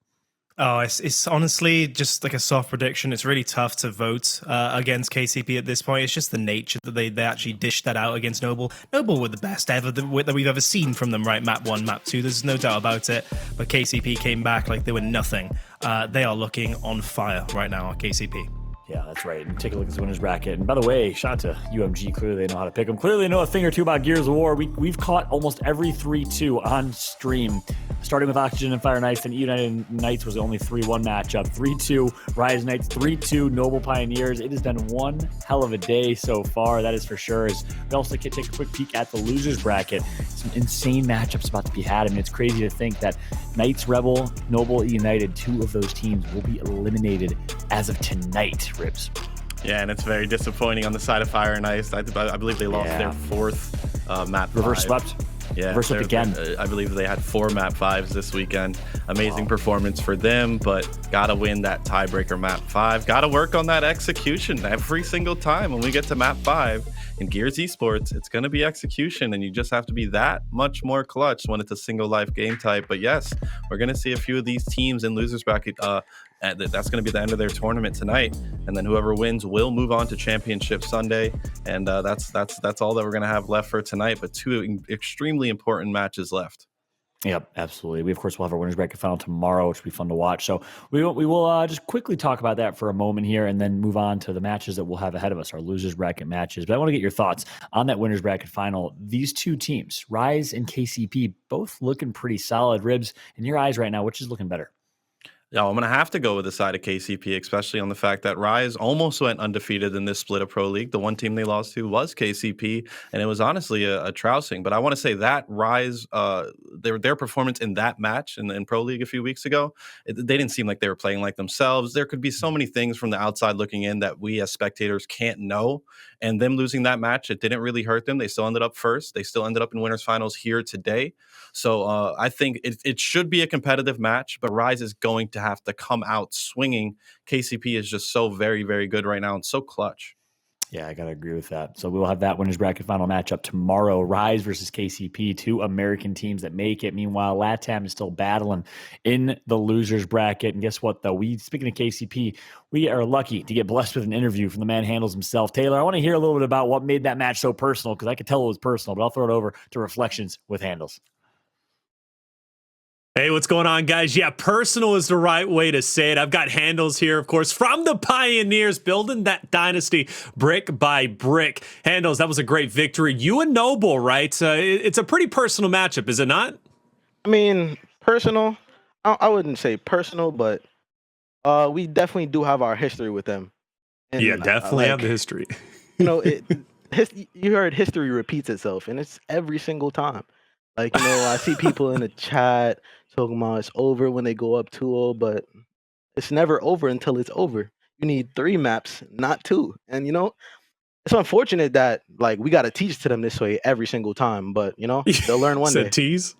Oh, it's honestly just like a soft prediction. It's really tough to vote against KCP at this point. It's just the nature that they actually dished that out against Noble. Noble were the best ever that we've ever seen from them, right? Map 1, Map 2, there's no doubt about it. But KCP came back like they were nothing. They are looking on fire right now, KCP. Yeah, that's right. And take a look at this winners bracket. And by the way, shout out to UMG. Clearly they know how to pick them. Clearly they know a thing or two about Gears of War. We've caught almost every 3-2 on stream, starting with Oxygen and Fire Knights. And United Knights was the only 3-1 matchup. 3-2 Rise Knights, 3-2 Noble Pioneers. It has been one hell of a day so far, that is for sure. As we also take a quick peek at the losers bracket. Some insane matchups about to be had. I mean, it's crazy to think that Knights Rebel, Noble United, two of those teams will be eliminated as of tonight. Ribs. Yeah, and it's very disappointing on the side of Fire and Ice. I believe they lost their fourth map. Reverse 5. swept. Yeah, reverse swept again. I believe they had 4 map 5s this weekend. Amazing performance for them, but gotta win that tiebreaker map 5. Gotta work on that execution every single time when we get to map 5 in Gears Esports. It's gonna be execution, and you just have to be that much more clutch when it's a single life game type. But yes, we're gonna see a few of these teams in losers bracket. That's going to be the end of their tournament tonight, and then whoever wins will move on to Championship Sunday, and that's all that we're going to have left for tonight. But 2 extremely important matches left. Yep, absolutely. We, of course, will have our winners bracket final tomorrow, which will be fun to watch. So we will just quickly talk about that for a moment here and then move on to the matches that we'll have ahead of us, our losers bracket matches. But I want to get your thoughts on that winners bracket final. These 2 teams, Rise and KCP, both looking pretty solid. Ribs, in your eyes right now, which is looking better? Yeah, I'm going to have to go with the side of KCP, especially on the fact that Rise almost went undefeated in this split of Pro League. The one team they lost to was KCP, and it was honestly a trouncing. But I want to say that Rise, their performance in that match in Pro League a few weeks ago, they didn't seem like they were playing like themselves. There could be so many things from the outside looking in that we as spectators can't know. And them losing that match, it didn't really hurt them. They still ended up first. They still ended up in winners finals here today. So I think it should be a competitive match, but Rise is going to have to come out swinging. KCP is just so very, very good right now and so clutch. Yeah, I got to agree with that. So we will have that winners bracket final matchup tomorrow. Rise versus KCP, 2 American teams that make it. Meanwhile, LATAM is still battling in the losers bracket. And guess what, though? Speaking of KCP, we are lucky to get blessed with an interview from the man Hndles himself. Taylor, I want to hear a little bit about what made that match so personal, because I could tell it was personal, but I'll throw it over to Reflections with Hndles. Hey, what's going on, guys? Yeah, personal is the right way to say it. I've got Hndles here, of course, from the Pioneers, building that dynasty brick by brick. Hndles, that was a great victory. You and Noble, right? It's a pretty personal matchup, is it not? I mean, personal, I wouldn't say personal, but we definitely do have our history with them. And yeah, definitely have the history. You know, you heard history repeats itself, and it's every single time. Like, you know, I see people in the chat talking about it's over when they go up 2-0, but it's never over until it's over. You need 3 maps, not 2. And, you know, it's unfortunate that, like, we got to teach to them this way every single time, but, you know, they'll learn one day. Tease?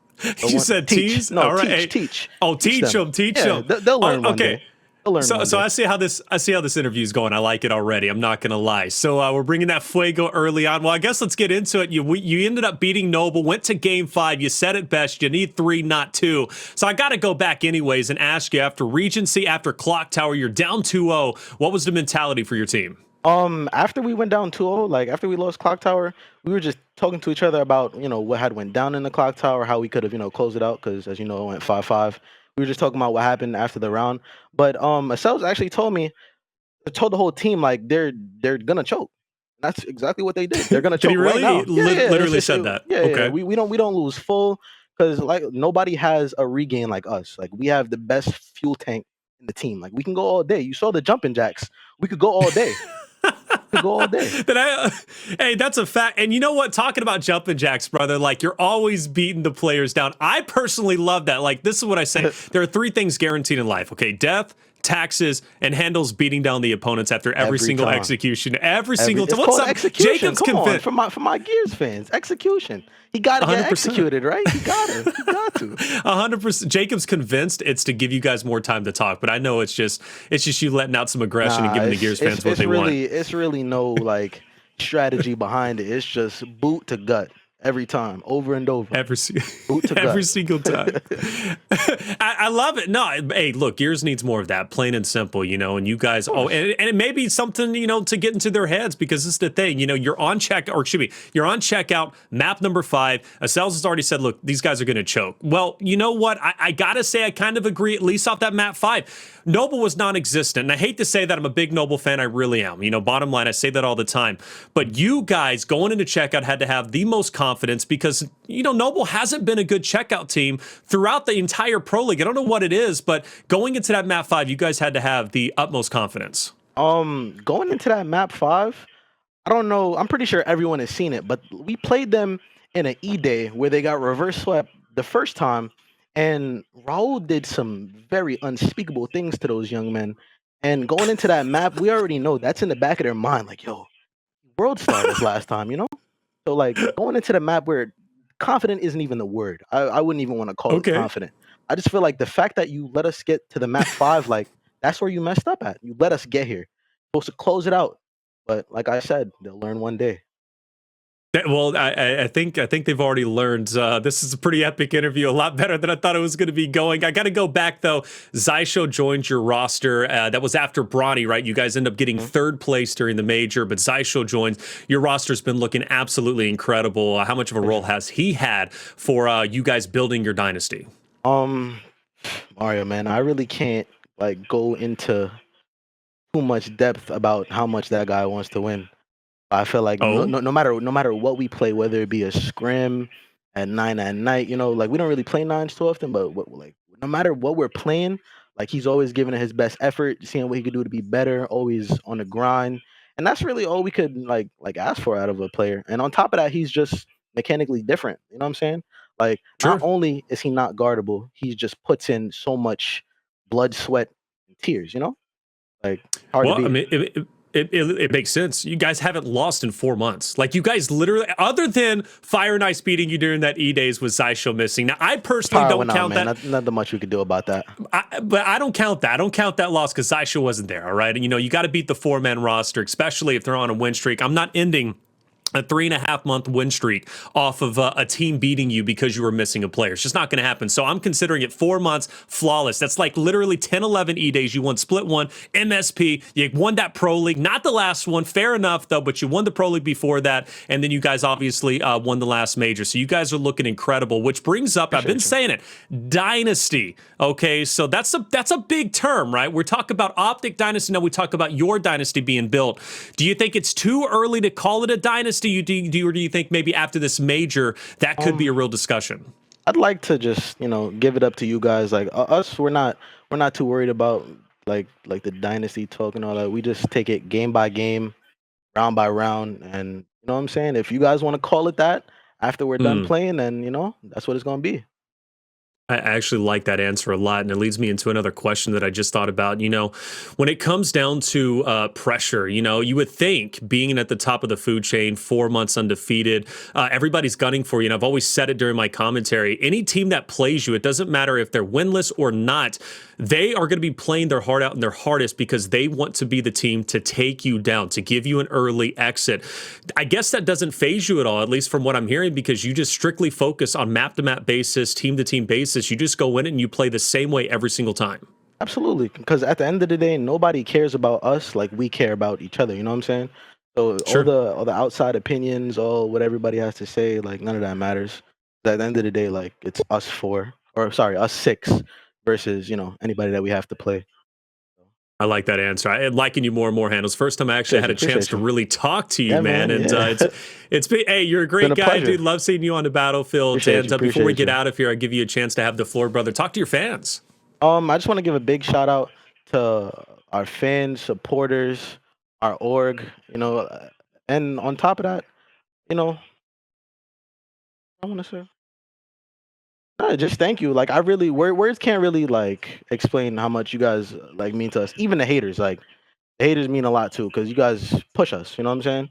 You said tease? No, all right. teach. Oh, teach them. Yeah, they'll learn one day. So I see how this interview is going. I like it already. I'm not gonna lie. So we're bringing that fuego early on. Well, I guess let's get into it. You ended up beating Noble, went to game 5. You said it best. You need 3, not 2. So I got to go back anyways and ask you, after Regency, after Clocktower, you're down 2-0. What was the mentality for your team? After we went down 2-0, like after we lost Clocktower, we were just talking to each other about, you know, what had went down in the Clocktower, how we could have, you know, closed it out, because as you know, it went 5-5. We were just talking about what happened after the round. But Acells actually told the whole team, like, they're gonna choke. That's exactly what they did. They're gonna choke. Did he really right now. literally said that? Yeah, okay. Yeah. We don't lose full, because like nobody has a regain like us. Like, we have the best fuel tank in the team. Like we can go all day. You saw the jumping jacks. We could go all day. We could go all day. Hey, that's a fact. And you know what? Talking about jumping jacks, brother, like you're always beating the players down. I personally love that. Like this is what I say. There are 3 things guaranteed in life. Okay, death, taxes, and Hndles beating down the opponents after every single time. execution. Every single time. It's What's called up? execution. Jacob's Come on, convinced. for my Gears fans, execution. He got to get 100%. executed, right? He got to. He got to. 100%. Jacob's convinced it's to give you guys more time to talk, but I know it's just you letting out some aggression and giving the Gears fans what they want. It's really no like strategy behind it. It's just boot to gut every time, over and over. Every gut. single time. I love it. No, hey, look, Gears needs more of that, plain and simple, you know, and you guys, and it may be something, you know, to get into their heads because this is the thing, you know, you're on checkout, map number 5. Acells has already said, look, these guys are going to choke. Well, you know what? I got to say, I kind of agree, at least off that map 5. Noble was non-existent, and I hate to say that I'm a big Noble fan. I really am. You know, bottom line, I say that all the time. But you guys going into checkout had to have the most confidence because, you know, Noble hasn't been a good checkout team throughout the entire Pro League. I don't know what it is, but going into that map 5, you guys had to have the utmost confidence. Going into that map 5, I don't know. I'm pretty sure everyone has seen it, but we played them in an E-Day where they got reverse swept the first time. And Raul did some very unspeakable things to those young men. And going into that map, we already know that's in the back of their mind. Like, yo, World Star was last time, you know? So, like, going into the map where confident isn't even the word. I wouldn't even want to call it confident. I just feel like the fact that you let us get to the map 5, like, that's where you messed up at. You let us get here. Supposed to close it out. But like I said, they'll learn one day. Well, I think they've already learned. This is a pretty epic interview, a lot better than I thought it was going to be going. I got to go back, though. Xysho joined your roster. That was after Bronny, right? You guys end up getting 3rd place during the major, but Xysho joins. Your roster's been looking absolutely incredible. How much of a role has he had for you guys building your dynasty? Mario, man, I really can't like go into too much depth about how much that guy wants to win. I feel like no matter what we play, whether it be a scrim at 9 at night, you know, like we don't really play 9s too often, but no matter what we're playing, like he's always giving it his best effort, seeing what he could do to be better, always on the grind, and that's really all we could like ask for out of a player. And on top of that, he's just mechanically different. You know what I'm saying? Like not only is he not guardable, he just puts in so much blood, sweat, and tears. You know, like hard to beat. I mean, it makes sense. You guys haven't lost in 4 months. Like you guys literally, other than Fire and Ice beating you during that E-Days with Xysho missing. Now, I personally don't count that. Not much we could do about that. But I don't count that. I don't count that loss because Xysho wasn't there, all right? And, you know, you got to beat the 4-man roster, especially if they're on a win streak. I'm not ending a 3.5-month win streak off of a team beating you because you were missing a player. It's just not going to happen. So I'm considering it 4 months flawless. That's like literally 10, 11 E-Days. You won Split 1, MSP. You won that Pro League. Not the last one. Fair enough, though, but you won the Pro League before that. And then you guys obviously won the last major. So you guys are looking incredible, which brings up, I've been saying it, Dynasty. Okay, so that's a big term, right? We're talking about Optic Dynasty. Now we talk about your Dynasty being built. Do you think it's too early to call it a Dynasty? Or do you think maybe after this major that could be a real discussion? I'd like to just give it up to you guys. Like us, we're not too worried about like the dynasty talk and all that. We just take it game by game, round by round, and you know what I'm saying. If you guys want to call it that after we're done playing, then that's what it's gonna be. I actually like that answer a lot, and it leads me into another question that I just thought about. You know, when it comes down to pressure, you would think being at the top of the food chain, 4 months undefeated, everybody's gunning for you. And I've always said it during my commentary, any team that plays you, it doesn't matter if they're winless or not, they are going to be playing their heart out and their hardest because they want to be the team to take you down, to give you an early exit. I guess that doesn't phase you at all, at least from what I'm hearing, because you just strictly focus on map-to-map basis, team-to-team basis. You just go in and you play the same way every single time. Absolutely, because at the end of the day, nobody cares about us like we care about each other. You know what I'm saying? So all the outside opinions, all what everybody has to say, like none of that matters. At the end of the day, like it's us 6 versus anybody that we have to play. I like that answer. I'm liking you more and more, Hndles. First time I actually had a chance to really talk to you, man. And it's been, hey, you're a great guy, dude. Love seeing you on the battlefield. Appreciate and you. Before we get out of here, I'll give you a chance to have the floor, brother. Talk to your fans. I just want to give a big shout out to our fans, supporters, our org, and on top of that, I want to say, just thank you. Like, I really, words can't really like explain how much you guys like mean to us. Even the haters, like, the haters mean a lot too, because you guys push us. You know what I'm saying?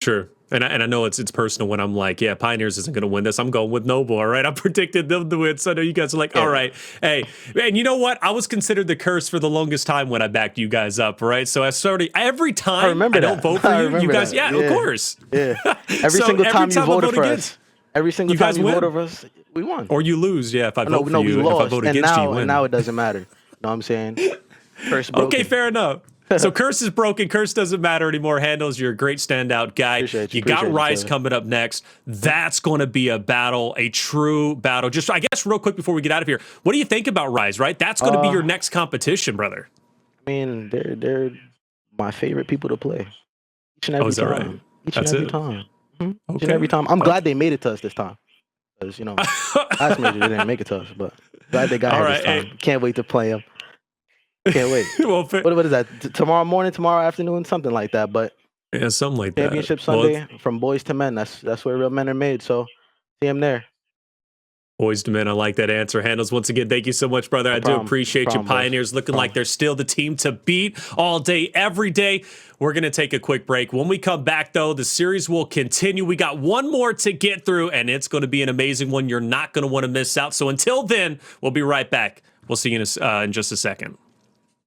Sure. And I know it's personal when I'm like, yeah, Pioneers isn't going to win this. I'm going with Noble, all right? I predicted them to win, so I know you guys are like, all right. Hey, and you know what? I was considered the curse for the longest time when I backed you guys up, right? So I started, every time I don't vote for you, you guys, yeah, of course. Yeah. Every single time you voted for us. Every single time you voted for us, we won. Or you lose, yeah, if I vote for you. We lost. If I vote against you, you win. And now it doesn't matter. You know what I'm saying? Curse broken. Okay, fair enough. So Curse is broken. Curse doesn't matter anymore. Hndles, you're a great standout guy. You got Rise coming up next. That's going to be a battle, a true battle. Just, I guess, real quick before we get out of here, what do you think about Rise, right? That's going to be your next competition, brother. I mean, they're my favorite people to play. Each and every time. Right? Each and every time. Each and every time. I'm glad they made it to us this time. Because, last major, they didn't make it to us, but glad they got here this time. Can't wait to play them. Can't wait. Well, what is that? Tomorrow morning, tomorrow afternoon, something like that. But yeah, something like Championship that. Sunday, from boys to men. That's where real men are made. So see him there. Boys to men, I like that answer. Hndles, once again, thank you so much, brother. I do appreciate you. Pioneers looking like they're still the team to beat all day, every day. We're going to take a quick break. When we come back, though, the series will continue. We got one more to get through, and it's going to be an amazing one. You're not going to want to miss out. So until then, we'll be right back. We'll see you in just a second.